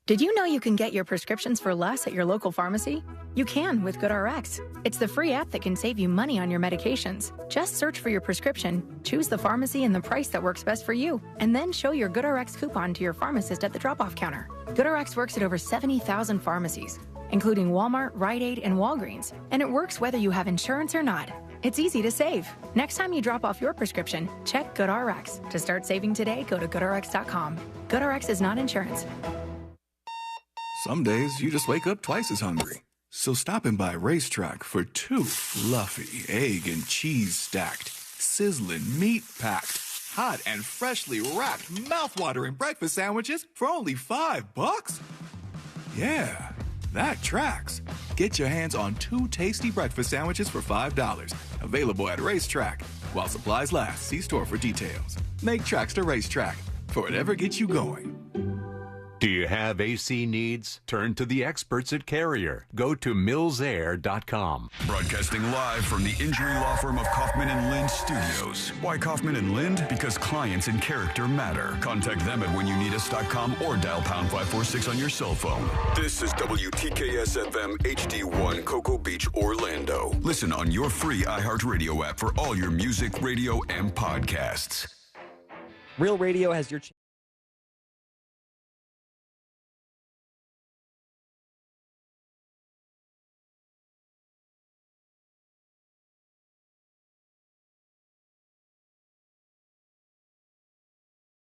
Did you know you can get your prescriptions for less at your local pharmacy? You can with GoodRx. It's the free app that can save you money on your medications. Just search for your prescription, choose the pharmacy and the price that works best for you, and then show your GoodRx coupon to your pharmacist at the drop-off counter. GoodRx works at over 70,000 pharmacies, including Walmart, Rite Aid, and Walgreens, and it works whether you have insurance or not. It's easy to save. Next time you drop off your prescription, check GoodRx. To start saving today, go to GoodRx.com. GoodRx is not insurance. Some days you just wake up twice as hungry. So stop in by Racetrack for 2 fluffy egg and cheese stacked, sizzling meat packed, hot and freshly wrapped, mouthwatering breakfast sandwiches for only $5. Yeah, that tracks. Get your hands on 2 tasty breakfast sandwiches for $5. Available at Racetrack. While supplies last, see store for details. Make tracks to Racetrack for whatever gets you going. Do you have AC needs? Turn to the experts at Carrier. Go to millsair.com. Broadcasting live from the injury law firm of Kaufman and Lind Studios. Why Kaufman and Lind? Because clients and character matter. Contact them at whenyouneedus.com or dial pound 546 on your cell phone. This is WTKS-FM HD1 Cocoa Beach, Orlando. Listen on your free iHeartRadio app for all your music, radio, and podcasts. Real Radio has your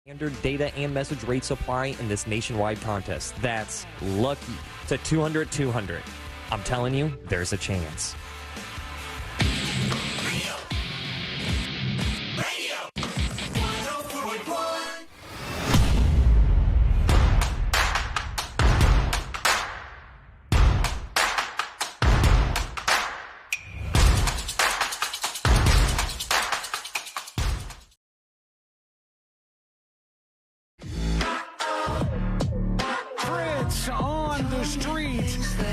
standard data and message rate supply in this nationwide contest. That's lucky to 200-200. I'm telling you, there's a chance.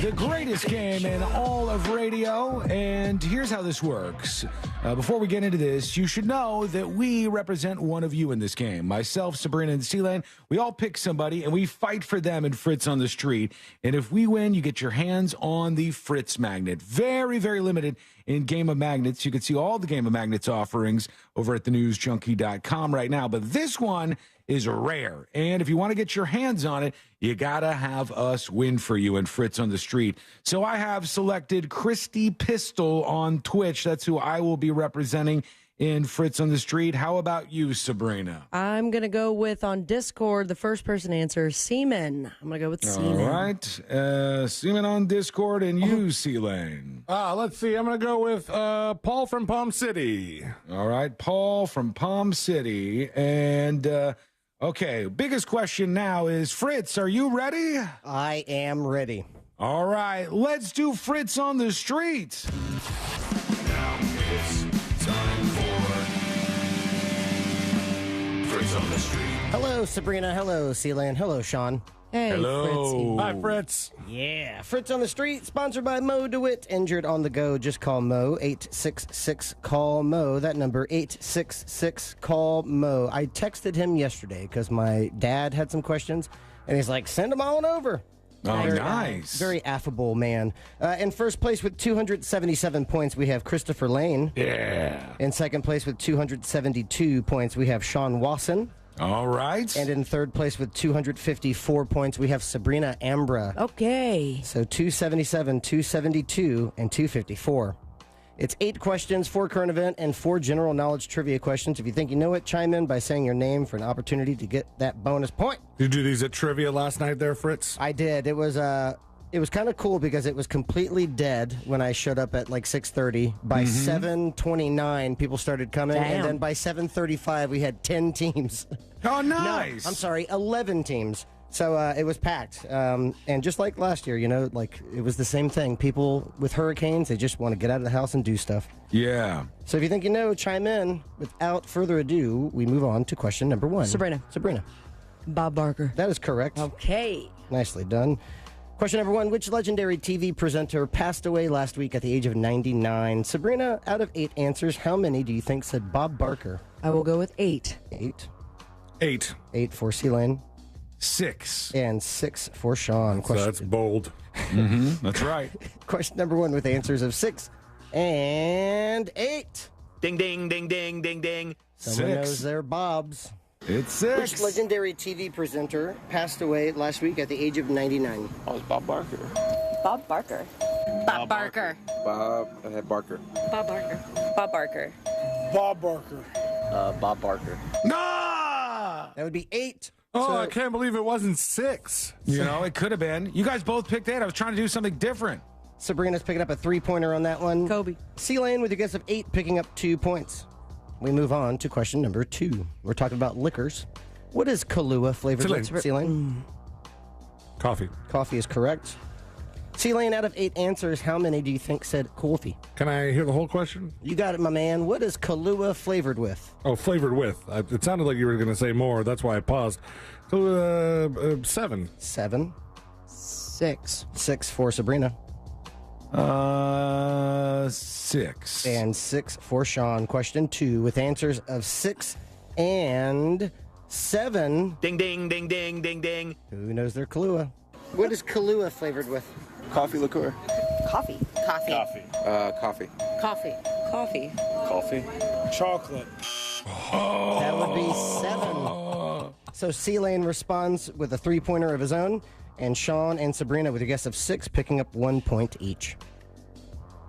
The greatest game in all of radio, and here's how this works. Before we get into this, you should know that we represent one of you in this game. Myself, Sabrina, and C-Lane, we all pick somebody, and we fight for them in Fritz on the Street. And if we win, you get your hands on the Fritz Magnet. Very, very limited in Game of Magnets. You can see all the Game of Magnets offerings over at thenewsjunkie.com right now. But this one is rare. And if you want to get your hands on it, you got to have us win for you in Fritz on the Street. So I have selected Christy Pistol on Twitch. That's who I will be representing in Fritz on the Street. How about you, Sabrina? I'm going to go with, on Discord, the first person to answer, Seaman. I'm going to go with Seaman. All right. Seaman on Discord, and you, C-Lane. Let's see. I'm going to go with Paul from Palm City. All right. Paul from Palm City. And... okay, biggest question now is, Fritz, are you ready? I am ready. All right, let's do Fritz on the Street. Now it's time for Fritz on the Street. Hello, Sabrina. Hello, C-Lan. Hello, Sean. Hey, hello. Fritzy. Hi, Fritz. Yeah, Fritz on the Street, sponsored by Mo DeWitt. Injured on the go, just call Mo, 866-CALL-MO. That number, 866-CALL-MO. I texted him yesterday because my dad had some questions, and he's like, send them on over. Oh, nice. Very affable man. In first place with 277 points, we have Christopher Lane. Yeah. In second place with 272 points, we have Sean Wasson. All right. And in third place with 254 points, we have Sabrina Ambra. Okay. So 277, 272, and 254. It's 8 questions, 4 current event, and 4 general knowledge trivia questions. If you think you know it, chime in by saying your name for an opportunity to get that bonus point. Did you do these at trivia last night there, Fritz? I did. It was kind of cool because it was completely dead when I showed up at like 6:30. By 7:29, people started coming, and then by 7:35, we had 10 teams. Oh, nice. No, I'm sorry, 11 teams. So it was packed. And just like last year, like it was the same thing. People with hurricanes, they just want to get out of the house and do stuff. Yeah. So if you think you know, chime in. Without further ado, we move on to question number 1. Sabrina. Bob Barker. That is correct. Okay. Nicely done. Question number 1. Which legendary TV presenter passed away last week at the age of 99? Sabrina, out of 8 answers, how many do you think said Bob Barker? I will go with 8. 8. 8. 8 for C-Lane. 6. And 6 for Sean. So that's bold. That's right. Question number 1 with answers of 6 and 8. Ding, ding, ding, ding, ding, ding. Someone knows their Bobs. It's 6. Which legendary TV presenter passed away last week at the age of 99? Oh, it's Bob Barker. Bob Barker. Bob Barker. Barker. Bob Barker. Bob Barker. Bob Barker. Bob Barker. No! That would be 8. Oh, I can't believe it wasn't 6. It could have been. You guys both picked 8. I was trying to do something different. Sabrina's picking up a 3-pointer on that one. Kobe. C-Lane with a guess of 8, picking up 2 points. We move on to question number 2. We're talking about liquors. What is Kahlua flavored with? C-Lane? Coffee. Coffee is correct. C-Lane, out of 8 answers, how many do you think said coffee? Can I hear the whole question? You got it, my man. What is Kahlua flavored with? Oh, flavored with. It sounded like you were going to say more. That's why I paused. 7. 7. 6. 6 for Sabrina. 6. And 6 for Sean. Question 2 with answers of 6 and 7. Ding, ding, ding, ding, ding, ding. Who knows their Kahlua? What is Kahlua flavored with? Coffee liqueur. Coffee. Coffee. Coffee. Coffee. Coffee. Coffee. Coffee. Chocolate. That would be 7. So C-Lane responds with a 3-pointer of his own, and Sean and Sabrina with a guess of 6, picking up 1 point each.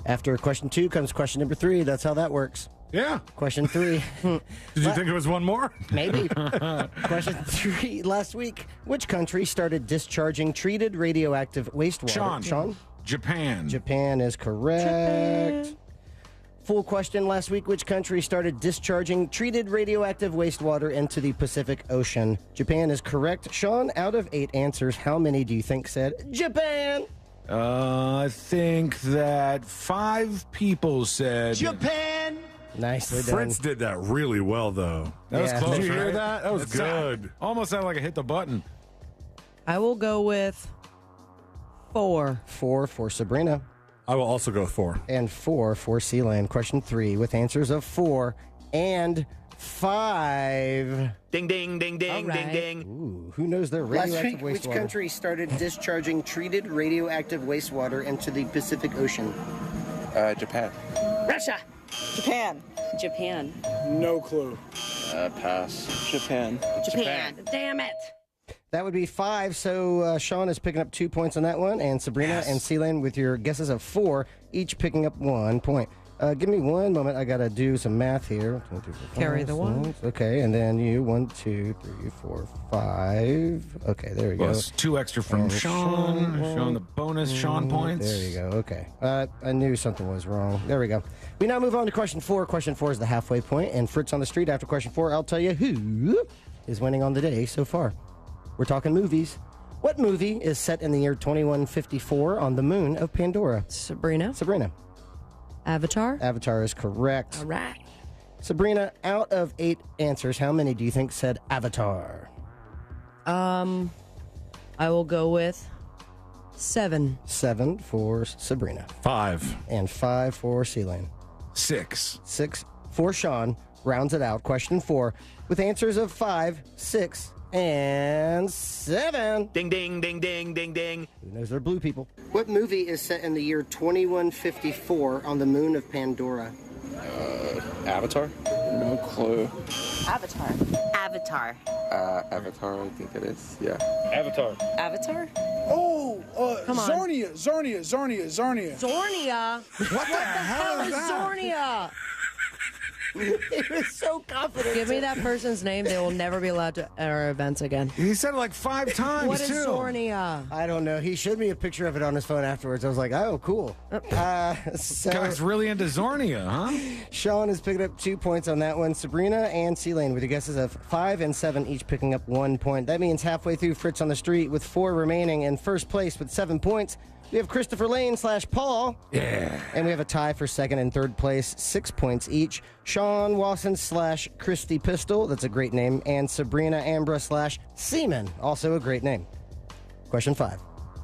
After question 2 comes question number 3. That's how that works. Yeah. Question 3. Did you think it was one more? Maybe. Question 3. Last week, which country started discharging treated radioactive wastewater? Sean? Japan. Japan is correct. Japan. Full question last week, which country started discharging treated radioactive wastewater into the Pacific Ocean? Japan is correct. Sean, out of 8 answers, how many do you think said Japan? I think that 5 people said Japan. Nicely done. Fritz did that really well, though. That was close. Did you hear right? that? That was good. Almost sounded like I hit the button. I will go with 4. 4 for Sabrina. I will also go with 4. And 4 for C-Lane. Question 3 with answers of 4 and 5. Ding, ding, ding, ding, ding, ding. Ooh, who knows their radioactive wastewater? Which country started discharging treated radioactive wastewater into the Pacific Ocean? Japan. Russia. Japan. Japan. No clue. Pass. Japan. Japan. Damn it. That would be 5. So Sean is picking up 2 points on that one, and Sabrina and C-Lane with your guesses of 4, each picking up 1 point. Give me one moment. I got to do some math here. 1, 2, 3, 4, Carry the 1. Okay, and then you 1, 2, 3, 4, 5. Okay, there we go. Plus 2 extra from Sean. Sean the bonus Sean points. There you go. Okay. I knew something was wrong. There we go. We now move on to question 4. Question 4 is the halfway point, and Fritz on the street after question 4. I'll tell you who is winning on the day so far. We're talking movies. What movie is set in the year 2154 on the moon of Pandora? Sabrina. Avatar. Avatar is correct. All right. Sabrina, out of 8 answers, how many do you think said Avatar? I will go with 7. 7 for Sabrina. 5. And 5 for C-Lane. 6. 6 for Sean. rounds it out. Question 4 with answers of 5, 6, and 7. Ding, ding, ding, ding, ding, ding. Who knows they're blue people? What movie is set in the year 2154 on the moon of Pandora? Avatar? No clue. Avatar. Avatar. Avatar, I think it is. Yeah. Avatar. Avatar? Oh, Come on. Zornia. Zornia? What the hell is Zornia? He was so confident. Give me that person's name. They will never be allowed to enter events again. He said it like 5 times, What is too. Zornia? I don't know. He showed me a picture of it on his phone afterwards. I was like, oh, cool. Guy's really into Zornia, huh? Sean is picking up 2 points on that one. Sabrina and C-Lane with your guesses of 5 and 7, each picking up 1 point. That means halfway through, Fritz on the Street with 4 remaining in first place with 7 points. We have Christopher Lane / Paul. Yeah. And we have a tie for second and third place, 6 points each. Sean Wasson / Christy Pistol, that's a great name. And Sabrina Ambra / Seaman, also a great name. Question 5.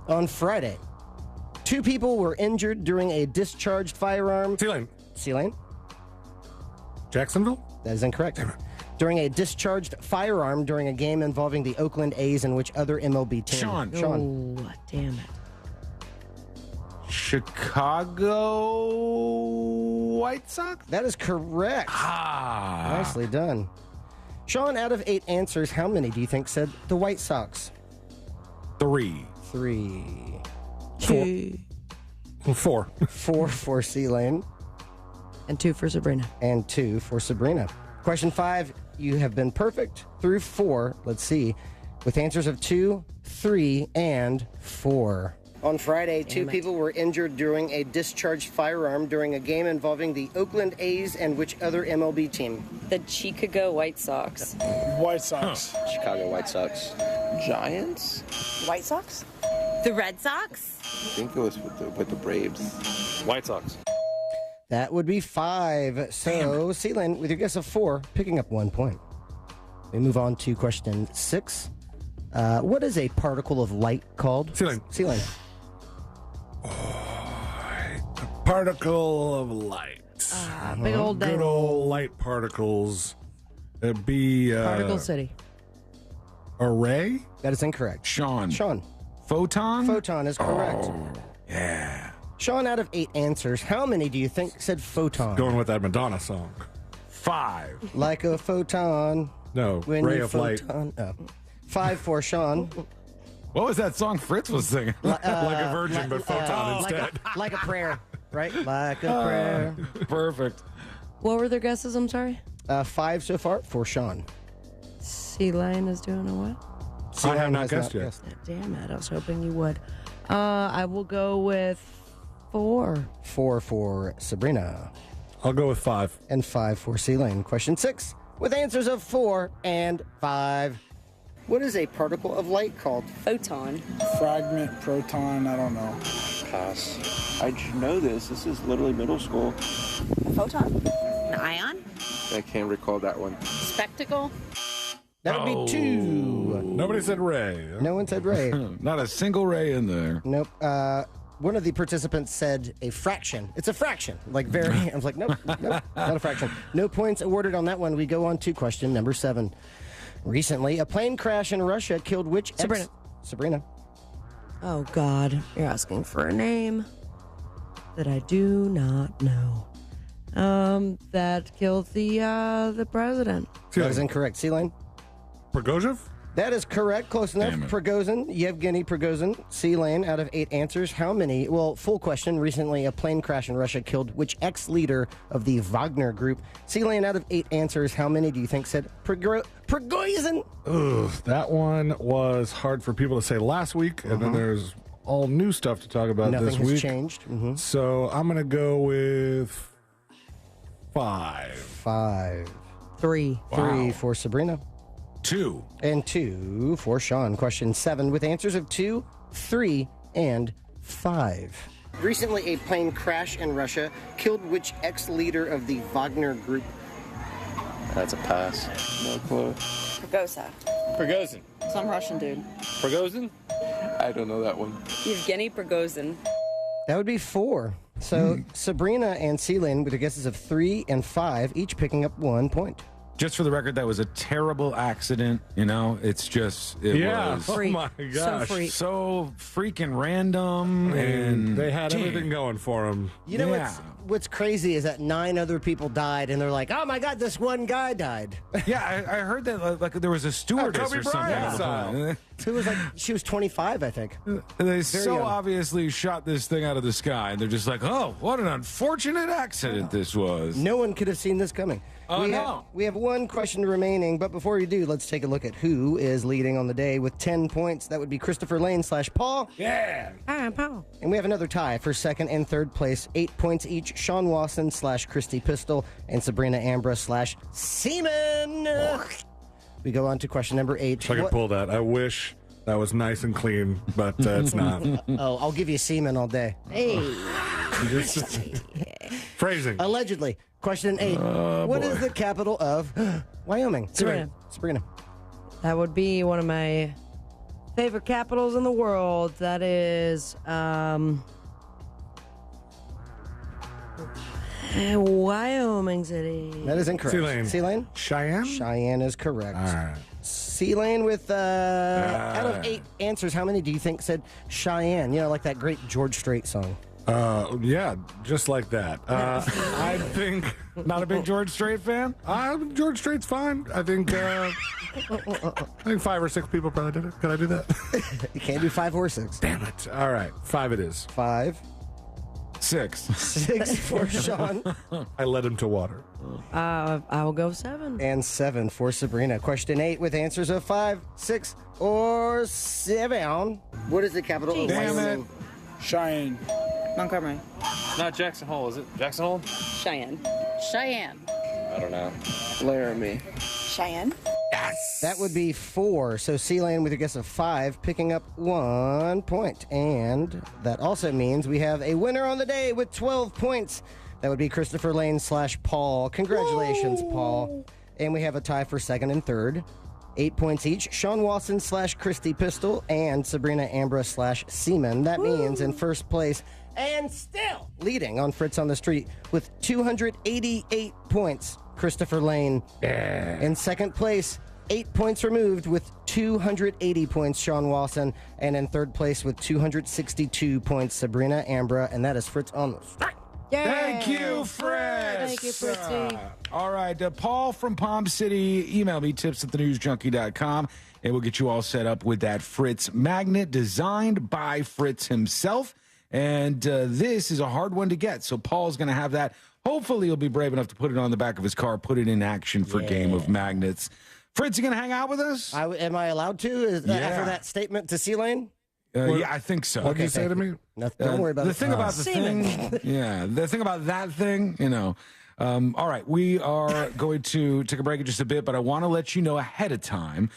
On Friday, 2 people were injured during a discharged firearm. C-Lane. C-Lane? Jacksonville? That is incorrect. During a discharged firearm during a game involving the Oakland A's and which other MLB team? Sean. Oh, damn it. Chicago White Sox? That is correct. Nicely done. Sean, out of 8 answers, how many do you think said the White Sox? 3. 3. 4. 4 for C-Lane. And 2 for Sabrina. And 2 for Sabrina. Question 5, you have been perfect through 4. Let's see. With answers of 2, 3, and 4. On Friday, 2 people were injured during a discharged firearm during a game involving the Oakland A's and which other MLB team? The Chicago White Sox. White Sox. Chicago White Sox. Giants? White Sox? The Red Sox? I think it was with the Braves. White Sox. That would be 5. So, C-Lane, with your guess of 4, picking up 1 point. We move on to question 6. What is a particle of light called? C-Lane. C-Lane. A particle of light. Big old Good dang. old light particles. It'd be Particle City. a ray? That is incorrect. Sean. Photon is correct. Oh, yeah. Sean, out of 8 answers, how many do you think said photon? Going with that Madonna song. 5. Like a photon. No, When ray you of light. photon. Oh. 5 for Sean. What was that song Fritz was singing? Like a virgin, but photon instead. Like a prayer, right? Like a prayer. Perfect. What were their guesses? I'm sorry. 5 so far for Sean. C-Lane is doing a what? I have not guessed yet. Damn it. I was hoping you would. I will go with 4. 4 for Sabrina. I'll go with 5. And 5 for C-Lane. Question 6 with answers of 4 and 5. What is a particle of light called? Photon. Fragment, proton, I don't know. Pass. I should know this. This is literally middle school. A photon? An ion? I can't recall that one. Spectacle? That would be 2. Nobody said ray. No one said ray. Not a single ray in there. Nope. One of the participants said a fraction. It's a fraction. Like very. I was like, nope, not a fraction. No points awarded on that one. We go on to question number 7. Recently, a plane crash in Russia killed which Sabrina. Oh, God. You're asking for a name that I do not know. That killed the president. That is incorrect. C-Lane? Prigozhin? That is correct. Close enough. Prigozhin, Yevgeny Prigozhin. C-Lane, out of 8 answers, how many? Well, full question. Recently, a plane crash in Russia killed which ex-leader of the Wagner Group? C-Lane, out of 8 answers, how many do you think said Prigozhin? Ugh, that one was hard for people to say last week, and then there's all new stuff to talk about Nothing this has week. changed. So I'm going to go with 5. 5. 3. 3 for Sabrina. 2. And 2 for Sean. Question 7 with answers of 2, 3, and 5. Recently, a plane crash in Russia killed which ex-leader of the Wagner Group? That's a pass. No clue. Prigozhin. Some Russian dude. Prigozhin? I don't know that one. Yevgeny Prigozhin. That would be 4. So Sabrina and Celine with the guesses of 3 and 5, each picking up 1 point. Just for the record, that was a terrible accident. It's just, it was. Oh my gosh. So freaking random. And they had everything going for them. You know what's crazy is that 9 other people died, and they're like, oh my God, this one guy died. Yeah, I heard that like there was a stewardess or something. Who was she was 25, I think. They so obviously shot this thing out of the sky, and they're just like, oh, what an unfortunate accident this was. No one could have seen this coming. No. We have one question remaining, but before we do, let's take a look at who is leading on the day with 10 points. That would be Christopher Lane / Paul. Yeah. Hi, Paul. And we have another tie for second and third place, 8 points each. Sean Wasson / Christy Pistol and Sabrina Ambra / Seaman. We go on to question number 8. If I could pull that. I wish that was nice and clean, but it's not. Oh, I'll give you Seaman all day. Hey. Phrasing. Allegedly. Question 8. What is the capital of Wyoming? Sabrina. That would be one of my favorite capitals in the world. That is Wyoming City. That is incorrect. Sealane. Cheyenne? Cheyenne is correct. All right. Sealane with, out of 8 answers, how many do you think said Cheyenne? Like that great George Strait song. Yeah, just like that. I think not a big George Strait fan. George Strait's fine. I think 5 or 6 people probably did it. Could I do that? You can't do 5 or 6. Damn it! All right, 5 it is. 5, 6, 6 for Sean. I led him to water. I will go 7. And 7 for Sabrina. Question 8 with answers of 5, 6, or 7. What is the capital of Wyoming? Cheyenne. Montgomery. Not Jackson Hole, is it? Jackson Hole? Cheyenne. Cheyenne. I don't know. Laramie. Cheyenne. Yes. That would be 4. So Sealane with a guess of 5, picking up 1 point. And that also means we have a winner on the day with 12 points. That would be Christopher Lane / Paul. Congratulations, Paul. And we have a tie for second and third. 8 points each. Sean Wasson / Christy Pistol and Sabrina Ambra / Seaman. That means in first place and still leading on Fritz on the Street with 288 points, Christopher Lane. Yeah. In second place, 8 points removed with 280 points, Sean Wasson. And in third place with 262 points, Sabrina Ambra. And that is Fritz on the Street. Yay. Thank you, Fritz. Thank you, Fritzy. All right, Paul from Palm City, email me, tips@thenewsjunkie.com, and we'll get you all set up with that Fritz magnet designed by Fritz himself. And this is a hard one to get, so Paul's going to have that. Hopefully, he'll be brave enough to put it on the back of his car, put it in action for Game of Magnets. Fritz, you going to hang out with us? Am I allowed to? After that statement to Sealane? Yeah, I think so. What did you say to me? Don't worry about the it. thing about the thing. The thing about that thing, all right, we are going to take a break in just a bit, but I want to let you know ahead of time.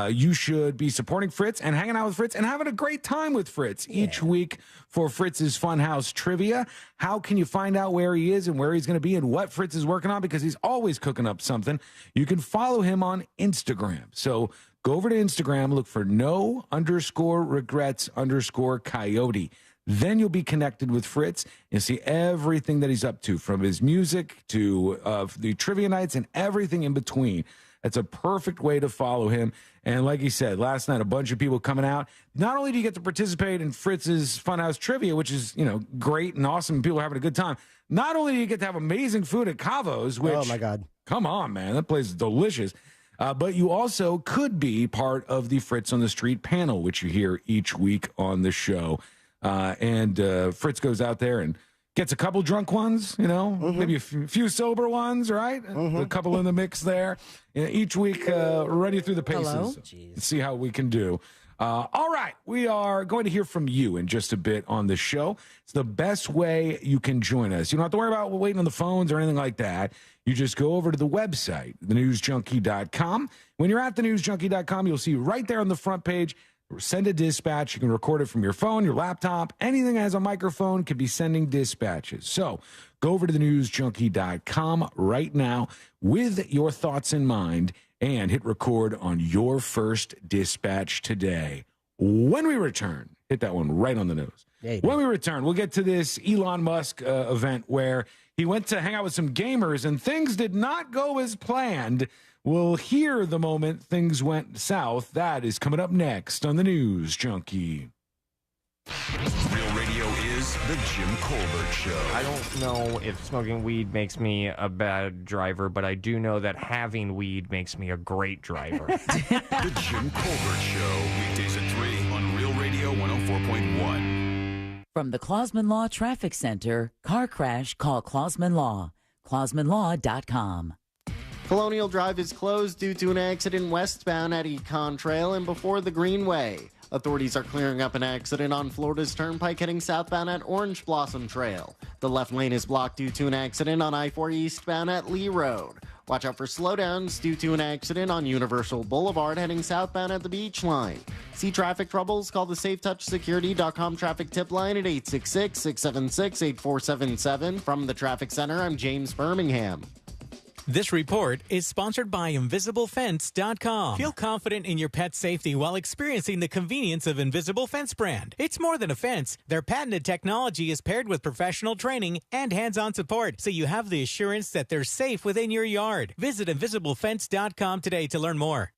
You should be supporting Fritz and hanging out with Fritz and having a great time with Fritz each week for Fritz's Funhouse Trivia. How can you find out where he is and where he's going to be and what Fritz is working on? Because he's always cooking up something. You can follow him on Instagram. So go over to Instagram, look for no_regrets_coyote. Then you'll be connected with Fritz and see everything that he's up to, from his music to the trivia nights and everything in between. That's a perfect way to follow him. And like he said, last night, a bunch of people coming out. Not only do you get to participate in Fritz's Funhouse Trivia, which is, great and awesome, and people are having a good time. Not only do you get to have amazing food at Cavo's, which, oh my God, come on, man, that place is delicious. But you also could be part of the Fritz on the Street panel, which you hear each week on the show. And Fritz goes out there and gets a couple drunk ones, maybe a few sober ones, right? A couple in the mix there. Each week, run you through the paces and see how we can do. All right, we are going to hear from you in just a bit on the show. It's the best way you can join us. You don't have to worry about waiting on the phones or anything like that. You just go over to the website, thenewsjunkie.com. When you're at thenewsjunkie.com, you'll see right there on the front page, send a dispatch. You can record it from your phone, your laptop. Anything that has a microphone could be sending dispatches. So go over to thenewsjunkie.com right now with your thoughts in mind and hit record on your first dispatch today. When we return, Hit that one right on the nose. Yeah, when we return, we'll get to this Elon Musk event where he went to hang out with some gamers and things did not go as planned. We'll hear the moment things went south. That is coming up next on the News Junkie. Real Radio is the Jim Colbert Show. I don't know if smoking weed makes me a bad driver, but I do know that having weed makes me a great driver. The Jim Colbert Show, weekdays at 3 on Real Radio 104.1. From the Clausman Law Traffic Center, car crash, call Clausman Law. ClausmanLaw.com. Colonial Drive is closed due to an accident westbound at Econ Trail and before the Greenway. Authorities are clearing up an accident on Florida's Turnpike heading southbound at Orange Blossom Trail. The left lane is blocked due to an accident on I-4 eastbound at Lee Road. Watch out for slowdowns due to an accident on Universal Boulevard heading southbound at the Beach Line. See traffic troubles? Call the SafeTouchSecurity.com traffic tip line at 866-676-8477. From the Traffic Center, I'm James Birmingham. This report is sponsored by InvisibleFence.com. Feel confident in your pet's safety while experiencing the convenience of Invisible Fence brand. It's more than a fence. Their patented technology is paired with professional training and hands-on support, so you have the assurance that they're safe within your yard. Visit InvisibleFence.com today to learn more.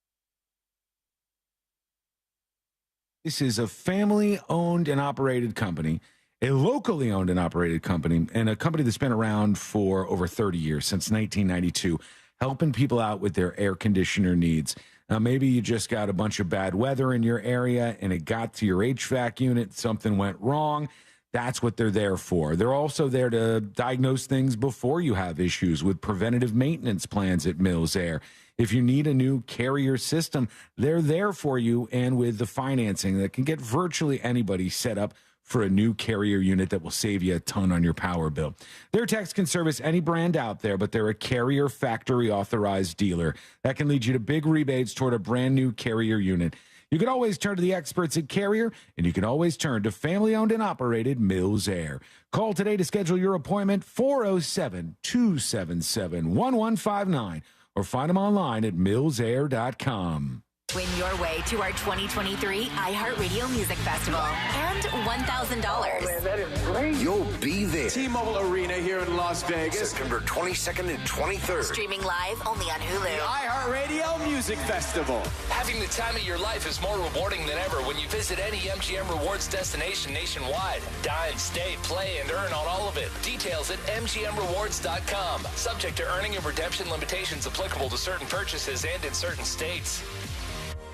This is a family-owned and operated company, a locally owned and operated company, and a company that's been around for over 30 years, since 1992, helping people out with their air conditioner needs. Now, maybe you just got a bunch of bad weather in your area and it got to your HVAC unit, something went wrong. That's what they're there for. They're also there to diagnose things before you have issues with preventative maintenance plans at Mills Air. If you need a new Carrier system, they're there for you, and with the financing that can get virtually anybody set up for a new Carrier unit that will save you a ton on your power bill. Their techs can service any brand out there, but they're a Carrier factory authorized dealer. That can lead you to big rebates toward a brand new Carrier unit. You can always turn to the experts at Carrier, and you can always turn to family-owned and operated Mills Air. Call today to schedule your appointment, 407-277-1159, or find them online at millsair.com. Win your way to our 2023 iHeartRadio Music Festival and $1,000. Man, that is great. You'll be there. T-Mobile Arena here in Las Vegas. September 22nd and 23rd. Streaming live only on Hulu. The iHeartRadio Music Festival. Having the time of your life is more rewarding than ever when you visit any MGM Rewards destination nationwide. Dine, stay, play, and earn on all of it. Details at MGMRewards.com. Subject to earning and redemption limitations applicable to certain purchases and in certain states.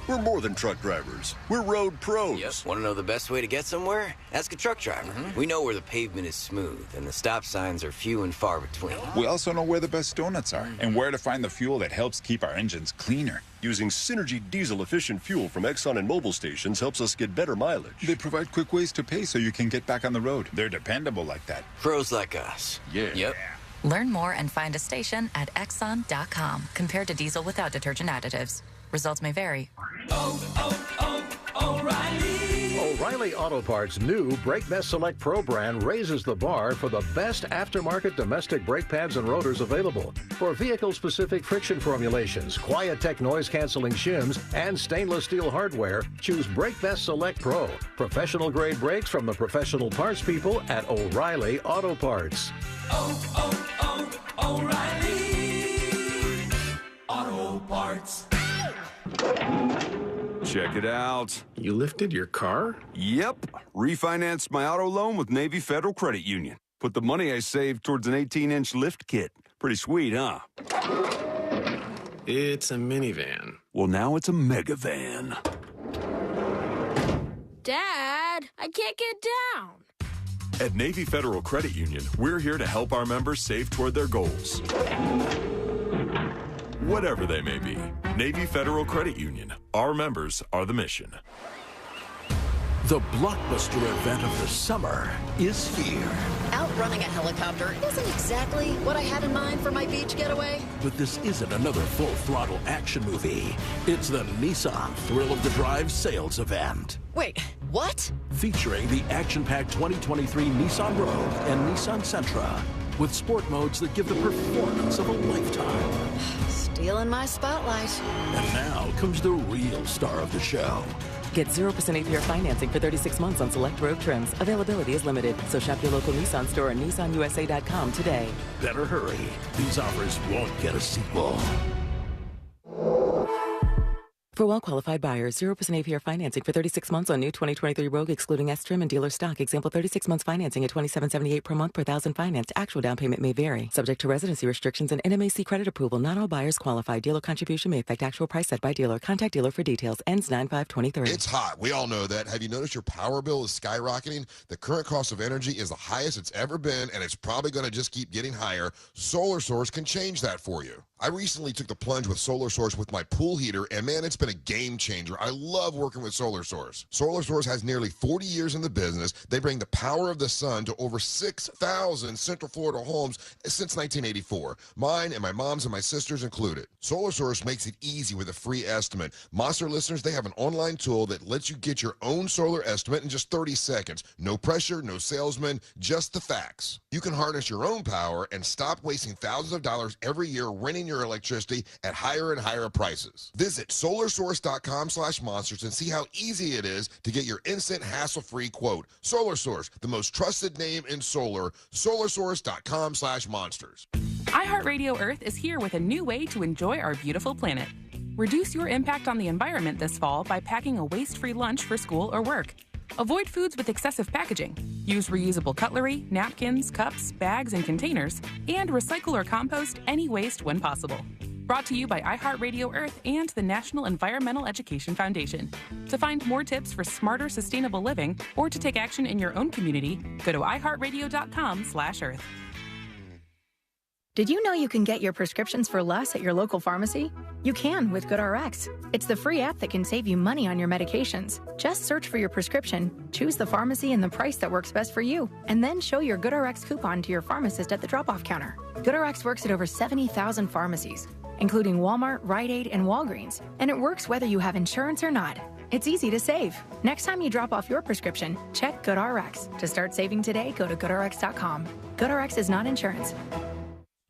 We're more than truck drivers. We're road pros. Yep. Want to know the best way to get somewhere? Ask a truck driver. We know where the pavement is smooth and the stop signs are few and far between. We also know where the best donuts are and where to find the fuel that helps keep our engines cleaner. Using Synergy diesel-efficient fuel from Exxon and Mobil stations helps us get better mileage. They provide quick ways to pay so you can get back on the road. They're dependable like that. Pros like us. Yeah. Yep. Learn more and find a station at Exxon.com compared to diesel without detergent additives. Results may vary. O'Reilly Auto Parts' new Brake Best Select Pro brand raises the bar for the best aftermarket domestic brake pads and rotors available. For vehicle-specific friction formulations, Quiet-Tech noise-canceling shims, and stainless steel hardware, choose Brake Best Select Pro. Professional-grade brakes from the professional parts people at O'Reilly Auto Parts. O'Reilly Auto Parts. Check it out. You lifted your car? Yep. Refinanced my auto loan with Navy Federal Credit Union. Put the money I saved towards an 18-inch lift kit. Pretty sweet, huh? It's a minivan. Well, now it's a mega van. Dad, I can't get down. At Navy Federal Credit Union, we're here to help our members save toward their goals. Whatever they may be. Navy Federal Credit Union. Our members are the mission. The blockbuster event of the summer is here. Outrunning a helicopter isn't exactly what I had in mind for my beach getaway. But this isn't another full-throttle action movie. It's the Nissan Thrill of the Drive sales event. Wait, what? Featuring the action-packed 2023 Nissan Rogue and Nissan Sentra, with sport modes that give the performance of a lifetime. Stealing my spotlight. And now comes the real star of the show. Get 0% APR financing for 36 months on select road trims. Availability is limited, so shop your local Nissan store at nissanusa.com today. Better hurry. These offers won't get a sequel. For well-qualified buyers, 0% APR financing for 36 months on new 2023 Rogue, excluding S-Trim and dealer stock. Example, 36 months financing at $27.78 per month per thousand financed. Actual down payment may vary. Subject to residency restrictions and NMAC credit approval. Not all buyers qualify. Dealer contribution may affect actual price set by dealer. Contact dealer for details. Ends 9/5/23. It's hot. We all know that. Have you noticed your power bill is skyrocketing? The current cost of energy is the highest it's ever been, and it's probably going to just keep getting higher. Solar Source can change that for you. I recently took the plunge with Solar Source with my pool heater, and man, it's been a game changer. I love working with Solar Source. Solar Source has nearly 40 years in the business. They bring the power of the sun to over 6,000 Central Florida homes since 1984. Mine and my mom's and my sister's included. Solar Source makes it easy with a free estimate. Monster listeners, they have an online tool that lets you get your own solar estimate in just 30 seconds. No pressure, no salesman, just the facts. You can harness your own power and stop wasting thousands of dollars every year renting your electricity at higher and higher prices. Visit solarsource.com/monsters and see how easy it is to get your instant hassle-free quote. Solar Source, the most trusted name in solar. solarsource.com/monsters. iHeartRadio Earth is here with a new way to enjoy our beautiful planet. Reduce your impact on the environment this fall by packing a waste-free lunch for school or work. Avoid foods with excessive packaging. Use reusable cutlery, napkins, cups, bags, and containers, and recycle or compost any waste when possible. Brought to you by iHeartRadio Earth and the National Environmental Education Foundation. To find more tips for smarter, sustainable living, or to take action in your own community, go to iHeartRadio.com/Earth. Did you know you can get your prescriptions for less at your local pharmacy? You can with GoodRx. It's the free app that can save you money on your medications. Just search for your prescription, choose the pharmacy and the price that works best for you, and then show your GoodRx coupon to your pharmacist at the drop-off counter. GoodRx works at over 70,000 pharmacies, including Walmart, Rite Aid, and Walgreens, and it works whether you have insurance or not. It's easy to save. Next time you drop off your prescription, check GoodRx. To start saving today, go to GoodRx.com. GoodRx is not insurance.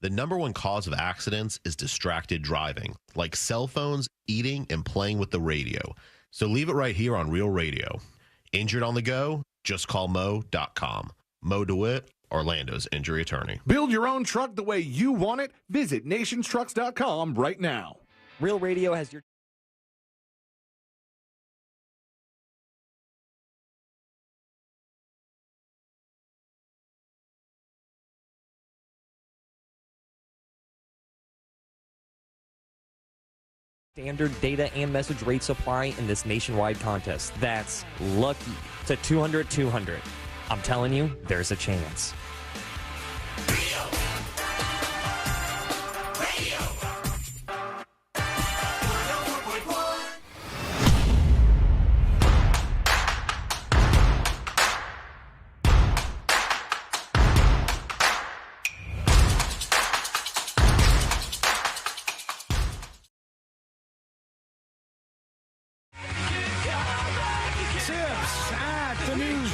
The number one cause of accidents is distracted driving, like cell phones, eating, and playing with the radio. So leave it right here on Real Radio. Injured on the go? Just call Mo.com. Mo DeWitt, Orlando's injury attorney. Build your own truck the way you want it. Visit nationstrucks.com right now. Real Radio has your... standard data and message rate supply in this nationwide contest. That's lucky to 200-200. I'm telling you, there's a chance.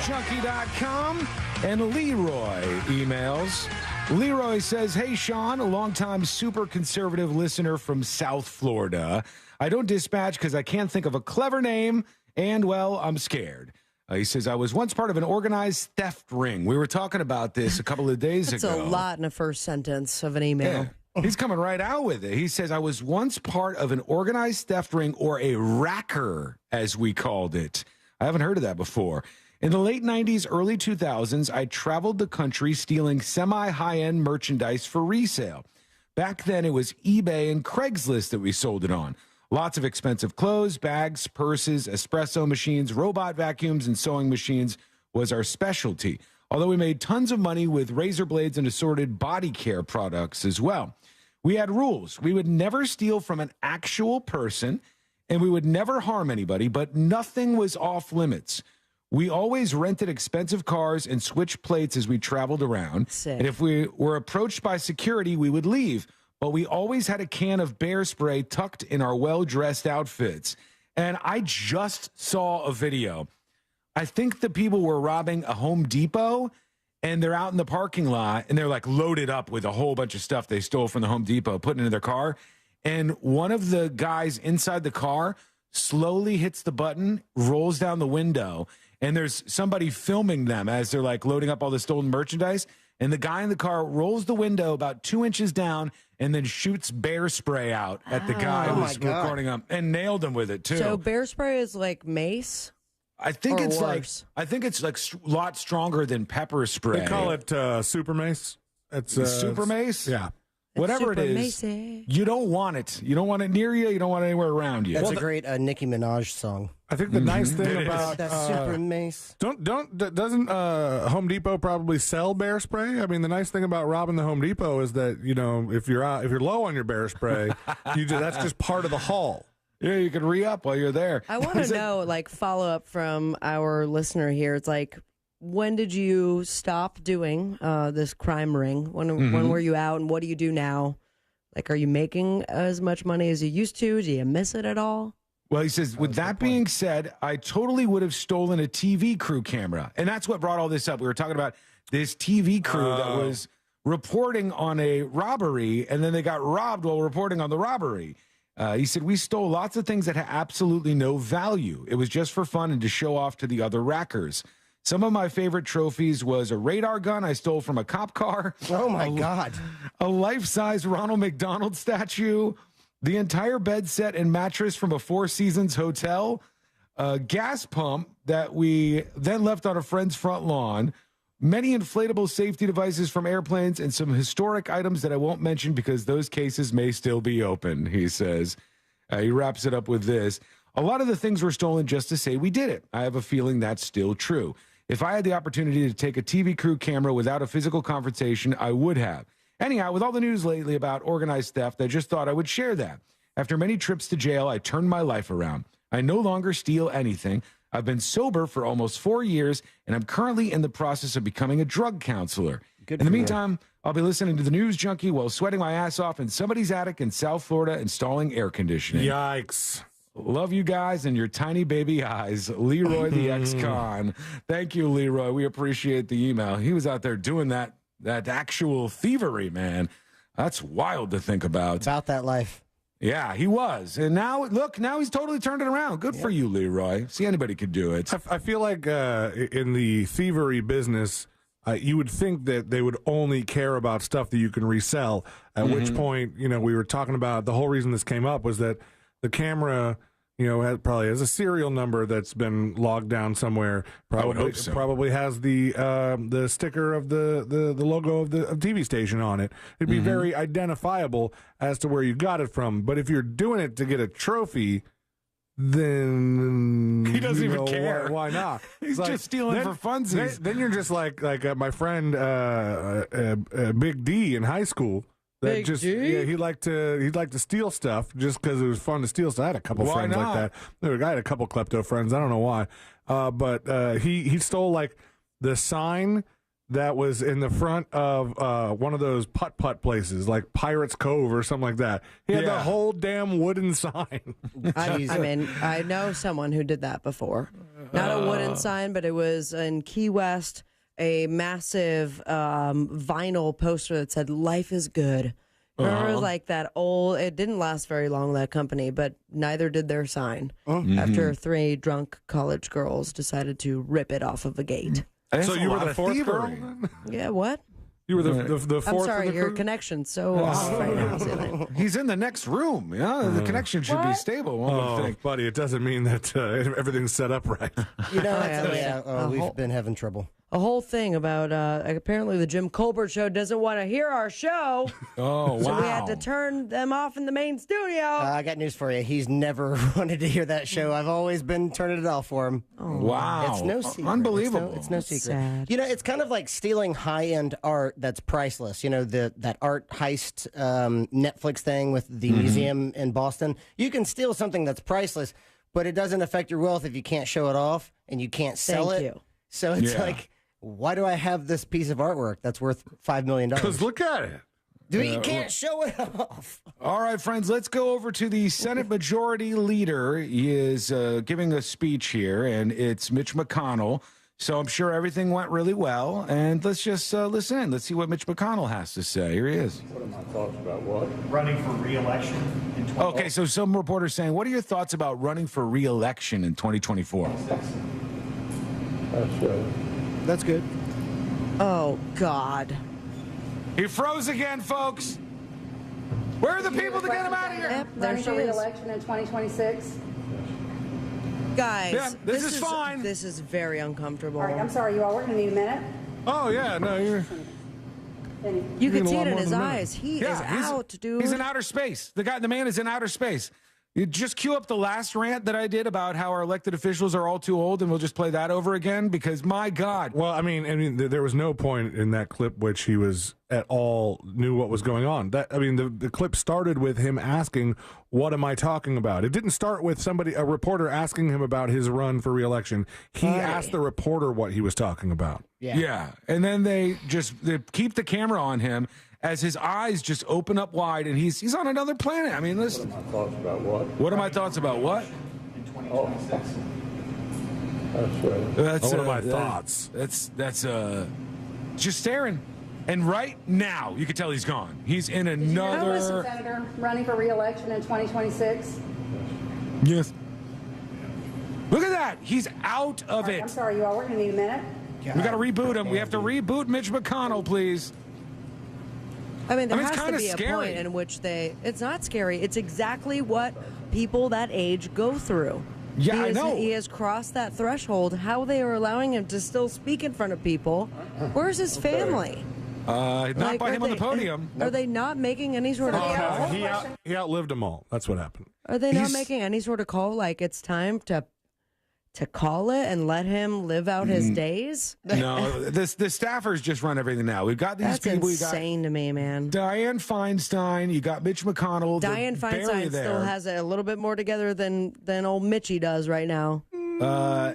Junkie.com and Leroy emails. Leroy says, "Hey Sean, a longtime super conservative listener from South Florida. I don't dispatch because I can't think of a clever name, and well, I'm scared." He says, "I was once part of an organized theft ring." We were talking about this a couple of days That's ago. a lot in a first sentence of an email. Yeah. He's coming right out with it. He says, "I was once part of an organized theft ring, or a racker, as we called it." I haven't heard of that before. "In the late 90s, early 2000s, I traveled the country stealing semi-high-end merchandise for resale. Back then, it was eBay and Craigslist that we sold it on. Lots of expensive clothes, bags, purses, espresso machines, robot vacuums, and sewing machines was our specialty, although we made tons of money with razor blades and assorted body care products as well. We had rules. We would never steal from an actual person, and we would never harm anybody, but nothing was off limits. We always rented expensive cars and switched plates as we traveled around. Sick. And if we were approached by security, we would leave. But we always had a can of bear spray tucked in our well-dressed outfits." And I just saw a video. I think the people were robbing a Home Depot, and they're out in the parking lot, and they're like loaded up with a whole bunch of stuff they stole from the Home Depot, putting it in their car. And one of the guys inside the car slowly hits the button, rolls down the window, and there's somebody filming them as they're like loading up all the stolen merchandise. And the guy in the car rolls the window about 2 inches down and then shoots bear spray out at the guy who's recording him and nailed him with it too. So bear spray is like mace? I think or it's worse? like a lot stronger than pepper spray. They call it super mace. It's super mace? Yeah. Whatever it super is, macy. you don't want it. You don't want it near you. You don't want it anywhere around you. That's a great Nicki Minaj song. I think the nice thing about that super mace. Doesn't Home Depot probably sell bear spray? I mean, the nice thing about robbing the Home Depot is that if you're low on your bear spray, that's just part of the haul. Yeah, you can re-up while you're there. I want to know, follow up from our listener here. It's like, when did you stop doing this crime ring? When were you out, and what do you do now? Like, are you making as much money as you used to? Do you miss it at all? Well, he says, with that being said, I totally would have stolen a TV crew camera. And that's what brought all this up. We were talking about this TV crew that was reporting on a robbery, and then they got robbed while reporting on the robbery. He said, we stole lots of things that had absolutely no value. It was just for fun and to show off to the other rackers. Some of my favorite trophies was a radar gun I stole from a cop car. Oh, my God. A life-size Ronald McDonald statue, the entire bed set and mattress from a Four Seasons hotel, a gas pump that we then left on a friend's front lawn, many inflatable safety devices from airplanes, and some historic items that I won't mention because those cases may still be open, he says. He wraps it up with this. A lot of the things were stolen just to say we did it. I have a feeling that's still true. If I had the opportunity to take a TV crew camera without a physical confrontation, I would have. Anyhow, with all the news lately about organized theft, I just thought I would share that. After many trips to jail, I turned my life around. I no longer steal anything. I've been sober for almost 4 years, and I'm currently in the process of becoming a drug counselor. In the meantime, I'll be listening to the News Junkie while sweating my ass off in somebody's attic in South Florida installing air conditioning. Yikes. Love you guys and your tiny baby eyes. Leroy the ex-con. Thank you, Leroy. We appreciate the email. He was out there doing that actual thievery, man. That's wild to think about. About that life. Yeah, he was. And now, look, now he's totally turned it around. Good for you, Leroy. See, anybody could do it. I feel like in the thievery business, you would think that they would only care about stuff that you can resell, at which point, we were talking about the whole reason this came up was that the camera, probably has a serial number that's been logged down somewhere. Probably, I would hope so. Probably has the sticker of the logo of the TV station on it. It'd be very identifiable as to where you got it from. But if you're doing it to get a trophy, then he doesn't even care. Why not? He's just stealing for funsies. Then you're just like my friend Big D in high school. That he'd like to steal stuff just because it was fun to steal stuff. I had a couple friends like that. I had a couple klepto friends. I don't know why, but he stole like the sign that was in the front of one of those putt-putt places, like Pirates Cove or something like that. He had the whole damn wooden sign. I know someone who did that before. Not a wooden sign, but it was in Key West. A massive vinyl poster that said "Life is good." Remember, like that old. It didn't last very long, that company, but neither did their sign. After 3 drunk college girls decided to rip it off of a gate. So you were the fourth girl? Yeah, what? You were the fourth. I'm sorry, of the your crew? connection's so off right now. He's in the next room. Yeah, the connection should be stable. One would think. Buddy, it doesn't mean that everything's set up right. We've been having trouble. A whole thing about apparently the Jim Colbert show doesn't want to hear our show. Oh, wow. So we had to turn them off in the main studio. I got news for you. He's never wanted to hear that show. I've always been turning it off for him. Oh. Wow. It's no secret. Unbelievable. It's no secret. Sad. It's kind of like stealing high-end art that's priceless. That art heist Netflix thing with the museum in Boston. You can steal something that's priceless, but it doesn't affect your wealth if you can't show it off and you can't sell Thank it. you. So it's like, why do I have this piece of artwork that's worth $5 million? Because look at it. You can't show it off. All right, friends, let's go over to the Senate Majority Leader. He is giving a speech here, and it's Mitch McConnell So I'm sure everything went really well. And let's just listen in. Let's see what Mitch McConnell has to say. Here he is. What are my thoughts about what? Running for re-election in 2024. Okay, so some reporters saying, what are your thoughts about running for re-election in 2024? That's good. Oh, God. He froze again, folks. Where are the people to get him out of here? Yep, there Running she for is. re-election in 2026. Guys, Yeah, this is fine. This is very uncomfortable. All right, I'm sorry, you all. We're going to need a minute. Oh, yeah, no, you're... You can need a see lot it in more his than a minute. eyes. He is he's- out, dude. He's in outer space. The man is in outer space. You just cue up the last rant that I did about how our elected officials are all too old, and we'll just play that over again because, my God. Well, I mean, there was no point in that clip which he was at all knew what was going on. The clip started with him asking, "What am I talking about?" It didn't start with a reporter asking him about his run for re-election. He asked the reporter what he was talking about. Yeah. And then they keep the camera on him as his eyes just open up wide, and he's on another planet. I mean, listen. What are my thoughts about what? What are my thoughts about what? In 2026. That's What are my thoughts? That's just staring. And right now, you can tell he's gone. He's in Did you know, Mr. another. Senator, running for re-election in 2026? Yes. Look at that. He's out of I'm it. sorry, you all. We're going to need a minute. We got to reboot him. We have to reboot Mitch McConnell, please. I mean, there it's has to kinda be scary. a point in which it's not scary. It's exactly what people that age go through. Yeah, I know. He has crossed that threshold. How they are allowing him to still speak in front of people. Where's his family? Not Like, by are him on the they- podium. Are they not making any sort of call? He outlived them all. That's what happened. Are they not making any sort of call? Like it's time to call it and let him live out his days? No, the staffers just run everything now. We've got these That's people. insane to me, man. Dianne Feinstein. You got Mitch McConnell. Dianne barely Feinstein there. still has it a little bit more together than old Mitchie does right now.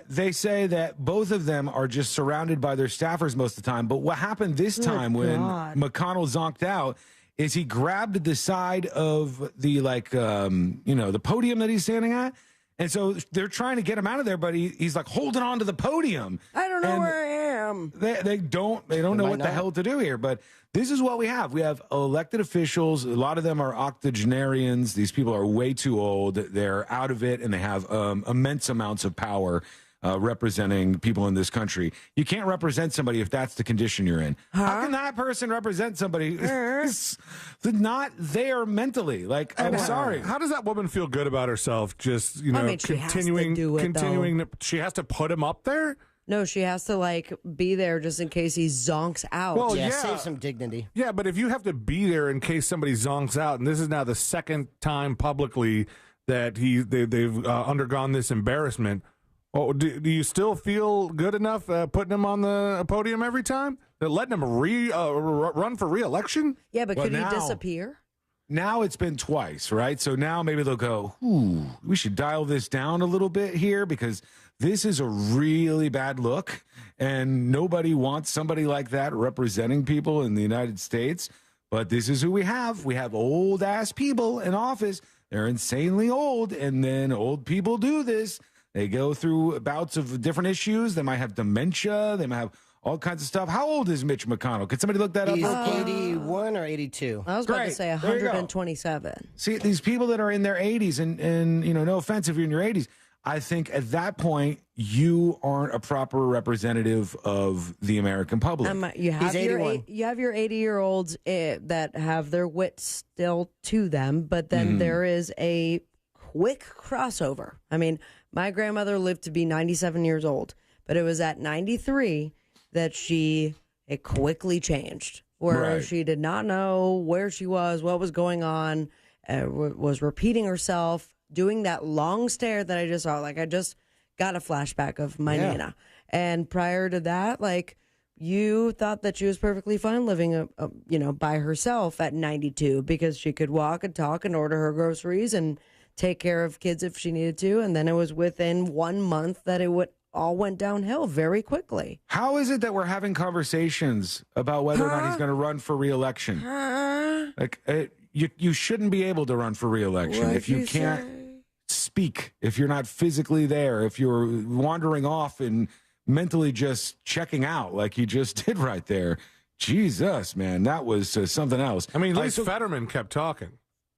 They say that both of them are just surrounded by their staffers most of the time. But what happened this time when God. McConnell zonked out is he grabbed the side of the the podium that he's standing at. And so they're trying to get him out of there, but he's like holding on to the podium. I don't know And where I am. They don't know what the hell to do here. But this is what we have. We have elected officials. A lot of them are octogenarians. These people are way too old. They're out of it, and they have immense amounts of power representing people in this country. You can't represent somebody if that's the condition you're in. How can that person represent somebody who's not there mentally? Like, I'm sorry. How does that woman feel good about herself? Just I mean, she has to do it, though. She has to put him up there. No, she has to be there just in case he zonks out. Well, Yeah, yeah. save some dignity. Yeah, but if you have to be there in case somebody zonks out, and this is now the second time publicly that they've undergone this embarrassment. Oh, do you still feel good enough putting him on the podium every time? Letting him run for re-election? Yeah, but Well, could now- he disappear? Now it's been twice, right? So now maybe they'll go, we should dial this down a little bit here because this is a really bad look. And nobody wants somebody like that representing people in the United States. But this is who we have. We have old ass people in office. They're insanely old. And then old people do this. They go through bouts of different issues. They might have dementia. They might have all kinds of stuff. How old is Mitch McConnell? Could somebody look that He's up? 81 or 82. I was about to Great. say There you go. 127. See, these people that are in their 80s, and no offense if you're in your 80s, I think at that point, you aren't a proper representative of the American public. You have He's 81. you have your 80-year-olds that have their wit still to them, but then there is a quick crossover. I mean, my grandmother lived to be 97 years old, but it was at 93 that it quickly changed, where Right. she did not know where she was, what was going on, was repeating herself, doing that long stare that I just saw. Like, I just got a flashback of my Nana. And prior to that, you thought that she was perfectly fine living, by herself at 92 because she could walk and talk and order her groceries and take care of kids if she needed to. And then it was within 1 month that all went downhill very quickly. How is it that we're having conversations about whether or not he's going to run for re-election? You shouldn't be able to run for re-election What'd if you you can't speak, if you're not physically there, if you're wandering off and mentally just checking out like he just did right there. Jesus, man, that was something else. I mean, at least Fetterman kept talking.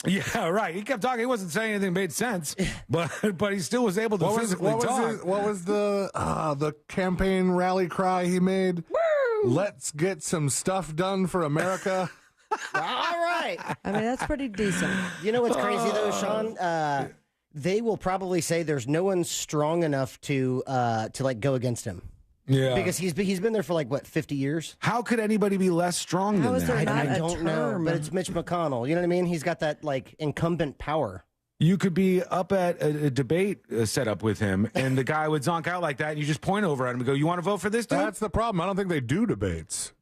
Yeah, right. He kept talking. He wasn't saying anything that made sense, but he still was able to physically talk. What was the campaign rally cry he made? Woo! Let's get some stuff done for America. All right. I mean, that's pretty decent. You know what's crazy, though, Sean? They will probably say there's no one strong enough to like go against him. Yeah, because he's been there for like what 50 years. How could anybody be less strong than that? I don't know, but it's Mitch McConnell. You know what I mean? He's got that like incumbent power. You could be up at a debate set up with him, and the guy would zonk out like that, and you just point over at him and go, "You want to vote for this dude?" That's the problem. I don't think they do debates.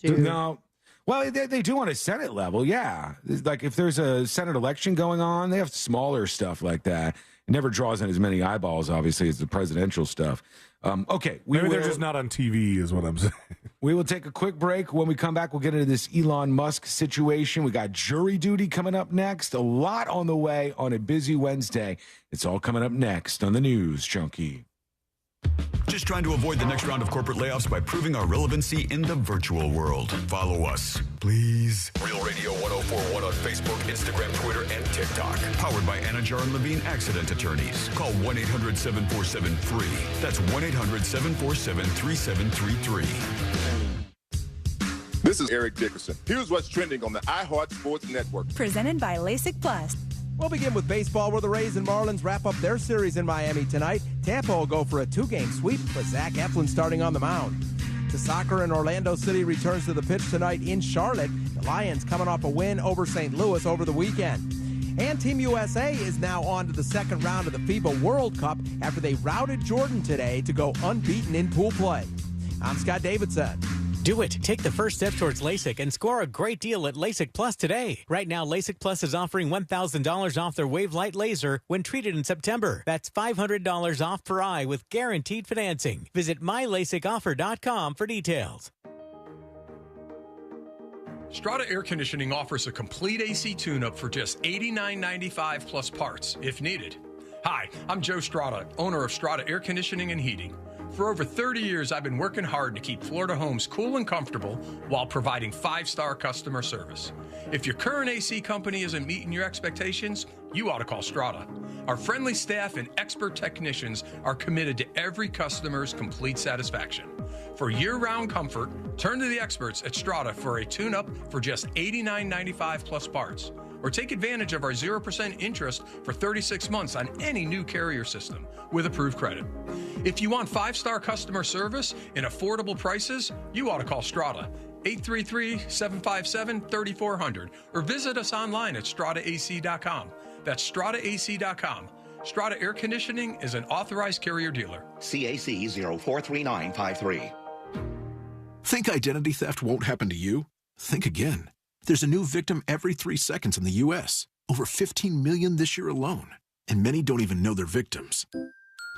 No. Well, they do on a Senate level, yeah. Like if there's a Senate election going on, they have smaller stuff like that. It never draws in as many eyeballs, obviously, as the presidential stuff. Okay. Maybe they're just not on TV is what I'm saying. We will take a quick break. When we come back, we'll get into this Elon Musk situation. We got jury duty coming up next. A lot on the way on a busy Wednesday. It's all coming up next on the News Junkie. Just trying to avoid the next round of corporate layoffs by proving our relevancy in the virtual world. Follow us, please. Real Radio 1041 on Facebook, Instagram, Twitter, and TikTok. Powered by Anajar and Levine Accident Attorneys. Call 1-800-747-FREE. That's 1-800-747-3733. This is Eric Dickerson. Here's what's trending on the iHeart Sports Network. Presented by LASIK Plus. We'll begin with baseball, where the Rays and Marlins wrap up their series in Miami tonight. Tampa will go for a 2-game sweep with Zach Eflin starting on the mound. To soccer, and Orlando City returns to the pitch tonight in Charlotte. The Lions coming off a win over St. Louis over the weekend. And Team USA is now on to the second round of the FIBA World Cup after they routed Jordan today to go unbeaten in pool play. I'm Scott Davidson. Do it. Take the first step towards LASIK and score a great deal at LASIK Plus today. Right now, LASIK Plus is offering $1,000 off their Wave Light laser when treated in September. That's $500 off per eye with guaranteed financing. Visit mylasicoffer.com for details. Strata Air Conditioning offers a complete AC tune-up for just $89.95 plus parts, if needed. Hi, I'm Joe Strata, owner of Strata Air Conditioning and Heating. For over 30 years, I've been working hard to keep Florida homes cool and comfortable while providing 5-star customer service. If your current AC company isn't meeting your expectations, you ought to call Strata. Our friendly staff and expert technicians are committed to every customer's complete satisfaction. For year-round comfort, turn to the experts at Strata for a tune-up for just $89.95 plus parts. Or take advantage of our 0% interest for 36 months on any new carrier system with approved credit. If you want 5-star customer service and affordable prices, you ought to call Strata, 833-757-3400, or visit us online at strataac.com. That's strataac.com. Strata Air Conditioning is an authorized carrier dealer. CAC 043953. Think identity theft won't happen to you? Think again. There's a new victim every 3 seconds in the U.S., over 15 million this year alone, and many don't even know they're victims.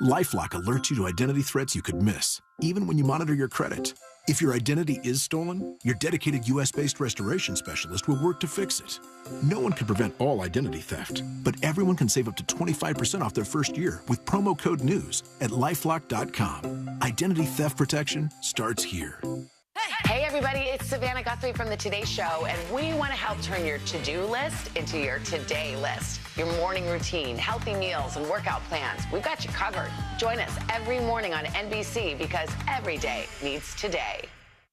LifeLock alerts you to identity threats you could miss, even when you monitor your credit. If your identity is stolen, your dedicated U.S.-based restoration specialist will work to fix it. No one can prevent all identity theft, but everyone can save up to 25% off their first year with promo code NEWS at LifeLock.com. Identity theft protection starts here. Hey everybody, it's Savannah Guthrie from the Today Show, and we want to help turn your to-do list into your today list. Your morning routine, healthy meals, and workout plans. We've got you covered. Join us every morning on NBC because every day needs today.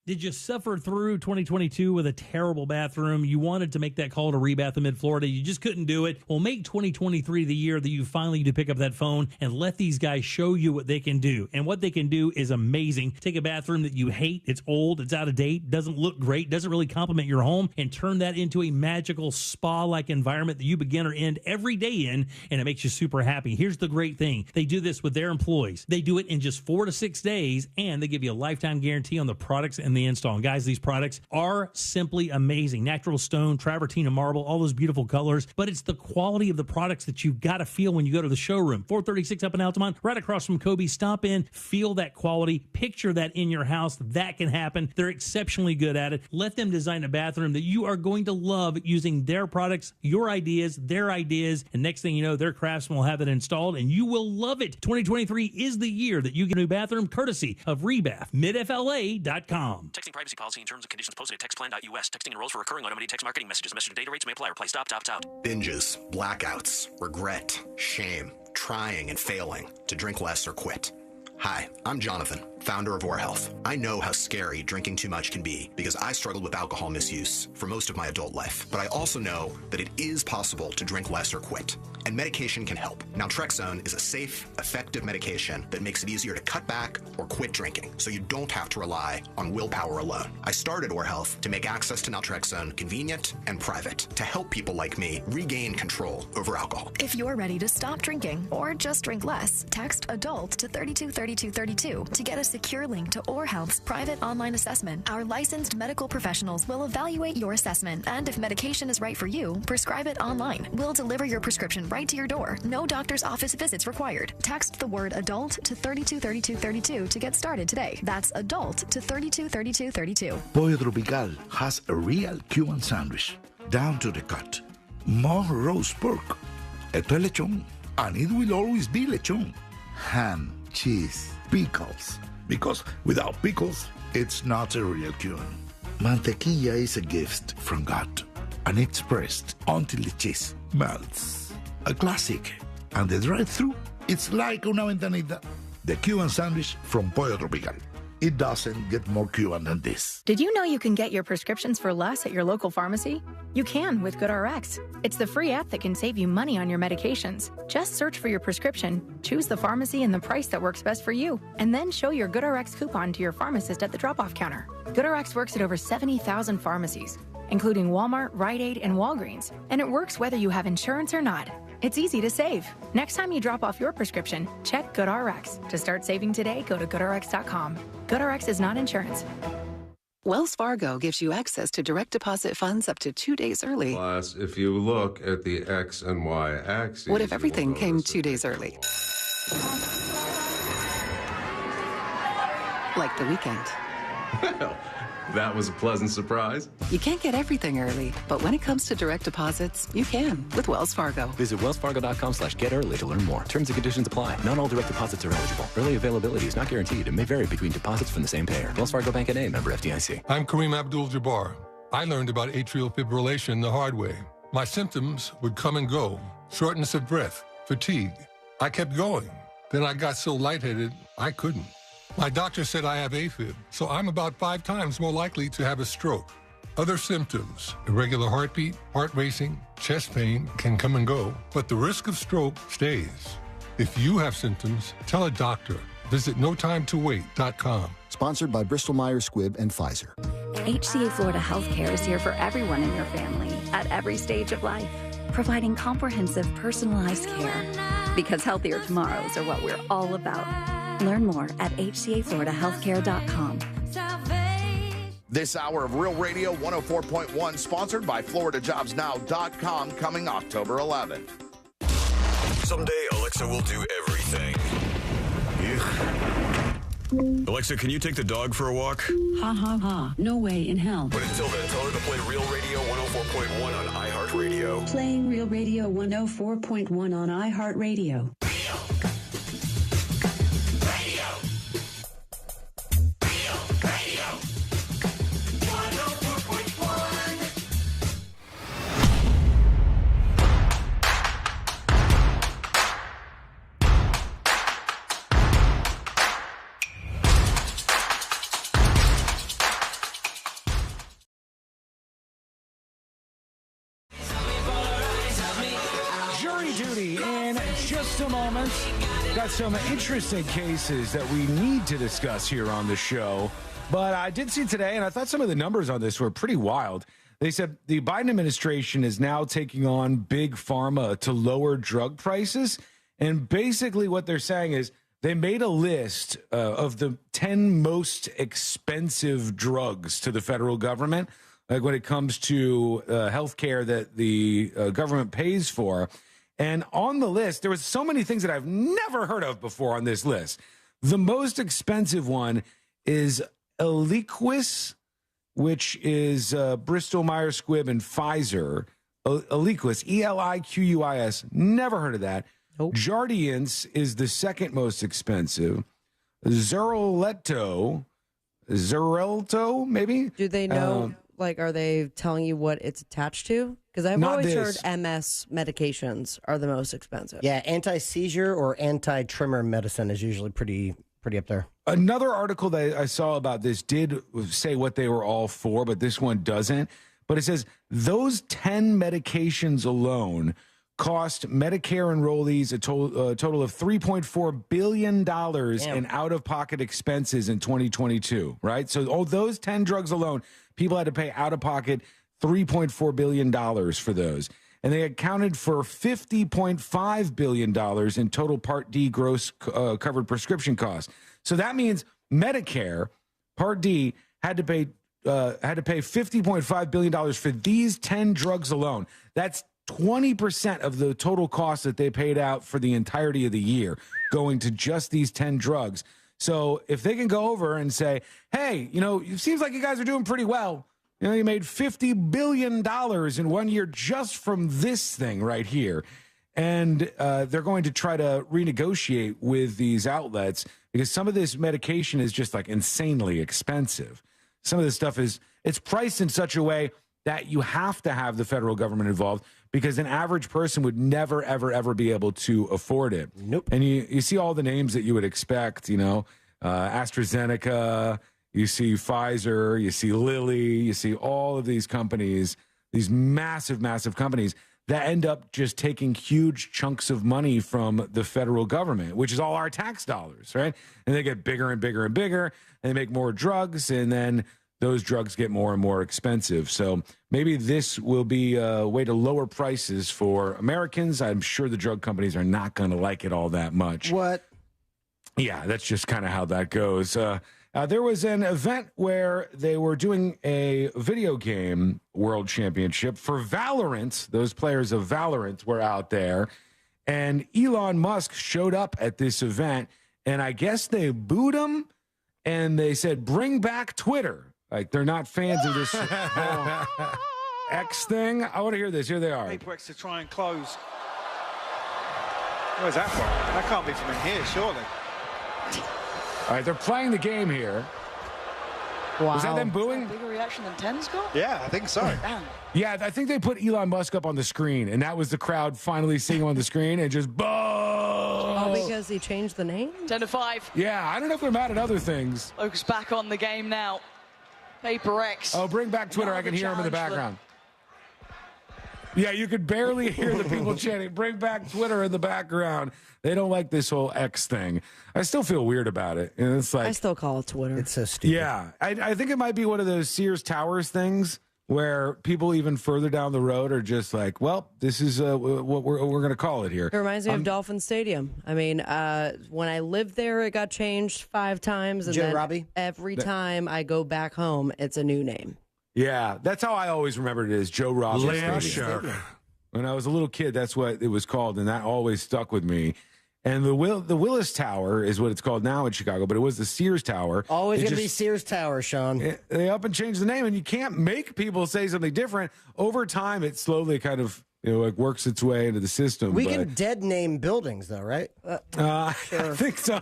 Did you suffer through 2022 with a terrible bathroom? You wanted to make that call to Rebath in Mid-Florida. You just couldn't do it. Well, make 2023 the year that you finally need to pick up that phone and let these guys show you what they can do. And what they can do is amazing. Take a bathroom that you hate, it's old, it's out of date, doesn't look great, doesn't really complement your home, and turn that into a magical spa-like environment that you begin or end every day in, and it makes you super happy. Here's the great thing. They do this with their employees. They do it in just 4 to 6 days, and they give you a lifetime guarantee on the products and in the install. And guys, these products are simply amazing. Natural stone, travertine, and marble, all those beautiful colors. But it's the quality of the products that you've got to feel when you go to the showroom. 436 up in Altamont, right across from Kobe. Stop in, feel that quality, picture that in your house. That can happen. They're exceptionally good at it. Let them design a bathroom that you are going to love using their products, your ideas, their ideas. And next thing you know, their craftsmen will have it installed and you will love it. 2023 is the year that you get a new bathroom courtesy of Rebath, midfla.com. Texting privacy policy and terms and conditions posted at textplan.us. Texting enrolls for recurring automated text marketing messages. Message and data rates may apply. Reply stop, opt out. Binges, blackouts, regret, shame, trying and failing to drink less or quit. Hi, I'm Jonathan, founder of Or Health. I know how scary drinking too much can be because I struggled with alcohol misuse for most of my adult life. But I also know that it is possible to drink less or quit. And medication can help. Naltrexone is a safe, effective medication that makes it easier to cut back or quit drinking, so you don't have to rely on willpower alone. I started Or Health to make access to Naltrexone convenient and private, to help people like me regain control over alcohol. If you're ready to stop drinking or just drink less, text ADULT to 323232 to get a secure link to Or Health's private online assessment. Our licensed medical professionals will evaluate your assessment, and if medication is right for you, prescribe it online. We'll deliver your prescription right to your door. No doctor's office visits required. Text the word ADULT to 323232 to get started today. That's ADULT to 323232. Pollo Tropical has a real Cuban sandwich, down to the cut. More roast pork, esto es lechón, and it will always be lechón. Ham, cheese, pickles, because without pickles, it's not a real Cuban. Mantequilla is a gift from God, and it's pressed until the cheese melts. A classic, and the drive-thru, it's like una ventanita. The Cuban sandwich from Pollo Tropical. It doesn't get more Cuban than this. Did you know you can get your prescriptions for less at your local pharmacy? You can with GoodRx. It's the free app that can save you money on your medications. Just search for your prescription, choose the pharmacy and the price that works best for you, and then show your GoodRx coupon to your pharmacist at the drop-off counter. GoodRx works at over 70,000 pharmacies, including Walmart, Rite Aid, and Walgreens, and it works whether you have insurance or not. It's easy to save. Next time you drop off your prescription, check GoodRx. To start saving today, go to GoodRx.com. GoodRx is not insurance. Wells Fargo gives you access to direct deposit funds up to 2 days early. Plus, if you look at the X and Y axes... What if everything came 2 days early? Like the weekend. Well, that was a pleasant surprise. You can't get everything early, but when it comes to direct deposits, you can with Wells Fargo. Visit wellsfargo.com/getearly to learn more. Terms and conditions apply. Not all direct deposits are eligible. Early availability is not guaranteed and may vary between deposits from the same payer. Wells Fargo Bank N.A., member FDIC. I'm Kareem Abdul-Jabbar. I learned about atrial fibrillation the hard way. My symptoms would come and go. Shortness of breath, fatigue. I kept going. Then I got so lightheaded, I couldn't. My doctor said I have AFib, so I'm about 5 times more likely to have a stroke. Other symptoms, irregular heartbeat, heart racing, chest pain can come and go, but the risk of stroke stays. If you have symptoms, tell a doctor. Visit notimetowait.com. Sponsored by Bristol-Myers Squibb and Pfizer. HCA Florida Healthcare is here for everyone in your family at every stage of life, providing comprehensive, personalized care. Because healthier tomorrows are what we're all about. Learn more at hcafloridahealthcare.com. This hour of Real Radio 104.1, sponsored by FloridaJobsNow.com, coming October 11th. Someday, Alexa will do everything. Alexa, can you take the dog for a walk? Ha ha ha. No way in hell. But until then, tell her to play Real Radio 104.1 on iHeartRadio. Playing Real Radio 104.1 on iHeartRadio. Just a moment. Got some interesting cases that we need to discuss here on the show. But I did see today, and I thought some of the numbers on this were pretty wild. They said the Biden administration is now taking on big pharma to lower drug prices. And basically what they're saying is they made a list of the 10 most expensive drugs to the federal government, like when it comes to health care that the government pays for. And on the list, there was so many things that I've never heard of before on this list. The most expensive one is Eliquis, which is Bristol Myers Squibb and Pfizer. Eliquis, Eliquis. Never heard of that. Nope. Jardiance is the second most expensive. Xarelto, maybe? Do they know, are they telling you what it's attached to? Because I've always heard MS medications are the most expensive. Yeah, anti-seizure or anti-tremor medicine is usually pretty up there. Another article that I saw about this did say what they were all for, but this one doesn't. But it says those 10 medications alone cost Medicare enrollees a total of $3.4 billion in out-of-pocket expenses in 2022, right? So those 10 drugs alone, people had to pay out-of-pocket $3.4 billion for those. And they accounted for $50.5 billion in total Part D gross covered prescription costs. So that means Medicare, Part D, had to pay $50.5 billion for these 10 drugs alone. That's 20% of the total cost that they paid out for the entirety of the year going to just these 10 drugs. So if they can go over and say, hey, it seems like you guys are doing pretty well. You made $50 billion in 1 year just from this thing right here. And they're going to try to renegotiate with these outlets because some of this medication is just like insanely expensive. Some of this stuff it's priced in such a way that you have to have the federal government involved because an average person would never, ever, ever be able to afford it. Nope. And you see all the names that you would expect, AstraZeneca, you see Pfizer, you see Lilly, you see all of these companies, these massive, massive companies that end up just taking huge chunks of money from the federal government, which is all our tax dollars, right? And they get bigger and bigger and bigger, and they make more drugs, and then those drugs get more and more expensive. So maybe this will be a way to lower prices for Americans. I'm sure the drug companies are not going to like it all that much. What? Yeah, that's just kind of how that goes. There was an event where they were doing a video game world championship for Valorant. Those players of Valorant were out there, and Elon Musk showed up at this event, and I guess they booed him, and they said, bring back Twitter. Like, they're not fans of this whole X thing. I want to hear this. Here they are. Apex to try and close. Where's that from? That can't be from in here, surely. All right, they're playing the game here. Wow. Was that them booing? Bigger reaction than 10's got? Yeah, I think so. Damn. Yeah, I think they put Elon Musk up on the screen, and that was the crowd finally seeing him on the screen and just boom. Oh, because he changed the name? 10-5. Yeah, I don't know if they're mad at other things. Focus back on the game now. Paper X. Oh, bring back Twitter. I can hear him in the background. Yeah, you could barely hear the people chanting, bring back Twitter in the background. They don't like this whole X thing. I still feel weird about it. And it's like, I still call it Twitter. It's so stupid. Yeah, I think it might be one of those Sears Towers things where people even further down the road are just like, well, this is what we're going to call it here. It reminds me of Dolphin Stadium. I mean, when I lived there, it got changed 5 times. And then Robbie? Every time I go back home, it's a new name. Yeah, that's how I always remembered it as Joe Robbie Stadium. When I was a little kid, that's what it was called, and that always stuck with me. And the Willis Tower is what it's called now in Chicago, but it was the Sears Tower. Always going to be Sears Tower, Sean. They up and changed the name, and you can't make people say something different. Over time, it slowly kind of works its way into the system. We can dead name buildings, though, right? I think so.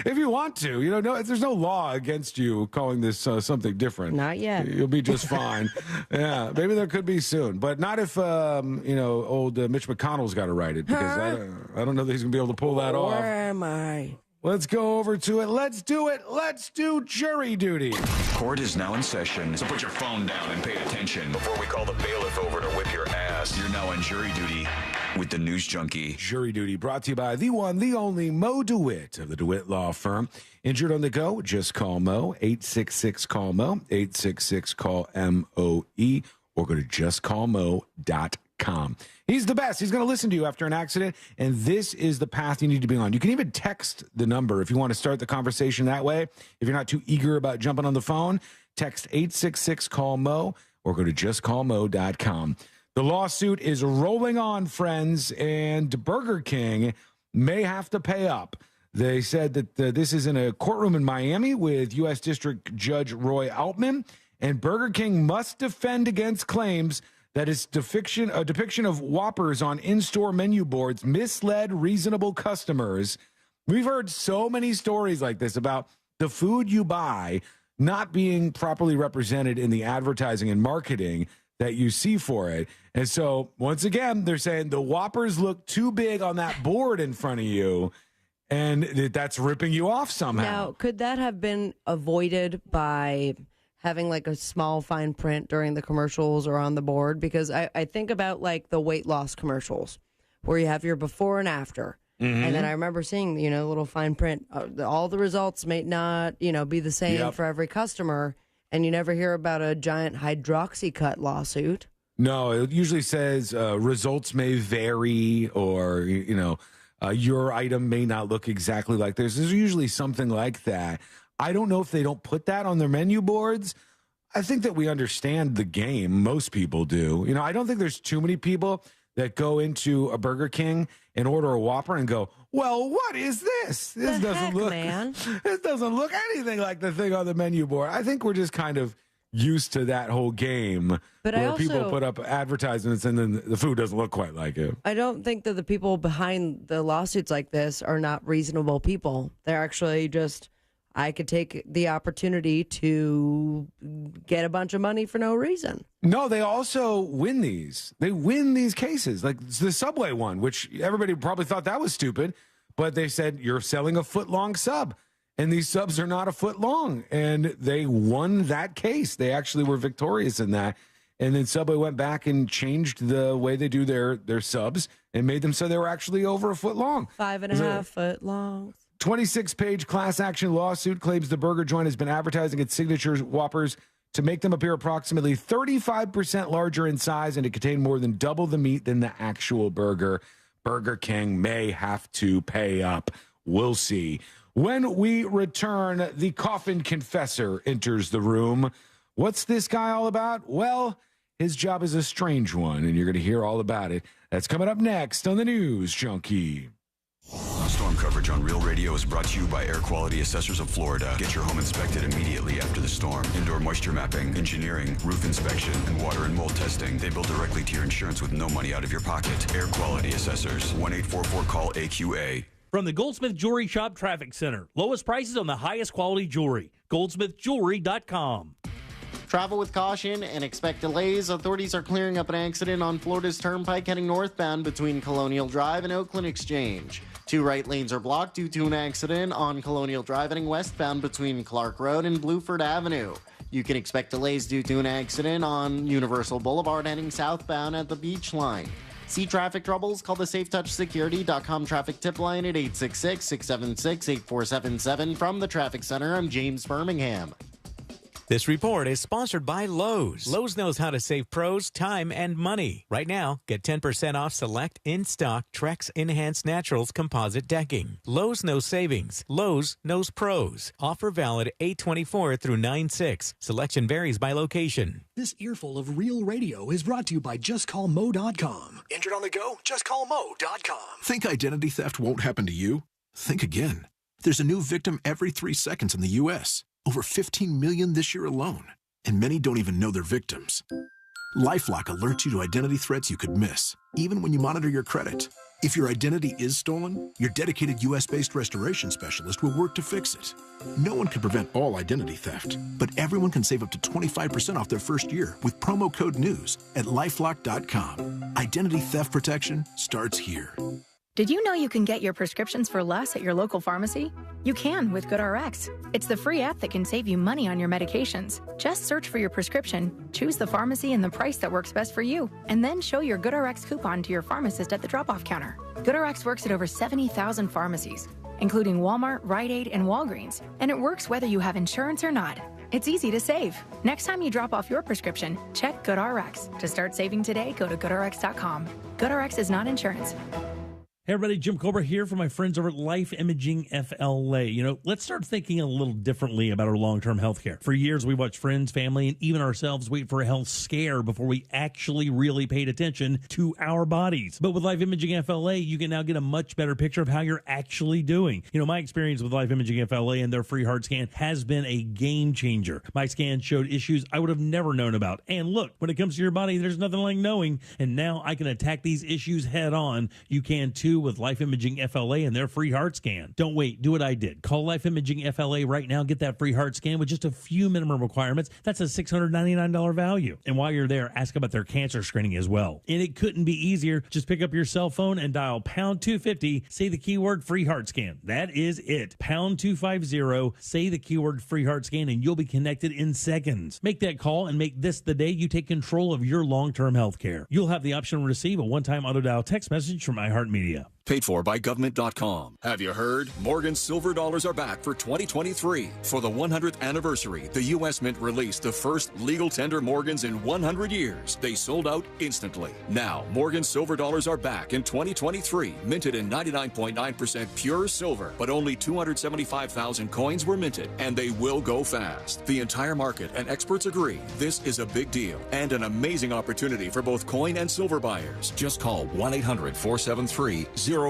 If you want to, there's no law against you calling this something different. Not yet. You'll be just fine. Yeah, maybe there could be soon, but not if old Mitch McConnell's got to write it, because I don't know that he's gonna be able to pull that off. Where am I? Let's go over to it. Let's do it. Let's do jury duty. Court is now in session, so put your phone down and pay attention before we call the bailiff over to whip your ass. You're now on jury duty with the News Junkie. Jury duty brought to you by the one, the only Mo DeWitt of the DeWitt Law Firm. Injured on the go? Just call Mo. 866-CALL-MO. 866-CALL-MOE. Or go to justcallmo.com. GoodRx.com. He's the best. He's going to listen to you after an accident, and this is the path you need to be on. You can even text the number if you want to start the conversation that way. If you're not too eager about jumping on the phone, text 866-CALL-MO or go to justcallmo.com. The lawsuit is rolling on, friends, and Burger King may have to pay up. They said that this is in a courtroom in Miami with U.S. District Judge Roy Altman, and Burger King must defend against claims that its depiction of Whoppers on in-store menu boards misled reasonable customers. We've heard so many stories like this about the food you buy not being properly represented in the advertising and marketing that you see for it. And so, once again, they're saying the Whoppers look too big on that board in front of you, and that's ripping you off somehow. Now, could that have been avoided by having like a small fine print during the commercials or on the board? Because I think about like the weight loss commercials where you have your before and after. Mm-hmm. And then I remember seeing, a little fine print. All the results may not, be the same for every customer. And you never hear about a giant hydroxycut lawsuit. No, it usually says results may vary, or, your item may not look exactly like theirs. There's usually something like that. I don't know if they don't put that on their menu boards. I think that we understand the game. Most people do. I don't think there's too many people that go into a Burger King and order a Whopper and go, well, what is this? This doesn't look anything like the thing on the menu board. I think we're just kind of used to that whole game where people put up advertisements and then the food doesn't look quite like it. I don't think that the people behind the lawsuits like this are not reasonable people. They're actually just, I could take the opportunity to get a bunch of money for no reason. No, they also win these. They win these cases. Like the Subway one, which everybody probably thought that was stupid, but they said you're selling a foot-long sub. And these subs are not a foot long. And they won that case. They actually were victorious in that. And then Subway went back and changed the way they do their subs and made them so they were actually over a foot long. 5.5 foot long. 26-page class action lawsuit claims the burger joint has been advertising its signature Whoppers to make them appear approximately 35% larger in size and to contain more than double the meat than the actual burger. Burger King may have to pay up. We'll see. When we return, the coffin confessor enters the room. What's this guy all about? Well, his job is a strange one, and you're going to hear all about it. That's coming up next on the News Junkie. Storm coverage on Real Radio is brought to you by Air Quality Assessors of Florida. Get your home inspected immediately after the storm. Indoor moisture mapping, engineering, roof inspection, and water and mold testing. They bill directly to your insurance with no money out of your pocket. Air Quality Assessors. 1-844-CALL-AQA. From the Goldsmith Jewelry Shop Traffic Center. Lowest prices on the highest quality jewelry. GoldsmithJewelry.com. Travel with caution and expect delays. Authorities are clearing up an accident on Florida's Turnpike heading northbound between Colonial Drive and Oakland Exchange. 2 right lanes are blocked due to an accident on Colonial Drive heading westbound between Clark Road and Bluford Avenue. You can expect delays due to an accident on Universal Boulevard heading southbound at the Beach Line. See traffic troubles? Call the SafeTouchSecurity.com traffic tip line at 866-676-8477. From the Traffic Center, I'm James Birmingham. This report is sponsored by Lowe's. Lowe's knows how to save pros time and money. Right now, get 10% off select in-stock Trex Enhanced Naturals composite decking. Lowe's knows savings. Lowe's knows pros. Offer valid 8/24 through 9/6. Selection varies by location. This earful of Real Radio is brought to you by JustCallMo.com. Injured on the go? JustCallMo.com. Think identity theft won't happen to you? Think again. There's a new victim every 3 seconds in the U.S., over 15 million this year alone, and many don't even know they're victims. LifeLock alerts you to identity threats you could miss, even when you monitor your credit. If your identity is stolen, your dedicated U.S.-based restoration specialist will work to fix it. No one can prevent all identity theft, but everyone can save up to 25% off their first year with promo code NEWS at LifeLock.com. Identity theft protection starts here. Did you know you can get your prescriptions for less at your local pharmacy? You can with GoodRx. It's the free app that can save you money on your medications. Just search for your prescription, choose the pharmacy and the price that works best for you, and then show your GoodRx coupon to your pharmacist at the drop-off counter. GoodRx works at over 70,000 pharmacies, including Walmart, Rite Aid, and Walgreens. And it works whether you have insurance or not. It's easy to save. Next time you drop off your prescription, check GoodRx. To start saving today, go to GoodRx.com. GoodRx is not insurance. Hey everybody, Jim Cobra here for my friends over at Life Imaging FLA. Let's start thinking a little differently about our long-term health care. For years, we watched friends, family, and even ourselves wait for a health scare before we actually really paid attention to our bodies. But with Life Imaging FLA, you can now get a much better picture of how you're actually doing. My experience with Life Imaging FLA and their free heart scan has been a game changer. My scan showed issues I would have never known about. And look, when it comes to your body, there's nothing like knowing. And now I can attack these issues head on. You can too with Life Imaging FLA and their free heart scan. Don't wait, do what I did. Call Life Imaging FLA right now. Get that free heart scan with just a few minimum requirements. That's a $699 value. And while you're there, ask about their cancer screening as well. And it couldn't be easier. Just pick up your cell phone and dial pound 250. Say the keyword free heart scan. That is it. Pound 250. Say the keyword free heart scan and you'll be connected in seconds. Make that call and make this the day you take control of your long-term health care. You'll have the option to receive a one-time auto dial text message from iHeartMedia. Paid for by government.com. Have you heard? Morgan's silver dollars are back for 2023. For the 100th anniversary, the U.S. Mint released the first legal tender Morgans in 100 years. They sold out instantly. Now, Morgan's silver dollars are back in 2023, minted in 99.9% pure silver, but only 275,000 coins were minted, and they will go fast. The entire market and experts agree this is a big deal and an amazing opportunity for both coin and silver buyers. Just call 1-800-473-0864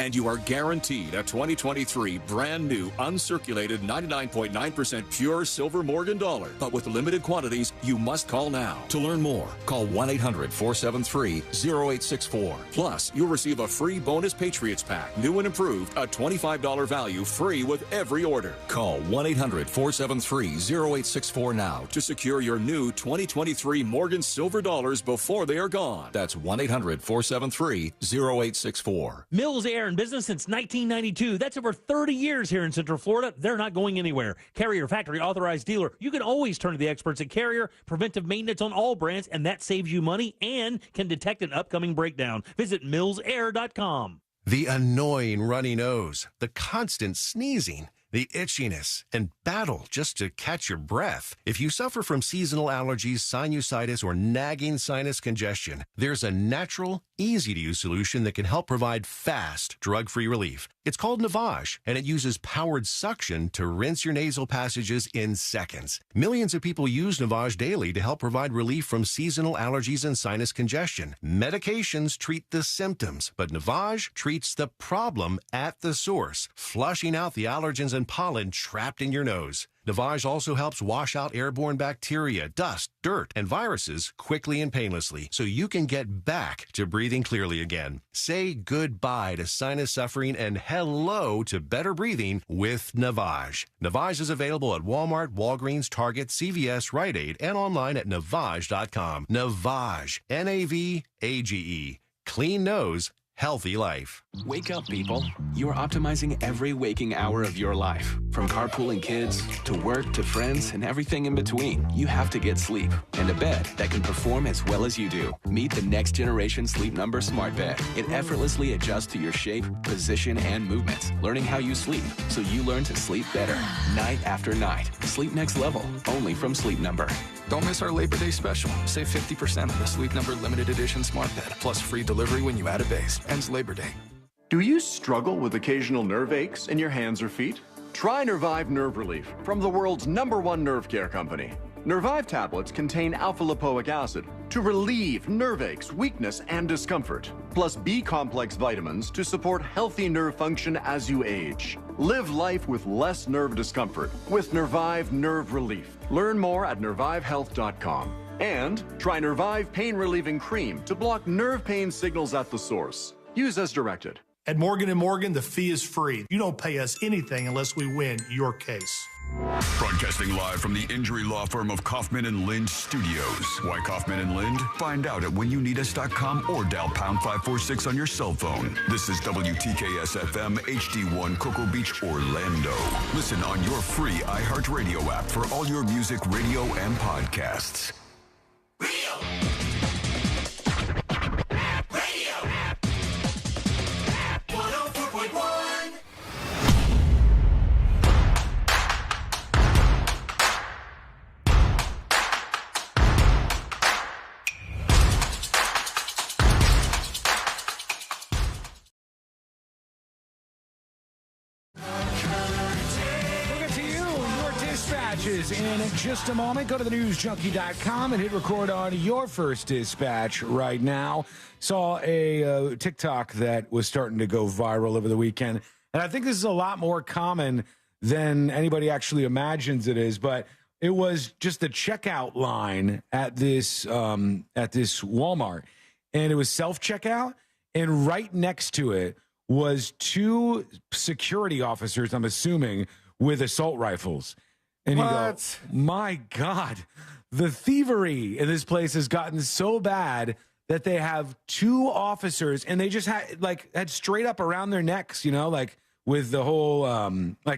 and you are guaranteed a 2023 brand new uncirculated 99.9% pure silver Morgan dollar. But with limited quantities, you must call now. To learn more, call 1-800-473-0864. Plus, you'll receive a free bonus Patriots pack, new and improved, a $25 value free with every order. Call 1-800-473-0864 now to secure your new 2023 Morgan silver dollars before they are gone. That's 1-800-473-0864. Mills Air in business since 1992. That's over 30 years here in Central Florida. They're not going anywhere. Carrier factory authorized dealer. You can always turn to the experts at Carrier. Preventive maintenance on all brands, and that saves you money and can detect an upcoming breakdown. Visit millsair.com. The annoying runny nose, the constant sneezing, the itchiness, and battle just to catch your breath. If you suffer from seasonal allergies, sinusitis, or nagging sinus congestion, there's a natural, easy-to-use solution that can help provide fast, drug-free relief. It's called Navage, and it uses powered suction to rinse your nasal passages in seconds. Millions of people use Navage daily to help provide relief from seasonal allergies and sinus congestion. Medications treat the symptoms, but Navage treats the problem at the source, flushing out the allergens and pollen trapped in your nose. Navage also helps wash out airborne bacteria, dust, dirt, and viruses quickly and painlessly so you can get back to breathing clearly again. Say goodbye to sinus suffering and hello to better breathing with Navage. Navage is available at Walmart, Walgreens, Target, CVS, Rite Aid, and online at Navage.com. Navage, N-A-V-A-G-E. Clean nose, healthy life. Wake up, people. You are optimizing every waking hour of your life. From carpooling kids, to work, to friends, and everything in between. You have to get sleep. And a bed that can perform as well as you do. Meet the next generation Sleep Number Smart Bed. It effortlessly adjusts to your shape, position, and movements. Learning how you sleep, so you learn to sleep better. Night after night. Sleep next level. Only from Sleep Number. Don't miss our Labor Day special. Save 50% on the Sleep Number Limited Edition Smart Bed, plus free delivery when you add a base. Ends Labor Day. Do you struggle with occasional nerve aches in your hands or feet? Try Nervive Nerve Relief from the world's #1 nerve care company. Nervive tablets contain alpha-lipoic acid to relieve nerve aches, weakness, and discomfort, plus B-complex vitamins to support healthy nerve function as you age. Live life with less nerve discomfort with Nervive Nerve Relief. Learn more at nervivehealth.com. And try Nervive Pain Relieving Cream to block nerve pain signals at the source. Use as directed. At Morgan & Morgan, the fee is free. You don't pay us anything unless we win your case. Broadcasting live from the injury law firm of Kaufman & Lind Studios. Why Kaufman & Lind? Find out at whenyouneedus.com or dial pound 546 on your cell phone. This is WTKS-FM HD1 Cocoa Beach, Orlando. Listen on your free iHeartRadio app for all your music, radio, and podcasts. dispatches in just a moment. Go to thenewsjunkie.com and hit record on your first dispatch right now. Saw a TikTok that was starting to go viral over the weekend. And I think this is a lot more common than anybody actually imagines it is. But it was just the checkout line at this Walmart. And it was self-checkout. And right next to it was two security officers, I'm assuming, with assault rifles. And you go, my God, the thievery in this place has gotten so bad that they have two officers, and they just had straight up around their necks, like with the whole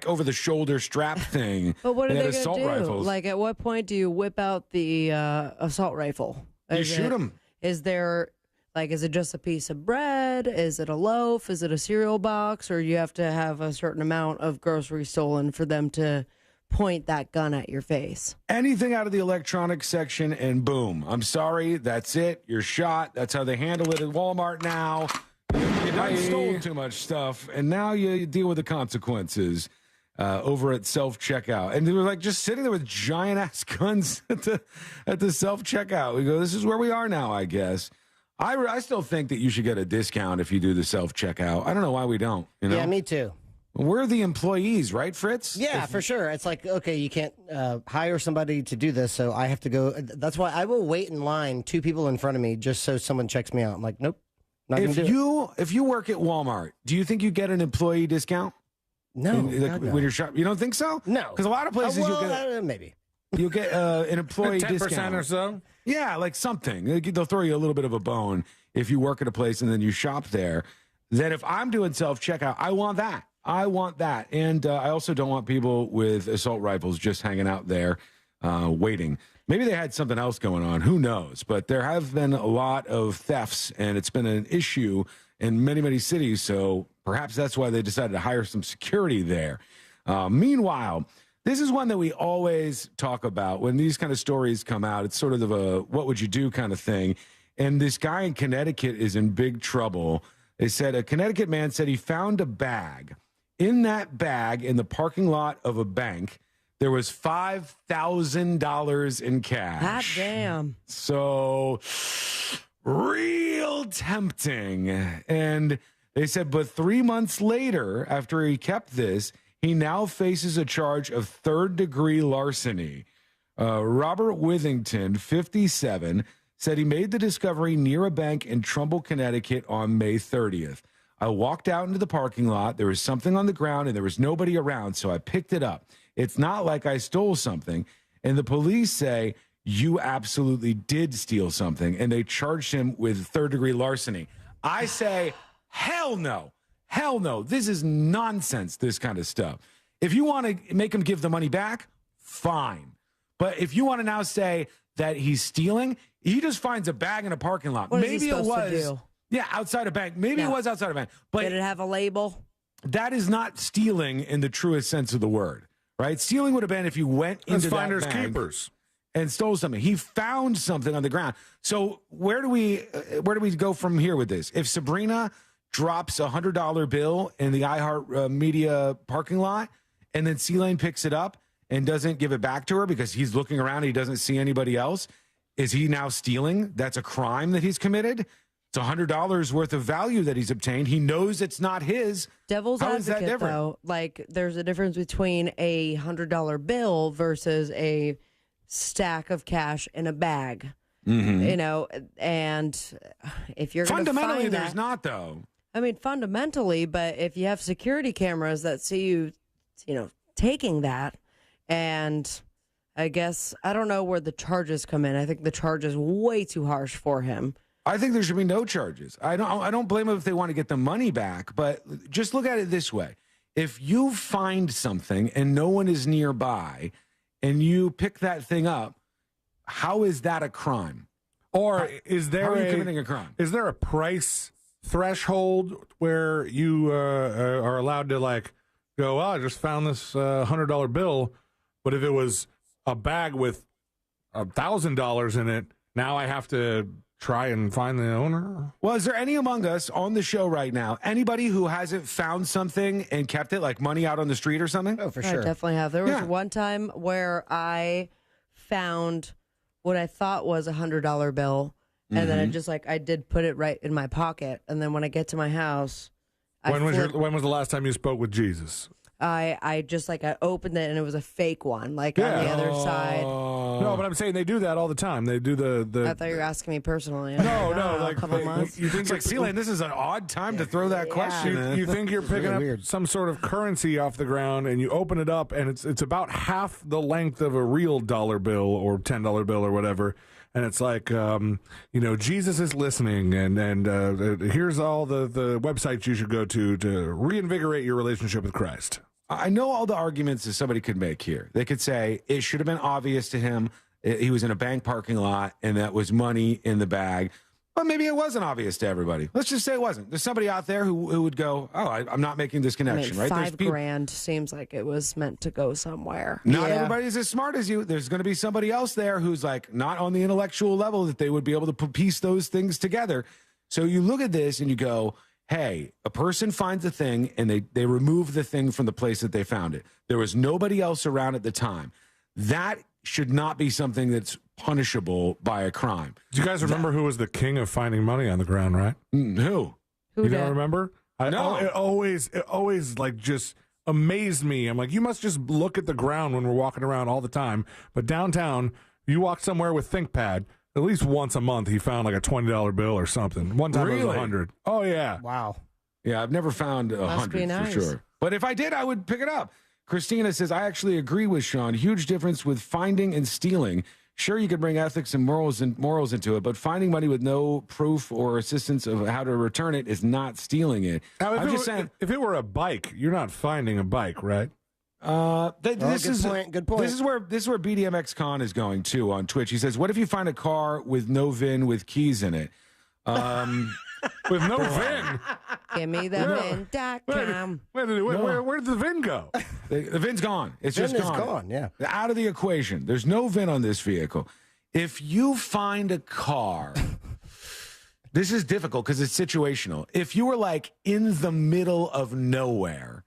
over the shoulder strap thing. But what are they assault going to do? rifles. Like, at what point do you whip out the assault rifle? You shoot them. Is there, is it just a piece of bread? Is it a loaf? Is it a cereal box? Or you have to have a certain amount of groceries stolen for them to point that gun at your face? Anything out of the electronics section, and boom. I'm sorry, that's it. You're shot. That's how they handle it at Walmart now. You done stole too much stuff, and now you deal with the consequences over at self-checkout. And they were just sitting there with giant-ass guns at the self-checkout. We go, this is where we are now, I guess. I still think that you should get a discount if you do the self-checkout. I don't know why we don't. Yeah, me too. We're the employees, right, Fritz? Yeah, for sure. It's like, okay, you can't hire somebody to do this, so I have to go. That's why I will wait in line, two people in front of me, just so someone checks me out. I'm like, nope, not going to do it. If you work at Walmart, do you think you get an employee discount? No. When you're shopping, you don't think so? No. Because a lot of places you'll get maybe. You'll get an employee 10% discount or so. Yeah, like something. They'll throw you a little bit of a bone if you work at a place and then you shop there. Then if I'm doing self-checkout, I want that. And I also don't want people with assault rifles just hanging out there waiting. Maybe they had something else going on. Who knows? But there have been a lot of thefts, and it's been an issue in many, many cities. So perhaps that's why they decided to hire some security there. Meanwhile, this is one that we always talk about when these kind of stories come out. It's sort of a what would you do kind of thing. And this guy in Connecticut is in big trouble. They said a Connecticut man said he found a bag. In that bag, in the parking lot of a bank, there was $5,000 in cash. Hot damn. So real tempting. And they said, but 3 months later, after he kept this, he now faces a charge of third-degree larceny. Robert Withington, 57, said he made the discovery near a bank in Trumbull, Connecticut on May 30th. I walked out into the parking lot. There was something on the ground, and there was nobody around, so I picked it up. It's not like I stole something. And the police say, you absolutely did steal something, and they charged him with third-degree larceny. I say, hell no. Hell no. This is nonsense, this kind of stuff. If you want to make him give the money back, fine. But if you want to now say that he's stealing, he just finds a bag in a parking lot. What Maybe is he supposed to do? Yeah, outside a bank. Maybe it was outside a bank. But did it have a label? That is not stealing in the truest sense of the word, right? Stealing would have been if you went into that finders bank keepers and stole something. He found something on the ground. So where do we go from here with this? If Sabrina drops a $100 bill in the iHeart Media parking lot, and then C-Lane picks it up and doesn't give it back to her because he's looking around and he doesn't see anybody else, is he now stealing? That's a crime that he's committed? It's $100 worth of value that he's obtained. He knows it's not his. Devil's How is that advocate, different? though, there's a difference between a $100 bill versus a stack of cash in a bag. Mm-hmm. And if you're going to fundamentally, find there's not, though. I mean, fundamentally, but if you have security cameras that see you, taking that, and I guess, I don't know where the charges come in. I think the charge is way too harsh for him. I think there should be no charges. I don't blame them if they want to get the money back, but just look at it this way. If you find something and no one is nearby and you pick that thing up, how is that a crime? Or how are you committing a crime? Is there a price threshold where you are allowed to go, I just found this $100 bill, but if it was a bag with $1,000 in it, now I have to try and find the owner. Well, is there any among us on the show right now, anybody who hasn't found something and kept it, like money out on the street or something? Oh, for I sure. definitely have. There was one time where I found what I thought was $100 bill, and then I did put it right in my pocket, and then when I get to my house, When was the last time you spoke with Jesus? I opened it and it was a fake one, on the other side. No, but I'm saying they do that all the time. They do the. I thought you were asking me personally. No, a couple months. You think It's like, Celine, this is an odd time to throw that question in. You think you're picking up some sort of currency off the ground, and you open it up, and it's about half the length of a real dollar bill or $10 bill or whatever. And it's like, Jesus is listening, and here's all the websites you should go to reinvigorate your relationship with Christ. I know all the arguments that somebody could make here. They could say it should have been obvious to him. He was in a bank parking lot, and that was money in the bag. But maybe it wasn't obvious to everybody. Let's just say it wasn't. There's somebody out there who would go, I'm not making this connection, right? $5,000 seems like it was meant to go somewhere. Not everybody's as smart as you. There's going to be somebody else there who's like not on the intellectual level that they would be able to piece those things together. So you look at this and you go, hey, a person finds a thing and they remove the thing from the place that they found it. There was nobody else around at the time. That should not be something that's punishable by a crime. Do you guys remember who was the king of finding money on the ground, right? Who? You don't remember? No. It always just amazed me. I'm like, you must just look at the ground when we're walking around all the time. But downtown, you walk somewhere with ThinkPad, at least once a month, he found like a $20 bill or something. One time it was 100. Oh, yeah. Wow. Yeah, I've never found 100 nice. for sure. But if I did, I would pick it up. Christina says, I actually agree with Sean. Huge difference with finding and stealing. Sure, you could bring ethics and morals into it, but finding money with no proof or assistance of how to return it is not stealing it. Now, if it were a bike, you're not finding a bike, right? Good point. This is where BDMX Con is going too on Twitch. He says, "What if you find a car with no VIN with keys in it?" With no VIN. Give me the VIN.com. Where did the VIN go? The VIN's gone. It's VIN just is gone. gone, yeah. Out of the equation. There's no VIN on this vehicle. If you find a car, this is difficult because it's situational. If you were like in the middle of nowhere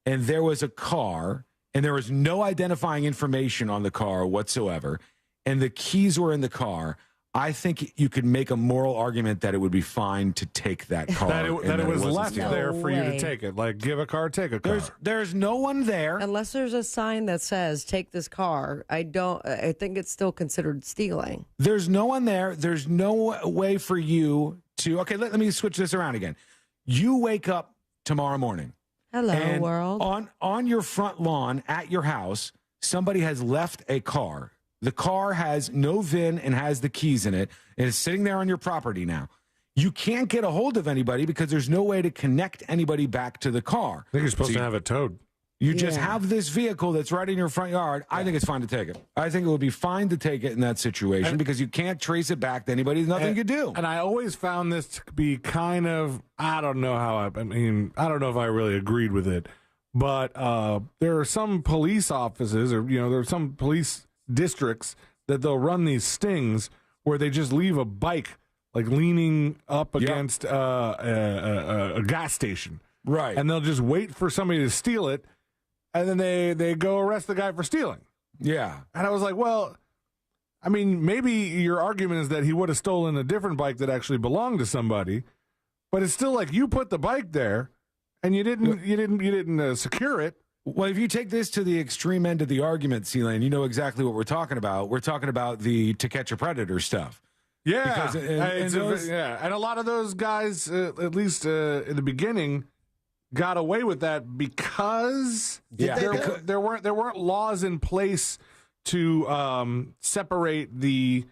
and there was a car and there was no identifying information on the car whatsoever and the keys were in the car, I think you could make a moral argument that it would be fine to take that car. that it was left stealing. there for you to take it. Like, give a car, take a car. There's no one there. Unless there's a sign that says, take this car, I think it's still considered stealing. There's no one there. There's no way for you to, okay, let me switch this around again. You wake up tomorrow morning. Hello, and world. On your front lawn at your house, somebody has left a car. The car has no VIN and has the keys in it, and it's sitting there on your property now. You can't get a hold of anybody because there's no way to connect anybody back to the car. I think you're supposed to have it towed. You just have this vehicle that's right in your front yard. I think it's fine to take it. I think it would be fine to take it in that situation because you can't trace it back to anybody. There's nothing you can do. And I always found this to be kind of, I don't know if I really agreed with it, but there are some police offices or, there are some police districts that they'll run these stings where they just leave a bike like leaning up against a gas station. Right. And they'll just wait for somebody to steal it, and then they go arrest the guy for stealing. Yeah. And I was like, well, I mean, maybe your argument is that he would have stolen a different bike that actually belonged to somebody, but it's still like you put the bike there and you didn't secure it. Well, if you take this to the extreme end of the argument, C-Lane, you know exactly what we're talking about. We're talking about the To Catch a Predator stuff. Yeah. Because and a lot of those guys, at least in the beginning, got away with that because there weren't laws in place to separate the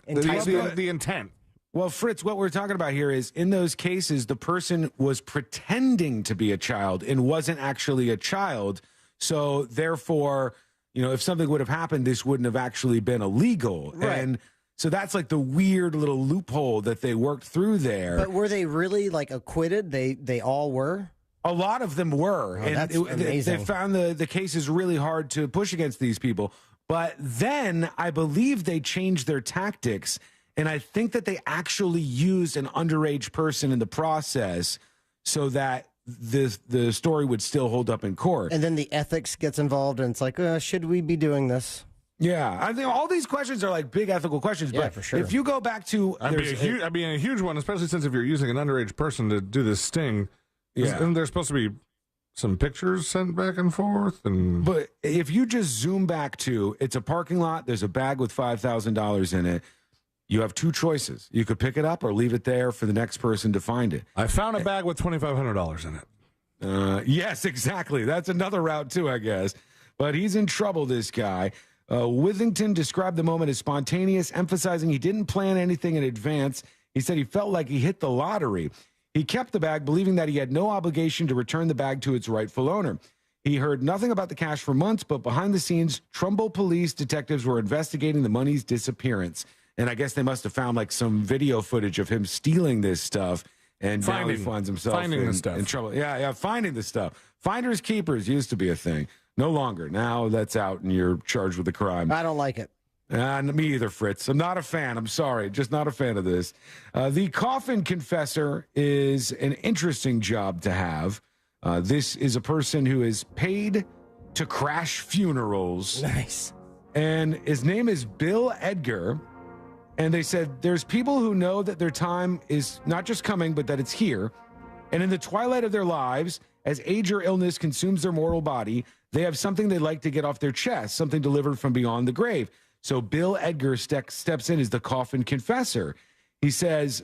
intent. Well, Fritz, what we're talking about here is in those cases, the person was pretending to be a child and wasn't actually a child. So therefore, if something would have happened, this wouldn't have actually been illegal. Right. And so that's like the weird little loophole that they worked through there. But were they really like acquitted? They all were? A lot of them were. Oh, that's amazing. They found the cases really hard to push against these people. But then I believe they changed their tactics. And I think that they actually used an underage person in the process so that the story would still hold up in court. And then the ethics gets involved, and it's like, should we be doing this? Yeah, I think all these questions are like big ethical questions. Yeah, but for sure. if you go back to, I'd be a huge one, especially since if you're using an underage person to do this sting, isn't there supposed to be some pictures sent back and forth? But if you just zoom back to, it's a parking lot, there's a bag with $5,000 in it. You have two choices. You could pick it up or leave it there for the next person to find it. I found a bag with $2,500 in it. Yes, exactly. That's another route too, I guess. But he's in trouble, this guy. Withington described the moment as spontaneous, emphasizing he didn't plan anything in advance. He said he felt like he hit the lottery. He kept the bag, believing that he had no obligation to return the bag to its rightful owner. He heard nothing about the cash for months, but behind the scenes, Trumbull police detectives were investigating the money's disappearance. And I guess they must have found like some video footage of him stealing this stuff. And now he finds himself in trouble. Yeah, finding the stuff. Finders keepers used to be a thing. No longer. Now that's out and you're charged with a crime. I don't like it. Me either, Fritz. I'm not a fan. I'm sorry. Just not a fan of this. The coffin confessor is an interesting job to have. This is a person who is paid to crash funerals. Nice. And his name is Bill Edgar. And they said there's people who know that their time is not just coming, but that it's here. And in the twilight of their lives, as age or illness consumes their mortal body, they have something they like to get off their chest, something delivered from beyond the grave. So Bill Edgar steps in as the coffin confessor. He says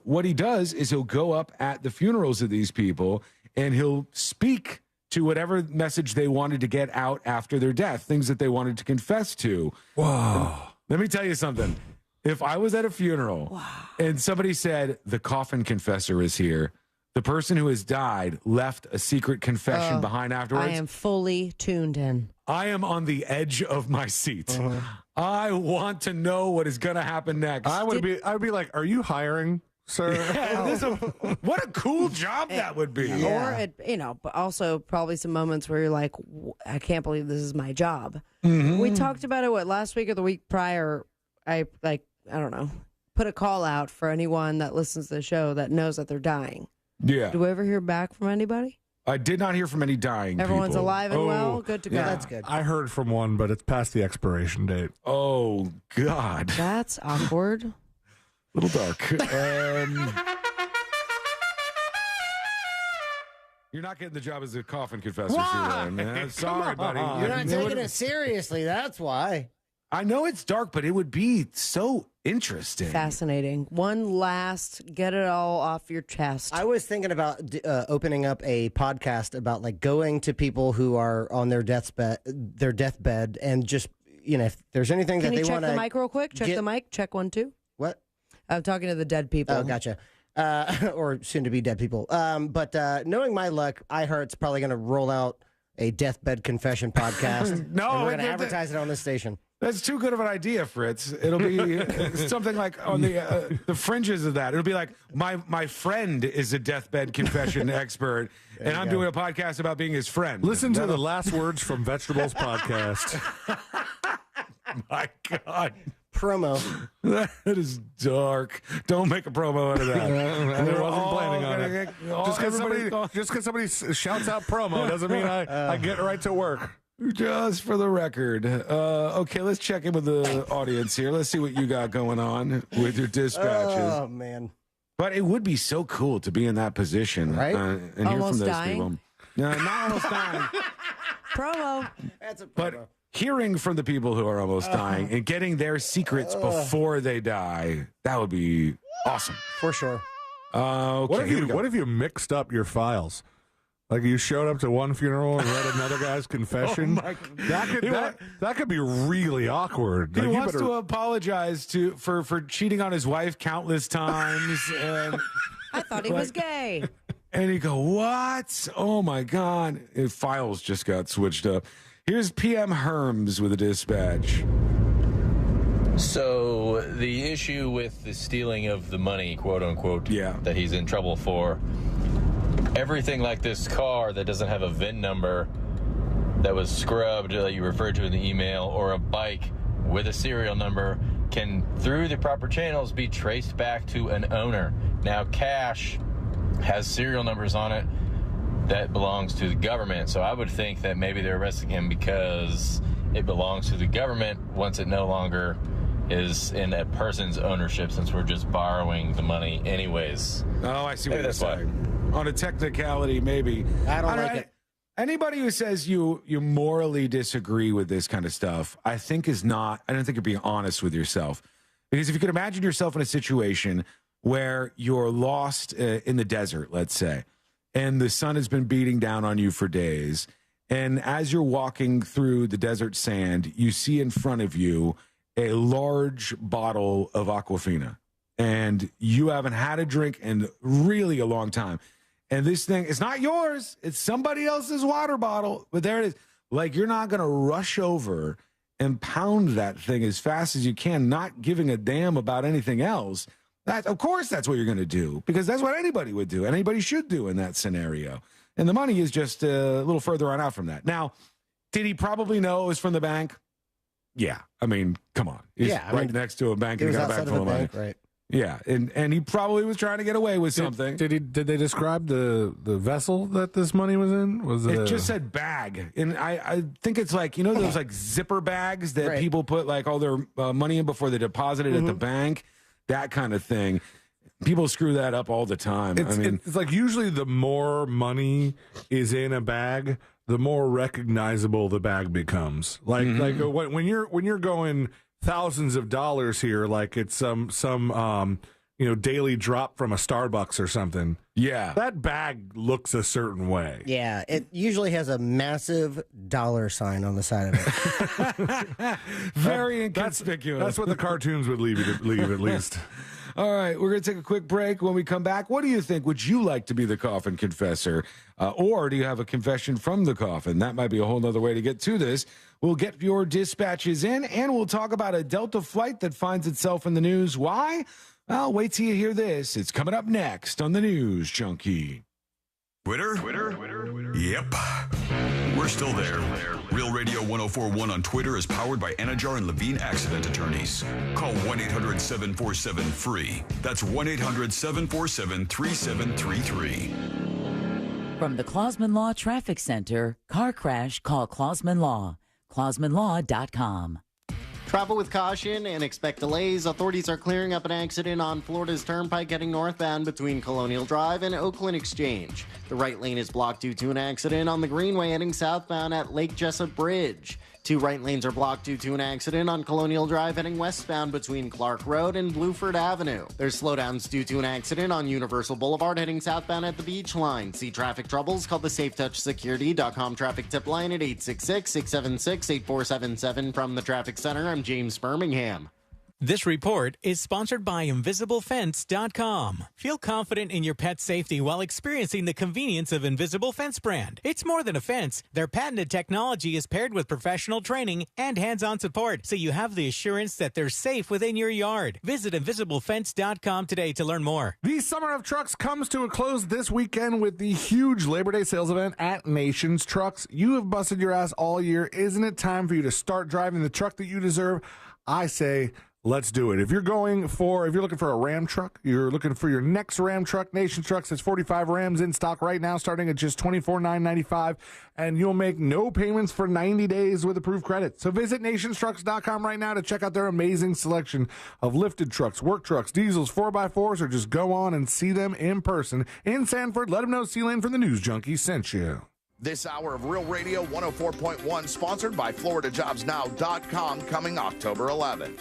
what he does is he'll go up at the funerals of these people and he'll speak to whatever message they wanted to get out after their death, things that they wanted to confess to. Wow. Let me tell you something. If I was at a funeral and somebody said, the coffin confessor is here, the person who has died left a secret confession behind afterwards. I am fully tuned in. I am on the edge of my seat. I want to know what is going to happen next. I would be like, are you hiring, sir? Yeah, what a cool job that would be. Yeah. Or, but also probably some moments where you're like, I can't believe this is my job. Mm-hmm. We talked about it, last week or the week prior. I don't know, put a call out for anyone that listens to the show that knows that they're dying. Yeah. Do we ever hear back from anybody? I did not hear from any dying Everyone's people. alive and well? Good to go. Yeah, that's good. I heard from one, but it's past the expiration date. Oh, God. That's awkward. A little dark. You're not getting the job as a coffin confessor. Why? Man. Sorry, buddy. You're not taking it seriously. That's why. I know it's dark, but it would be so interesting. Fascinating. One last, get it all off your chest. I was thinking about opening up a podcast about like going to people who are on their deathbed, and just, if there's anything that they want to. Can you check the mic real quick? Check the mic. Check 1, 2. What? I'm talking to the dead people. Oh, gotcha. Or soon to be dead people. But knowing my luck, iHeart's probably going to roll out a deathbed confession podcast. No, and we're going to advertise it on this station. That's too good of an idea, Fritz. It'll be something like on the fringes of that. It'll be like my friend is a deathbed confession expert, and I'm doing a podcast about being his friend. Listen to the last words from Vegetables podcast. My God. Promo. That is dark. Don't make a promo out of that. I wasn't planning on it. Just because somebody shouts out promo doesn't mean I get right to work. Just for the record. Okay, let's check in with the audience here. Let's see what you got going on with your dispatches. Oh, man. But it would be so cool to be in that position. Right? And hear Almost from those dying? people. No, not almost dying. Promo. That's a promo. But hearing from the people who are almost dying and getting their secrets before they die, that would be awesome. For sure. Okay, What if you mixed up your files? Like you showed up to one funeral and read another guy's confession. Oh my God. That could be really awkward. He wants to apologize for cheating on his wife countless times. And I thought he was gay. And he go, what? Oh, my God. His files just got switched up. Here's PM Herms with a dispatch. So the issue with the stealing of the money, quote unquote, that he's in trouble for, everything like this car that doesn't have a VIN number that was scrubbed that you referred to in the email, or a bike with a serial number can, through the proper channels, be traced back to an owner. Now, cash has serial numbers on it that belongs to the government. So I would think that maybe they're arresting him because it belongs to the government once it no longer is in a person's ownership, since we're just borrowing the money anyways. Oh, I see what you're saying. On a technicality, maybe. I don't like it. Anybody who says you morally disagree with this kind of stuff, I don't think you're being honest with yourself. Because if you could imagine yourself in a situation where you're lost in the desert, let's say, and the sun has been beating down on you for days, and as you're walking through the desert sand, you see in front of you a large bottle of Aquafina, and you haven't had a drink in really a long time. And this thing, it's not yours. It's somebody else's water bottle. But there it is. Like, you're not going to rush over and pound that thing as fast as you can, not giving a damn about anything else. Of course, that's what you're going to do, because that's what anybody would do. Anybody should do in that scenario. And the money is just a little further on out from that. Now, did he probably know it was from the bank? Yeah. I mean, come on. He's next to a bank and he got a bag full of money. Right. Yeah, and he probably was trying to get away with something. Did they describe the vessel that this money was in? It just said bag, and I think it's like, you know, those like zipper bags that people put like all their money in before they deposit it at the bank, that kind of thing. People screw that up all the time. It's like usually the more money is in a bag, the more recognizable the bag becomes. Like when you're going thousands of dollars here, like it's some daily drop from a Starbucks or something. Yeah, that bag looks a certain way. Yeah, it usually has a massive dollar sign on the side of it. Very inconspicuous. That's what the cartoons would leave at least. All right, we're going to take a quick break. When we come back, what do you think? Would you like to be the coffin confessor? Or do you have a confession from the coffin? That might be a whole other way to get to this. We'll get your dispatches in, and we'll talk about a Delta flight that finds itself in the news. Why? Well, wait till you hear this. It's coming up next on the News Junkie. Twitter? Yep. We're still there. Real Radio 1041 on Twitter is powered by Anajar and Levine Accident Attorneys. Call 1-800-747-FREE. That's 1-800-747-3733. From the Clausman Law Traffic Center, car crash, call Clausman Law. ClausmanLaw.com. Travel with caution and expect delays. Authorities are clearing up an accident on Florida's Turnpike heading northbound between Colonial Drive and Oakland Exchange. The right lane is blocked due to an accident on the Greenway heading southbound at Lake Jessup Bridge. 2 right lanes are blocked due to an accident on Colonial Drive heading westbound between Clark Road and Bluford Avenue. There's slowdowns due to an accident on Universal Boulevard heading southbound at the Beach Line. See traffic troubles, call the SafeTouchSecurity.com traffic tip line at 866-676-8477. From the Traffic Center, I'm James Birmingham. This report is sponsored by InvisibleFence.com. Feel confident in your pet's safety while experiencing the convenience of Invisible Fence brand. It's more than a fence. Their patented technology is paired with professional training and hands-on support, so you have the assurance that they're safe within your yard. Visit InvisibleFence.com today to learn more. The Summer of Trucks comes to a close this weekend with the huge Labor Day sales event at Nations Trucks. You have busted your ass all year. Isn't it time for you to start driving the truck that you deserve? I say, let's do it. If you're looking for a Ram truck, you're looking for your next Ram truck, Nation Trucks has 45 Rams in stock right now, starting at just $24,995, and you'll make no payments for 90 days with approved credit. So visit nationstrucks.com right now to check out their amazing selection of lifted trucks, work trucks, diesels, 4x4s, or just go on and see them in person in Sanford. Let them know C-Lane from the News Junkie sent you. This hour of Real Radio 104.1, sponsored by FloridaJobsNow.com, coming October 11th.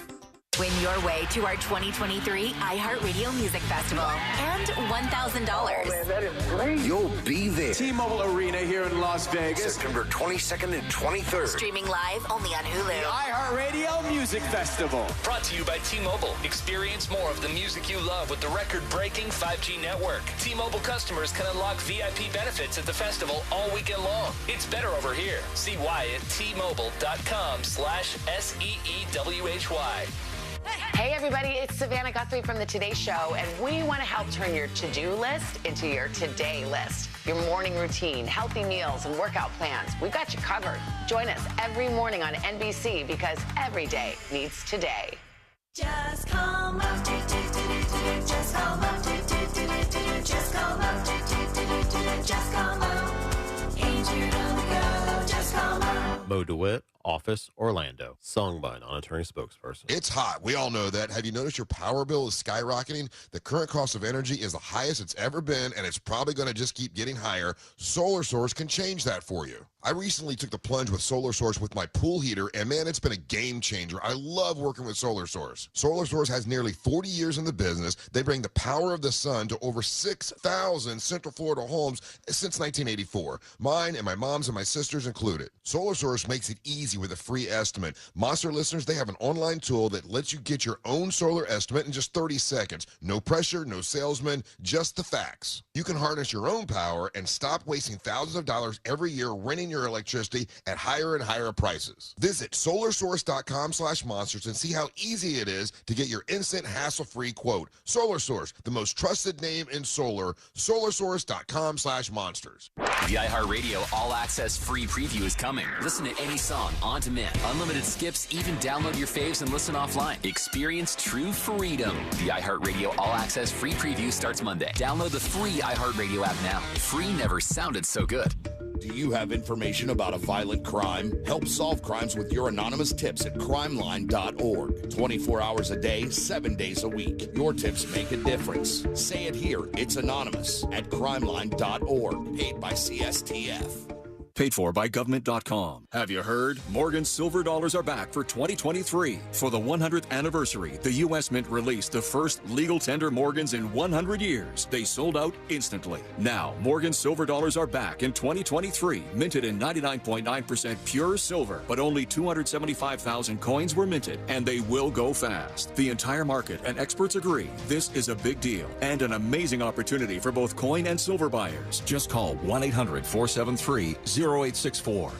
Win your way to our 2023 iHeartRadio Music Festival and $1,000. Oh, man, that is great. You'll be there. T-Mobile Arena here in Las Vegas. September 22nd and 23rd. Streaming live only on Hulu. The iHeartRadio Music Festival. Brought to you by T-Mobile. Experience more of the music you love with the record-breaking 5G network. T-Mobile customers can unlock VIP benefits at the festival all weekend long. It's better over here. See why at T-Mobile.com/SEEWHY. Hey everybody, it's Savannah Guthrie from the Today Show, and we want to help turn your to-do list into your today list. Your morning routine, healthy meals, and workout plans. We've got you covered. Join us every morning on NBC because every day needs today. Just call up. Just call up. Just call up. Just call up. Ain't you on the go? Just call up. Mo DeWitt, Office, Orlando. Sung by non-attorney spokesperson. It's hot. We all know that. Have you noticed your power bill is skyrocketing? The current cost of energy is the highest it's ever been, and it's probably going to just keep getting higher. Solar Source can change that for you. I recently took the plunge with Solar Source with my pool heater, and man, it's been a game changer. I love working with Solar Source. Solar Source has nearly 40 years in the business. They bring the power of the sun to over 6,000 Central Florida homes since 1984. Mine and my mom's and my sister's included. Solar Source makes it easy with a free estimate. Monster listeners, they have an online tool that lets you get your own solar estimate in just 30 seconds. No pressure, no salesman, just the facts. You can harness your own power and stop wasting thousands of dollars every year renting your electricity at higher and higher prices. Visit solarsource.com/monsters and see how easy it is to get your instant hassle-free quote. Solar Source, the most trusted name in solar. solarsource.com/monsters. The iHeartRadio All Access free preview is coming. Listen to any song on demand, unlimited skips, even download your faves and listen offline. Experience true freedom. The iHeartRadio All Access free preview starts Monday. Download the free iHeartRadio app now. Free never sounded so good. Do you have information about a violent crime? Help solve crimes with your anonymous tips at crimeline.org. 24 hours a day, 7 days a week. Your tips make a difference. Say it here. It's anonymous at crimeline.org. Paid by CSTF. Paid for by government.com. Have you heard? Morgan's silver dollars are back for 2023. For the 100th anniversary, the U.S. Mint released the first legal tender Morgans in 100 years. They sold out instantly. Now, Morgan's silver dollars are back in 2023, minted in 99.9% pure silver, but only 275,000 coins were minted, and they will go fast. The entire market and experts agree this is a big deal and an amazing opportunity for both coin and silver buyers. Just call 1-800-473-0864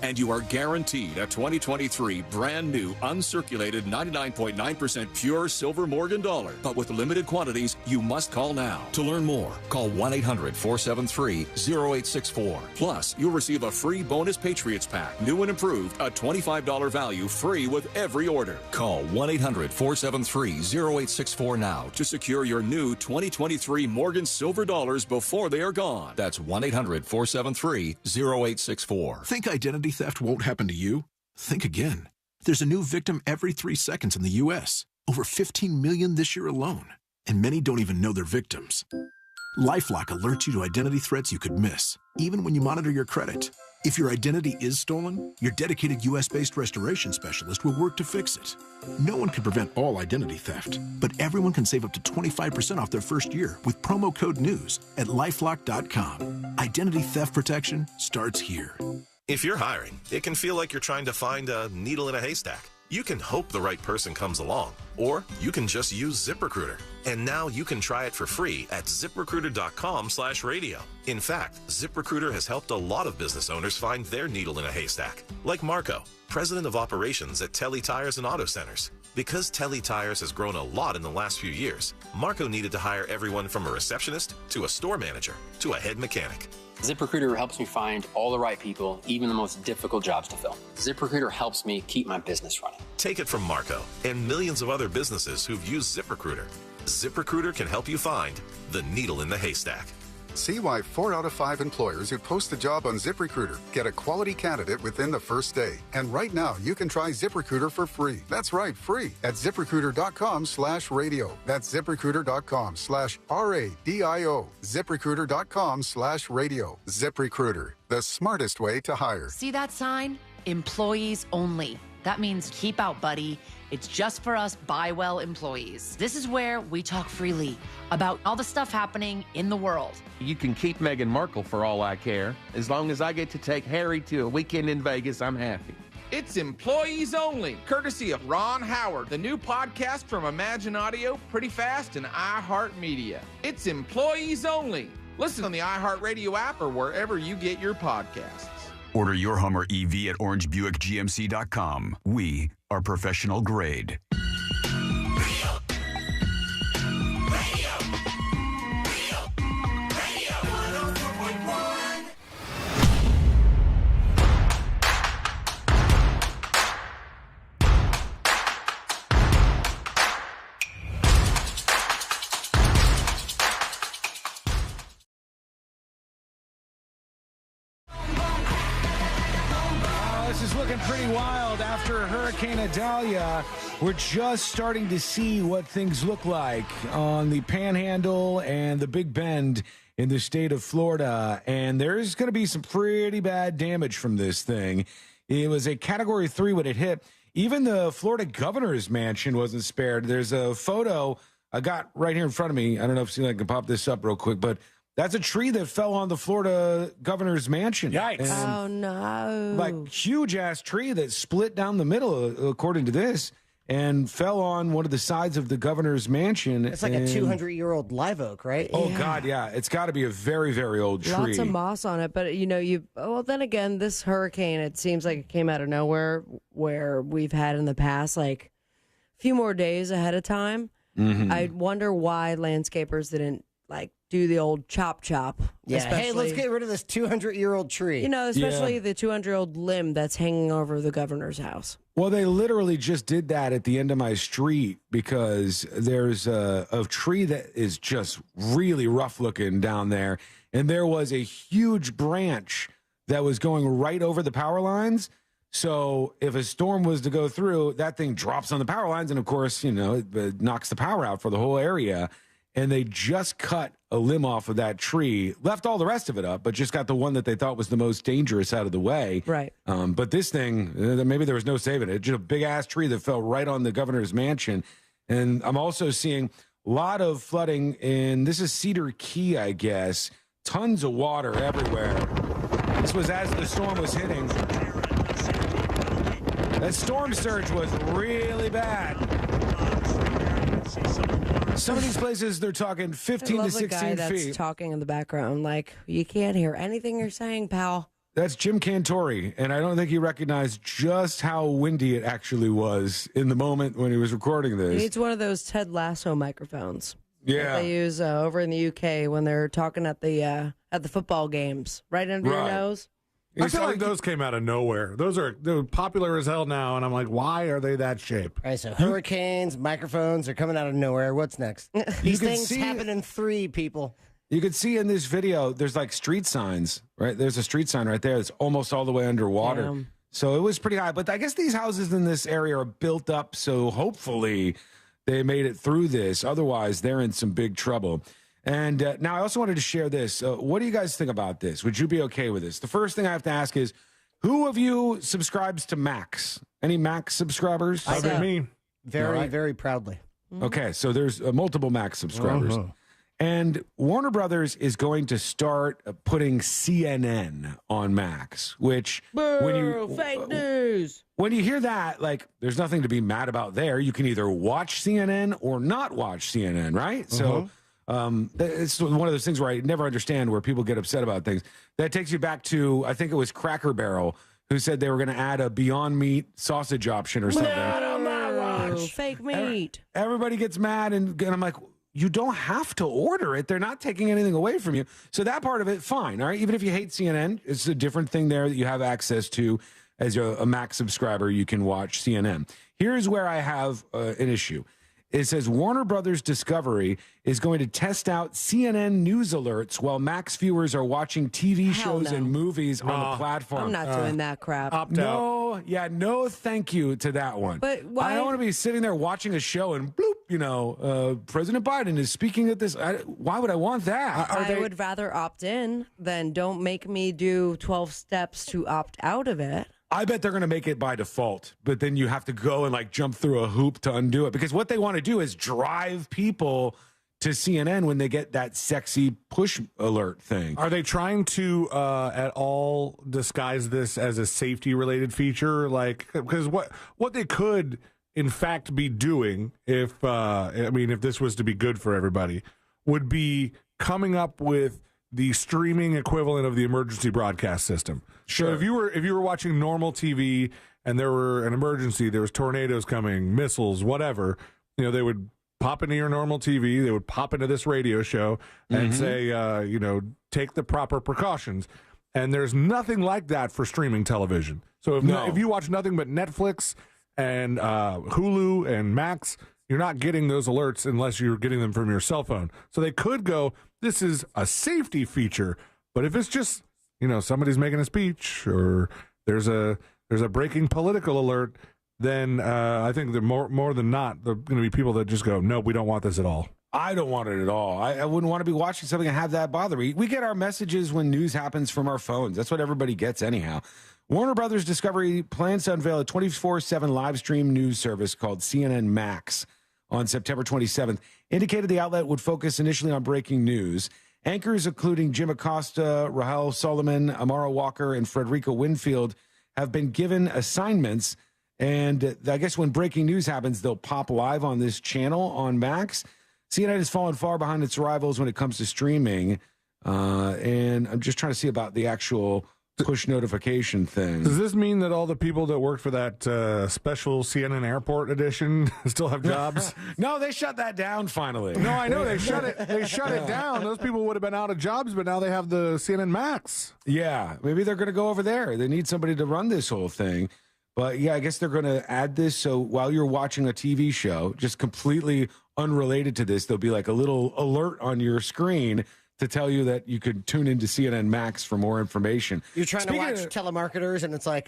and you are guaranteed a 2023 brand new uncirculated 99.9% pure silver Morgan dollar. But with limited quantities, you must call now. To learn more, call 1-800-473-0864. Plus, you'll receive a free bonus Patriots pack, new and improved, a $25 value free with every order. Call 1-800-473-0864 now to secure your new 2023 Morgan silver dollars before they are gone. That's 1-800-473-0864. Think identity theft won't happen to you? Think again. There's a new victim every 3 seconds in the U.S., over 15 million this year alone, and many don't even know they're victims. LifeLock alerts you to identity threats you could miss, even when you monitor your credit. If your identity is stolen, your dedicated U.S.-based restoration specialist will work to fix it. No one can prevent all identity theft, but everyone can save up to 25% off their first year with promo code NEWS at LifeLock.com. Identity theft protection starts here. If you're hiring, it can feel like you're trying to find a needle in a haystack. You can hope the right person comes along, or you can just use ZipRecruiter. And now you can try it for free at ZipRecruiter.com/radio. In fact, ZipRecruiter has helped a lot of business owners find their needle in a haystack, like Marco, president of operations at Telly Tires and Auto Centers. Because Telly Tires has grown a lot in the last few years, Marco needed to hire everyone from a receptionist to a store manager to a head mechanic. ZipRecruiter helps me find all the right people, even the most difficult jobs to fill. ZipRecruiter helps me keep my business running. Take it from Marco and millions of other businesses who've used ZipRecruiter. ZipRecruiter can help you find the needle in the haystack. See why 4 out of 5 employers who post a job on ZipRecruiter get a quality candidate within the first day. And right now, you can try ZipRecruiter for free. That's right, free at ZipRecruiter.com/radio. That's ZipRecruiter.com/RADIO. ZipRecruiter.com/radio. ZipRecruiter, the smartest way to hire. See that sign? Employees only. That means keep out, buddy. It's just for us Buy Well employees. This is where we talk freely about all the stuff happening in the world. You can keep Meghan Markle for all I care. As long as I get to take Harry to a weekend in Vegas, I'm happy. It's Employees Only, courtesy of Ron Howard, the new podcast from Imagine Audio, Pretty Fast, and iHeartMedia. It's Employees Only. Listen on the iHeartRadio app or wherever you get your podcasts. Order your Hummer EV at orangebuickgmc.com. We are professional grade. this is looking pretty wild. After Hurricane Idalia, we're just starting to see what things look like on the Panhandle and the Big Bend in the state of Florida. And there's going to be some pretty bad damage from this thing. It was a Category 3 when it hit. Even the Florida governor's mansion wasn't spared. There's a photo I got right here in front of me. I don't know if I can pop this up real quick, but that's a tree that fell on the Florida governor's mansion. Yikes. Oh, no. Like, huge-ass tree that split down the middle, according to this, and fell on one of the sides of the governor's mansion. It's like a 200-year-old live oak, right? Oh, yeah. God, yeah. It's got to be a very, very old tree. Lots of moss on it. But, well, then again, this hurricane, it seems like it came out of nowhere, where we've had in the past, like, a few more days ahead of time. Mm-hmm. I wonder why landscapers didn't, do the old chop. Yeah, hey, let's get rid of this 200-year-old tree. Especially the 200-year-old limb that's hanging over the governor's house. Well, they literally just did that at the end of my street because there's a tree that is just really rough looking down there. And there was a huge branch that was going right over the power lines. So if a storm was to go through, that thing drops on the power lines. And of course, it knocks the power out for the whole area. And they just cut a limb off of that tree, left all the rest of it up, but just got the one that they thought was the most dangerous out of the way. Right. But this thing, maybe there was no saving it. Just a big-ass tree that fell right on the governor's mansion. And I'm also seeing a lot of flooding in, this is Cedar Key, I guess. Tons of water everywhere. This was as the storm was hitting. That storm surge was really bad. Some of these places, they're talking 15 to 16 feet. I love the guy feet. that's talking in the background. Like, you can't hear anything you're saying, pal. That's Jim Cantori, and I don't think he recognized just how windy it actually was in the moment when he was recording this. He needs one of those Ted Lasso microphones. Yeah. That they use over in the UK when they're talking at the football games. Right under your nose. I feel like those came out of nowhere. They're popular as hell now, and I'm like, why are they that shape? All right, so hurricanes, microphones are coming out of nowhere. What's next? These things happen in 3, people. You could see in this video, there's like street signs, right? There's a street sign right there that's almost all the way underwater. Damn. So it was pretty high. But I guess these houses in this area are built up, so hopefully they made it through this. Otherwise, they're in some big trouble. And now I also wanted to share this. What do you guys think about this? Would you be okay with this? The first thing I have to ask is, who of you subscribes to Max? Any Max subscribers? I do. Me. Very, very proudly. Okay, so there's multiple Max subscribers. And Warner Brothers is going to start putting CNN on Max, which fake news. When you hear that, there's nothing to be mad about there. You can either watch CNN or not watch CNN, right? So it's one of those things where I never understand where people get upset about things. That takes you back to, I think it was Cracker Barrel, who said they were going to add a Beyond Meat sausage option or something. Not on my watch. Fake meat. Everybody gets mad, and I'm like, you don't have to order it. They're not taking anything away from you. So that part of it, fine. All right. Even if you hate CNN, it's a different thing there that you have access to. As a Max subscriber, you can watch CNN. Here's where I have an issue. It says Warner Brothers Discovery is going to test out CNN news alerts while Max viewers are watching TV shows and movies on the platform. I'm not doing that crap. No, thank you to that one. But why? I don't want to be sitting there watching a show and bloop, President Biden is speaking at this. Why would I want that? I would rather opt in than don't make me do 12 steps to opt out of it. I bet they're going to make it by default, but then you have to go and jump through a hoop to undo it, because what they want to do is drive people to CNN when they get that sexy push alert thing. Are they trying to at all disguise this as a safety related feature? Because what they could in fact be doing if this was to be good for everybody would be coming up with the streaming equivalent of the emergency broadcast system. Sure. So if you were watching normal TV and there were an emergency, there was tornadoes coming, missiles, whatever, they would pop into your normal TV, they would pop into this radio show and say, take the proper precautions. And there's nothing like that for streaming television. So if you watch nothing but Netflix and Hulu and Max, you're not getting those alerts unless you're getting them from your cell phone. So they could go, this is a safety feature, but if it's just, somebody's making a speech or there's there's a breaking political alert, then I think that more than not, there are going to be people that just go, no, we don't want this at all. I don't want it at all. I wouldn't want to be watching something and have that bother me. We get our messages when news happens from our phones. That's what everybody gets anyhow. Warner Brothers Discovery plans to unveil a 24/7 live stream news service called CNN Max on September 27th. Indicated the outlet would focus initially on breaking news. Anchors including Jim Acosta, Rahel Solomon, Amara Walker, and Frederica Winfield have been given assignments. And I guess when breaking news happens, they'll pop live on this channel on Max. CNN has fallen far behind its rivals when it comes to streaming. And I'm just trying to see about the actual push notification thing. Does this mean that all the people that worked for that special CNN Airport edition still have jobs? No, they shut that down finally. No, I know they shut it. They shut it down. Those people would have been out of jobs, but now they have the CNN Max. Yeah, maybe they're going to go over there. They need somebody to run this whole thing. But yeah, I guess they're going to add this. So while you're watching a TV show, just completely unrelated to this, there'll be like a little alert on your screen to tell you that you could tune into CNN Max for more information. You're trying to watch telemarketers, and it's like,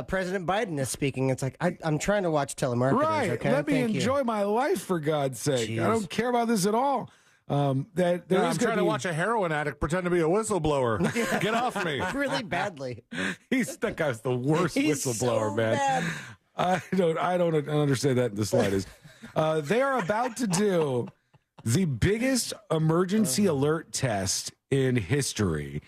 President Biden is speaking. It's like, I'm trying to watch telemarketers. Right. Okay? Let me enjoy my life, for God's sake. Jeez. I don't care about this at all. I'm trying to watch a heroin addict pretend to be a whistleblower. Get off me. Really badly. That guy's the worst whistleblower, so man. bad. I don't understand that in the slightest. They are about to do the biggest emergency alert test in history.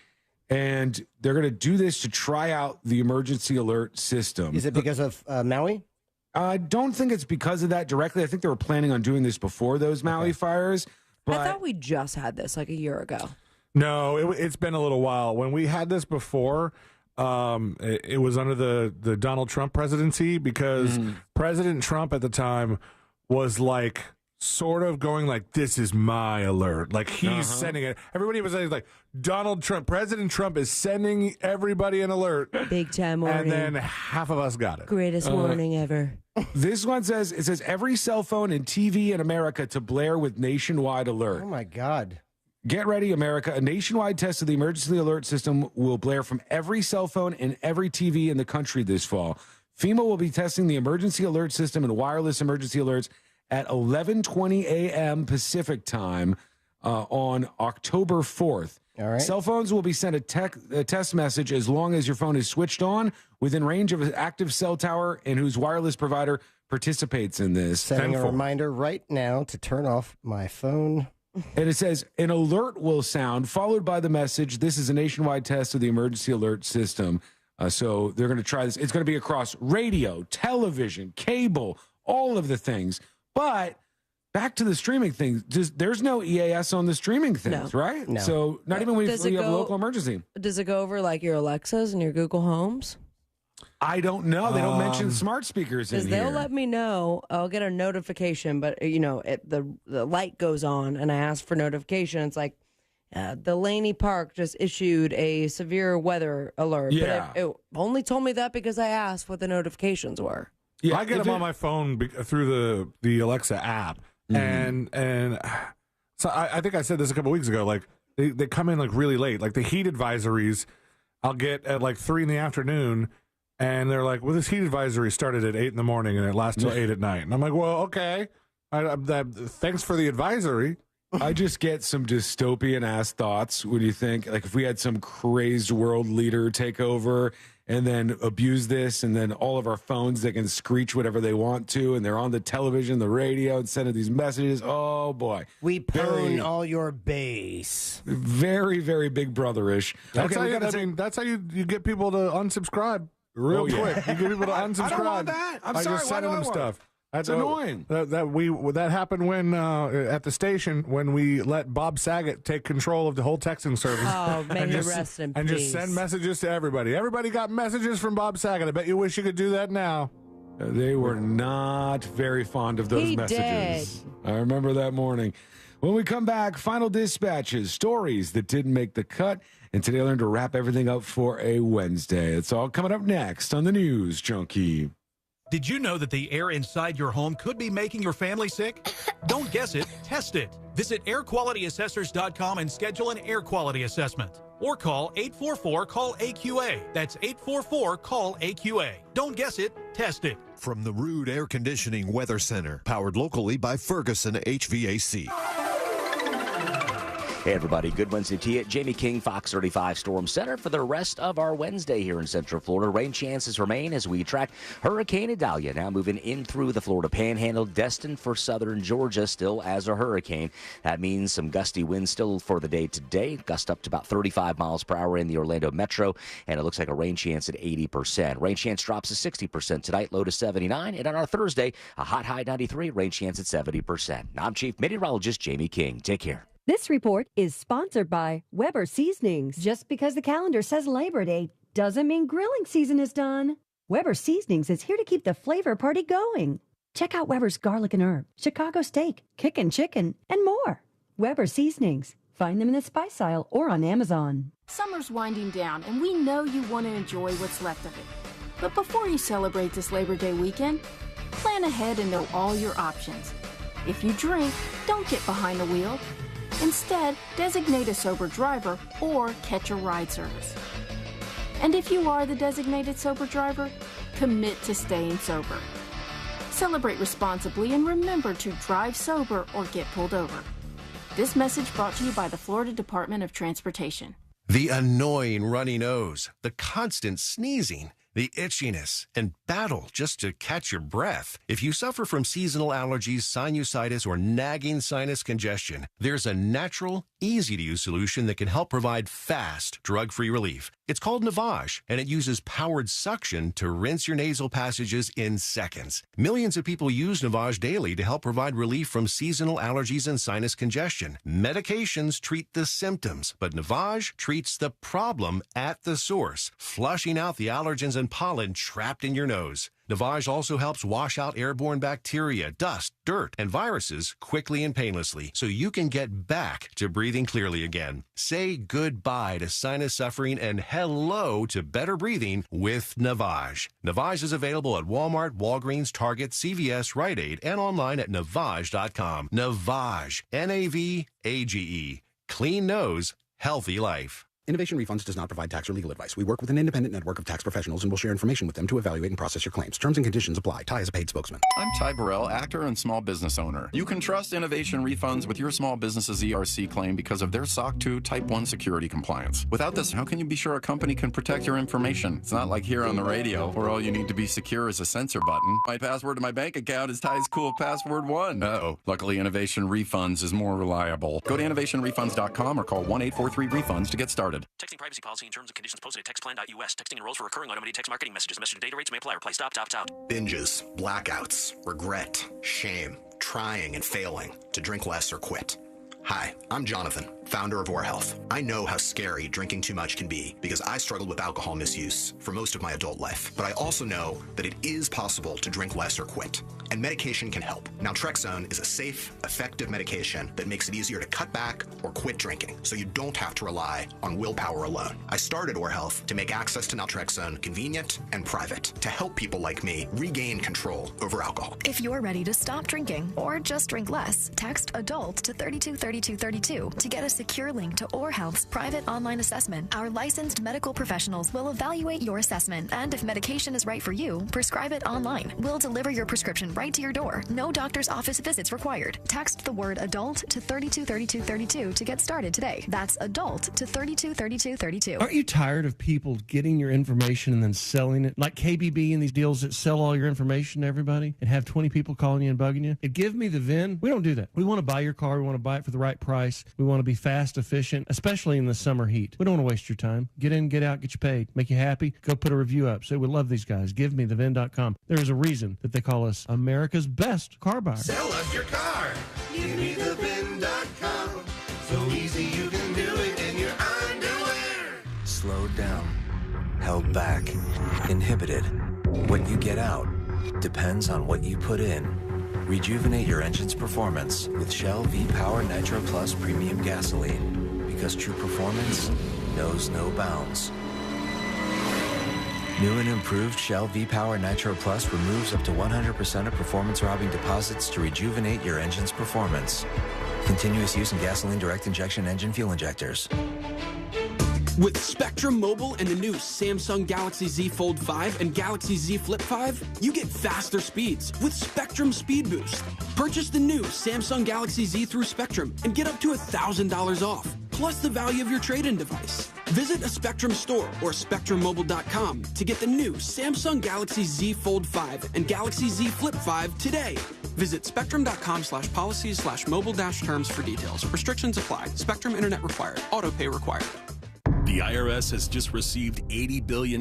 And they're going to do this to try out the emergency alert system. Is it because of Maui? I don't think it's because of that directly. I think they were planning on doing this before those Maui fires. But I thought we just had this like a year ago. No, it's been a little while. When we had this before, it was under the Donald Trump presidency, because President Trump at the time was like sort of going like, this is my alert. Like he's sending it. Everybody was like, President Trump is sending everybody an alert. Big time warning. And then half of us got it. Greatest warning ever. This one says, every cell phone and TV in America to blare with nationwide alert. Oh, my God. Get ready, America. A nationwide test of the emergency alert system will blare from every cell phone and every TV in the country this fall. FEMA will be testing the emergency alert system and wireless emergency alerts at 11:20 a.m. Pacific time on October 4th. All right. Cell phones will be sent a test message as long as your phone is switched on within range of an active cell tower and whose wireless provider participates in this. Setting a reminder right now to turn off my phone. And it says, an alert will sound, followed by the message, this is a nationwide test of the emergency alert system. So they're going to try this. It's going to be across radio, television, cable, all of the things. But back to the streaming thing, there's no EAS on the streaming things, right? No. So not even when you have a local emergency. Does it go over like your Alexas and your Google Homes? I don't know. They don't mention smart speakers in Because here. they'll let me know. I'll get a notification, but the light goes on, and I ask for notification. It's like Delaney Park just issued a severe weather alert. Yeah. But it only told me that because I asked what the notifications were. Yeah, I get them on my phone through the Alexa app, and so I think I said this a couple weeks ago. Like they come in like really late. Like the heat advisories, I'll get at like 3 p.m. And they're like, well, this heat advisory started at 8 a.m. and it lasts till 8 at night. And I'm like, well, okay. Thanks for the advisory. I just get some dystopian ass thoughts when you think, like, if we had some crazed world leader take over and then abuse this, and then all of our phones, they can screech whatever they want to, and they're on the television, the radio, and sending these messages. Oh boy, we pwn all your base. Very, very Big Brother-ish. That's how you get people to unsubscribe real quick. You get people to unsubscribe. I don't want that. I'm I sorry. just Why sending do I them want stuff. That's annoying. That happened when at the station when we let Bob Saget take control of the whole texting service. Oh, may he rest in and peace. just send messages to everybody. Everybody got messages from Bob Saget. I bet you wish you could do that now. They were not very fond of those He messages. did. I remember that morning. When we come back, final dispatches, stories that didn't make the cut, and today I learned to wrap everything up for a Wednesday. It's all coming up next on the News Junkie. Did you know that the air inside your home could be making your family sick? Don't guess it, test it. Visit airqualityassessors.com and schedule an air quality assessment. or call 844-CALL-AQA. That's 844-CALL-AQA. Don't guess it, test it. From the Rude Air Conditioning Weather Center, powered locally by Ferguson HVAC. Hey everybody, good Wednesday to you. Jamie King, Fox 35 Storm Center for the rest of our Wednesday here in Central Florida. Rain chances remain as we track Hurricane Idalia now moving in through the Florida Panhandle, destined for southern Georgia still as a hurricane. That means some gusty winds still for the day today, gust up to about 35 miles per hour in the Orlando metro, and it looks like a rain chance at 80%. Rain chance drops to 60% tonight, low to 79, and on our Thursday, a hot high 93, rain chance at 70%. I'm Chief Meteorologist Jamie King. Take care. This report is sponsored by Weber Seasonings. Just because the calendar says Labor Day doesn't mean grilling season is done. Weber Seasonings is here to keep the flavor party going. Check out Weber's garlic and herb, Chicago steak, kickin' chicken, and more. Weber Seasonings. Find them in the spice aisle or on Amazon. Summer's winding down, and we know you want to enjoy what's left of it. But before you celebrate this Labor Day weekend, plan ahead and know all your options. If you drink, don't get behind the wheel. Instead, designate a sober driver or catch a ride service. And if you are the designated sober driver, commit to staying sober. Celebrate responsibly and remember to drive sober or get pulled over. This message brought to you by the Florida Department of Transportation. The annoying runny nose, the constant sneezing, the itchiness, and battle just to catch your breath. If you suffer from seasonal allergies, sinusitis, or nagging sinus congestion, there's a natural, easy-to-use solution that can help provide fast, drug-free relief. It's called Navage, and it uses powered suction to rinse your nasal passages in seconds. Millions of people use Navage daily to help provide relief from seasonal allergies and sinus congestion. Medications treat the symptoms, but Navage treats the problem at the source, flushing out the allergens and pollen trapped in your nose. Navage also helps wash out airborne bacteria, dust, dirt, and viruses quickly and painlessly so you can get back to breathing clearly again. Say goodbye to sinus suffering and hello to better breathing with Navage. Navage is available at Walmart, Walgreens, Target, CVS, Rite Aid, and online at Navage.com. Navage, N-A-V-A-G-E. Clean nose, healthy life. Innovation Refunds does not provide tax or legal advice. We work with an independent network of tax professionals and will share information with them to evaluate and process your claims. Terms and conditions apply. Ty is a paid spokesman. I'm Ty Burrell, actor and small business owner. You can trust Innovation Refunds with your small business's ERC claim because of their SOC 2 Type 1 security compliance. Without this, how can you be sure a company can protect your information? It's not like here on the radio, where all you need to be secure is a censor button. My password to my bank account is Ty's cool password 1. Uh-oh. Luckily, Innovation Refunds is more reliable. Go to innovationrefunds.com or call 1-843-REFUNDS to get started. Texting privacy policy and terms and conditions posted at textplan.us. Texting enrolls for recurring automated text marketing messages. Message and data rates may apply. Reply stop, opt out. Binges, blackouts, regret, shame, trying and failing to drink less or quit. Hi, I'm Jonathan, founder of Or Health. I know how scary drinking too much can be because I struggled with alcohol misuse for most of my adult life. But I also know that it is possible to drink less or quit. And medication can help. Naltrexone is a safe, effective medication that makes it easier to cut back or quit drinking, so you don't have to rely on willpower alone. I started Or Health to make access to naltrexone convenient and private, to help people like me regain control over alcohol. If you're ready to stop drinking or just drink less, text ADULT to 323232 to get a secure link to Or Health's private online assessment. Our licensed medical professionals will evaluate your assessment, and if medication is right for you, prescribe it online. We'll deliver your prescription right to your door. No doctor's office visits required. Text the word ADULT to 323232 to get started today. That's ADULT to 323232. Aren't you tired of people getting your information and then selling it? Like KBB and these deals that sell all your information to everybody and have 20 people calling you and bugging you? And Give Me the VIN. We don't do that. We want to buy your car. We want to buy it for the right price. We want to be fast, efficient, especially in the summer heat. We don't want to waste your time. Get in, get out, get you paid. Make you happy. Go put a review up. Say we love these guys. GiveMeTheVIN.com. There's a reason that they call us America's best car buyer. Sell us your car. GiveMeTheVIN.com. So easy you can do it in your underwear. Slowed down, held back, inhibited. What you get out depends on what you put in. Rejuvenate your engine's performance with Shell V-Power Nitro Plus Premium Gasoline, because true performance knows no bounds. New and improved Shell V-Power Nitro Plus removes up to 100% of performance-robbing deposits to rejuvenate your engine's performance. Continuous use in gasoline direct injection engine fuel injectors. With Spectrum Mobile and the new Samsung Galaxy Z Fold 5 and Galaxy Z Flip 5, you get faster speeds with Spectrum Speed Boost. Purchase the new Samsung Galaxy Z through Spectrum and get up to $1,000 off, plus the value of your trade-in device. Visit a Spectrum store or SpectrumMobile.com to get the new Samsung Galaxy Z Fold 5 and Galaxy Z Flip 5 today. Visit spectrum.com/policies/mobile-terms for details. Restrictions apply. Spectrum Internet required. Auto pay required. The IRS has just received $80 billion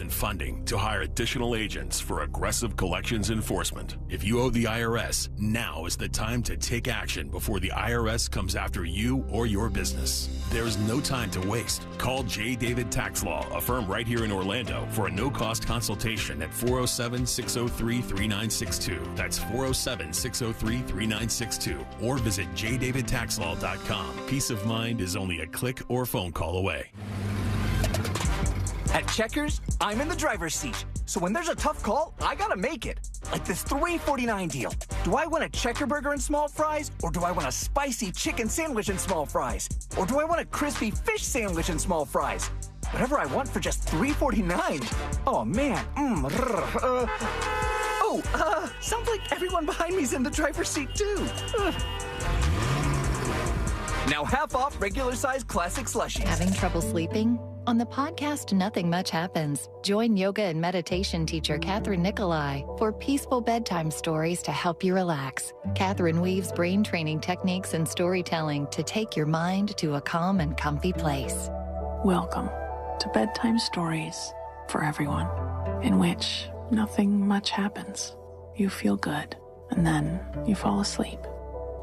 in funding to hire additional agents for aggressive collections enforcement. If you owe the IRS, now is the time to take action before the IRS comes after you or your business. There's no time to waste. Call J. David Tax Law, a firm right here in Orlando, for a no-cost consultation at 407-603-3962. That's 407-603-3962. Or visit jdavidtaxlaw.com. Peace of mind is only a click or phone call away. At Checkers, I'm in the driver's seat. So when there's a tough call, I gotta make it. Like this $3.49 deal. Do I want a checker burger and small fries? Or do I want a spicy chicken sandwich and small fries? Or do I want a crispy fish sandwich and small fries? Whatever I want for just $3.49. Oh, man. Sounds like everyone behind me's in the driver's seat, too. Now half off regular size classic slushies. Having trouble sleeping? On the podcast Nothing Much Happens, join yoga and meditation teacher Catherine Nicolai for peaceful bedtime stories to help you relax. Catherine weaves brain training techniques and storytelling to take your mind to a calm and comfy place. Welcome to Bedtime Stories for Everyone, in which nothing much happens. You feel good, and then you fall asleep.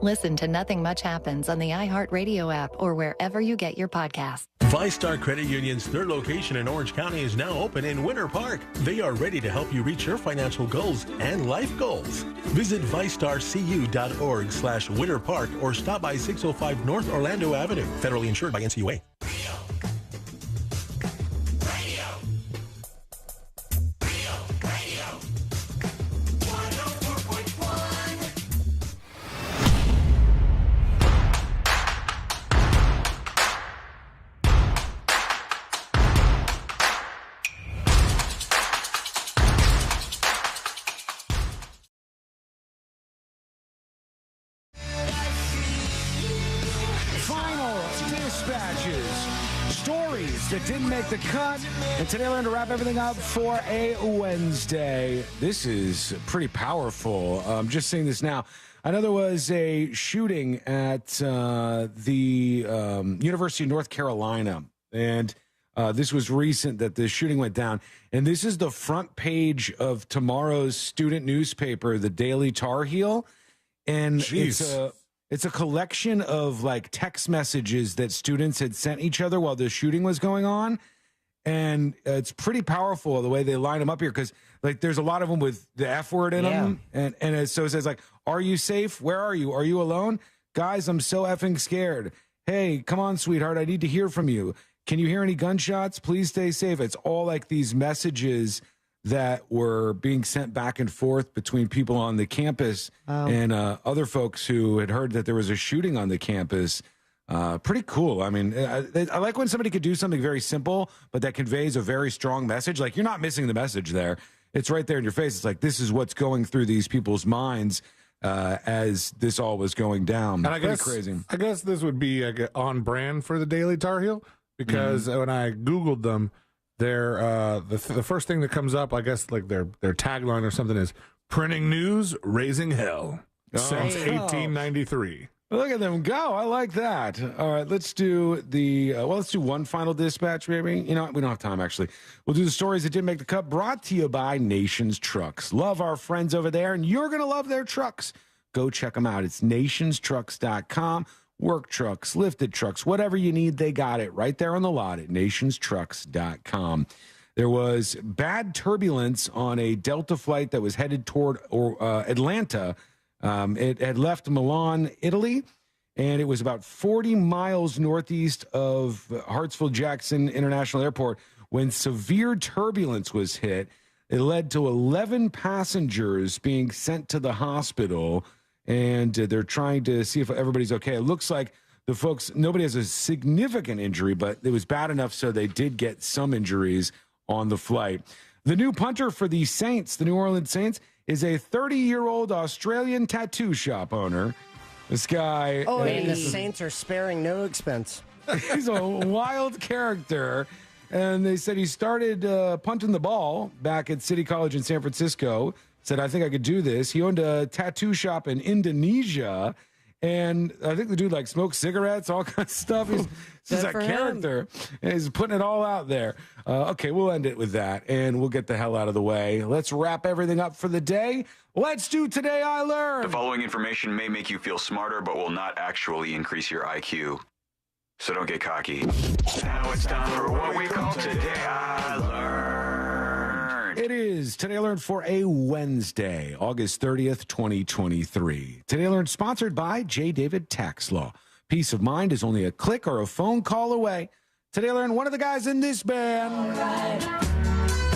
Listen to Nothing Much Happens on the iHeartRadio app or wherever you get your podcasts. ViStar Credit Union's third location in Orange County is now open in Winter Park. They are ready to help you reach your financial goals and life goals. Visit vistarcu.org/Winter Park or stop by 605 North Orlando Avenue. Federally insured by NCUA. That didn't make the cut. And today we're going to wrap everything up for a Wednesday. This is pretty powerful. I'm just seeing this now. I know there was a shooting at the University of North Carolina. And this was recent that the shooting went down. And this is the front page of tomorrow's student newspaper, the Daily Tar Heel. And it's a collection of like text messages that students had sent each other while the shooting was going on. And it's pretty powerful the way they line them up here because like there's a lot of them with the F word in them. And so it says like, are you safe? Where are you? Are you alone? Guys, I'm so effing scared. Hey, come on, sweetheart. I need to hear from you. Can you hear any gunshots? Please stay safe. It's all like these messages that were being sent back and forth between people on the campus and other folks who had heard that there was a shooting on the campus. Pretty cool. I mean, I like when somebody could do something very simple, but that conveys a very strong message. Like, you're not missing the message there. It's right there in your face. It's like, this is what's going through these people's minds as this all was going down. And I guess, crazy. I guess this would be on brand for the Daily Tar Heel because when I Googled them, their the first thing that comes up, I guess, like their tagline or something is "Printing News, Raising Hell" since 1893. Look at them go! I like that. All right, let's do let's do one final dispatch, maybe. You know what? We don't have time, actually. We'll do the stories that didn't make the cut. Brought to you by Nations Trucks. Love our friends over there, and you're gonna love their trucks. Go check them out. It's nationstrucks.com. Work trucks, lifted trucks, whatever you need, they got it right there on the lot at nationstrucks.com. There was bad turbulence on a Delta flight that was headed toward Atlanta. It had left Milan, Italy, and it was about 40 miles northeast of Hartsfield-Jackson International Airport when severe turbulence was hit. It led to 11 passengers being sent to the hospital, and they're trying to see if everybody's okay. It looks like the folks, nobody has a significant injury, but it was bad enough so they did get some injuries on the flight. The new punter for the Saints, the New Orleans Saints, is a 30-year-old Australian tattoo shop owner. This guy... Oh, and the Saints are sparing no expense. He's a wild character. And they said he started punting the ball back at City College in San Francisco. Said, I think I could do this. He owned a tattoo shop in Indonesia. And I think the dude like smokes cigarettes, all kinds of stuff. He's just a character. And he's putting it all out there. Okay, we'll end it with that. And we'll get the hell out of the way. Let's wrap everything up for the day. Let's do Today I Learned. The following information may make you feel smarter, but will not actually increase your IQ. So don't get cocky. Now it's time for what we call Today I Learned. It is Today I Learned for a Wednesday, August 30th, 2023. Today I Learned sponsored by J. David Tax Law. Peace of mind is only a click or a phone call away. Today I Learned one of the guys in this band.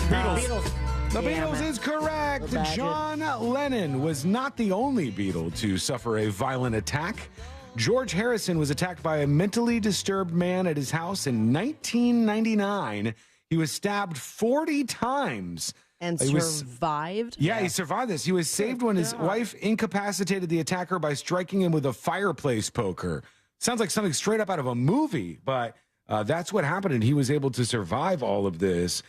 Beatles. The Beatles is correct. John Lennon was not the only Beatle to suffer a violent attack. George Harrison was attacked by a mentally disturbed man at his house in 1999. He was stabbed 40 times. And survived? He survived this. He was saved when his wife incapacitated the attacker by striking him with a fireplace poker. Sounds like something straight up out of a movie, but that's what happened, and he was able to survive all of this.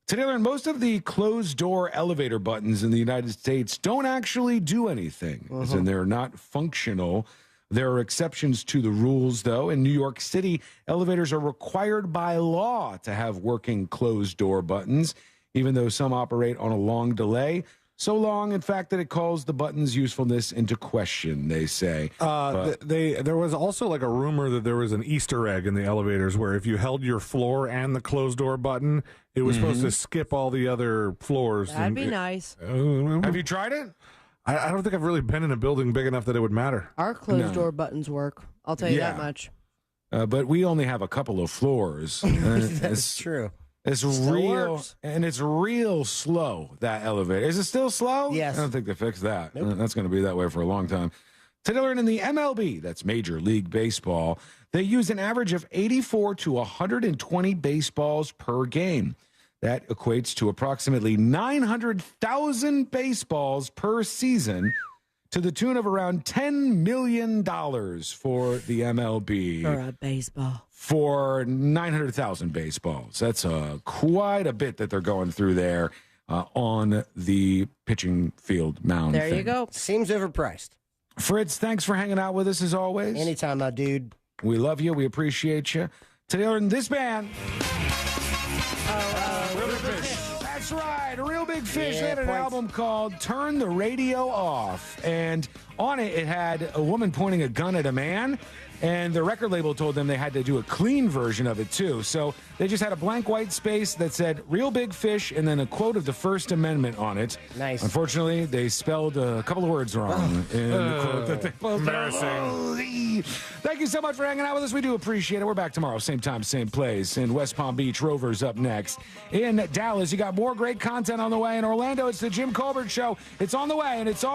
Today, I learned most of the closed-door elevator buttons in the United States don't actually do anything, as in they're not functional. There are exceptions to the rules, though. In New York City, elevators are required by law to have working closed-door buttons, even though some operate on a long delay. So long, in fact, that it calls the button's usefulness into question, they say. There was also like a rumor that there was an Easter egg in the elevators where if you held your floor and the closed door button, it was supposed to skip all the other floors. That'd be nice. Have you tried it? I don't think I've really been in a building big enough that it would matter. Our closed door buttons work. I'll tell you that much. But we only have a couple of floors. That's true. It's real, and it's real slow, that elevator. Is it still slow? Yes. I don't think they fixed that. That's going to be that way for a long time. Today, learn in the MLB, that's Major League Baseball, they use an average of 84 to 120 baseballs per game. That equates to approximately 900,000 baseballs per season, to the tune of around $10 million for the MLB. For a baseball. For 900,000 baseballs. That's quite a bit that they're going through there on the pitching field mound. There you go. Seems overpriced. Fritz, thanks for hanging out with us as always. Anytime, my dude. We love you. We appreciate you. Today, in this band. Real Big Fish. That's right. Real Big Fish. They had an album called Turn the Radio Off. And on it, it had a woman pointing a gun at a man. And the record label told them they had to do a clean version of it, too. So they just had a blank white space that said Real Big Fish and then a quote of the First Amendment on it. Nice. Unfortunately, they spelled a couple of words wrong in the quote that they posted. Embarrassing. Thank you so much for hanging out with us. We do appreciate it. We're back tomorrow, same time, same place. In West Palm Beach, Rovers up next. In Dallas, you got more great content on the way. In Orlando, it's the Jim Colbert Show. It's on the way, and it's all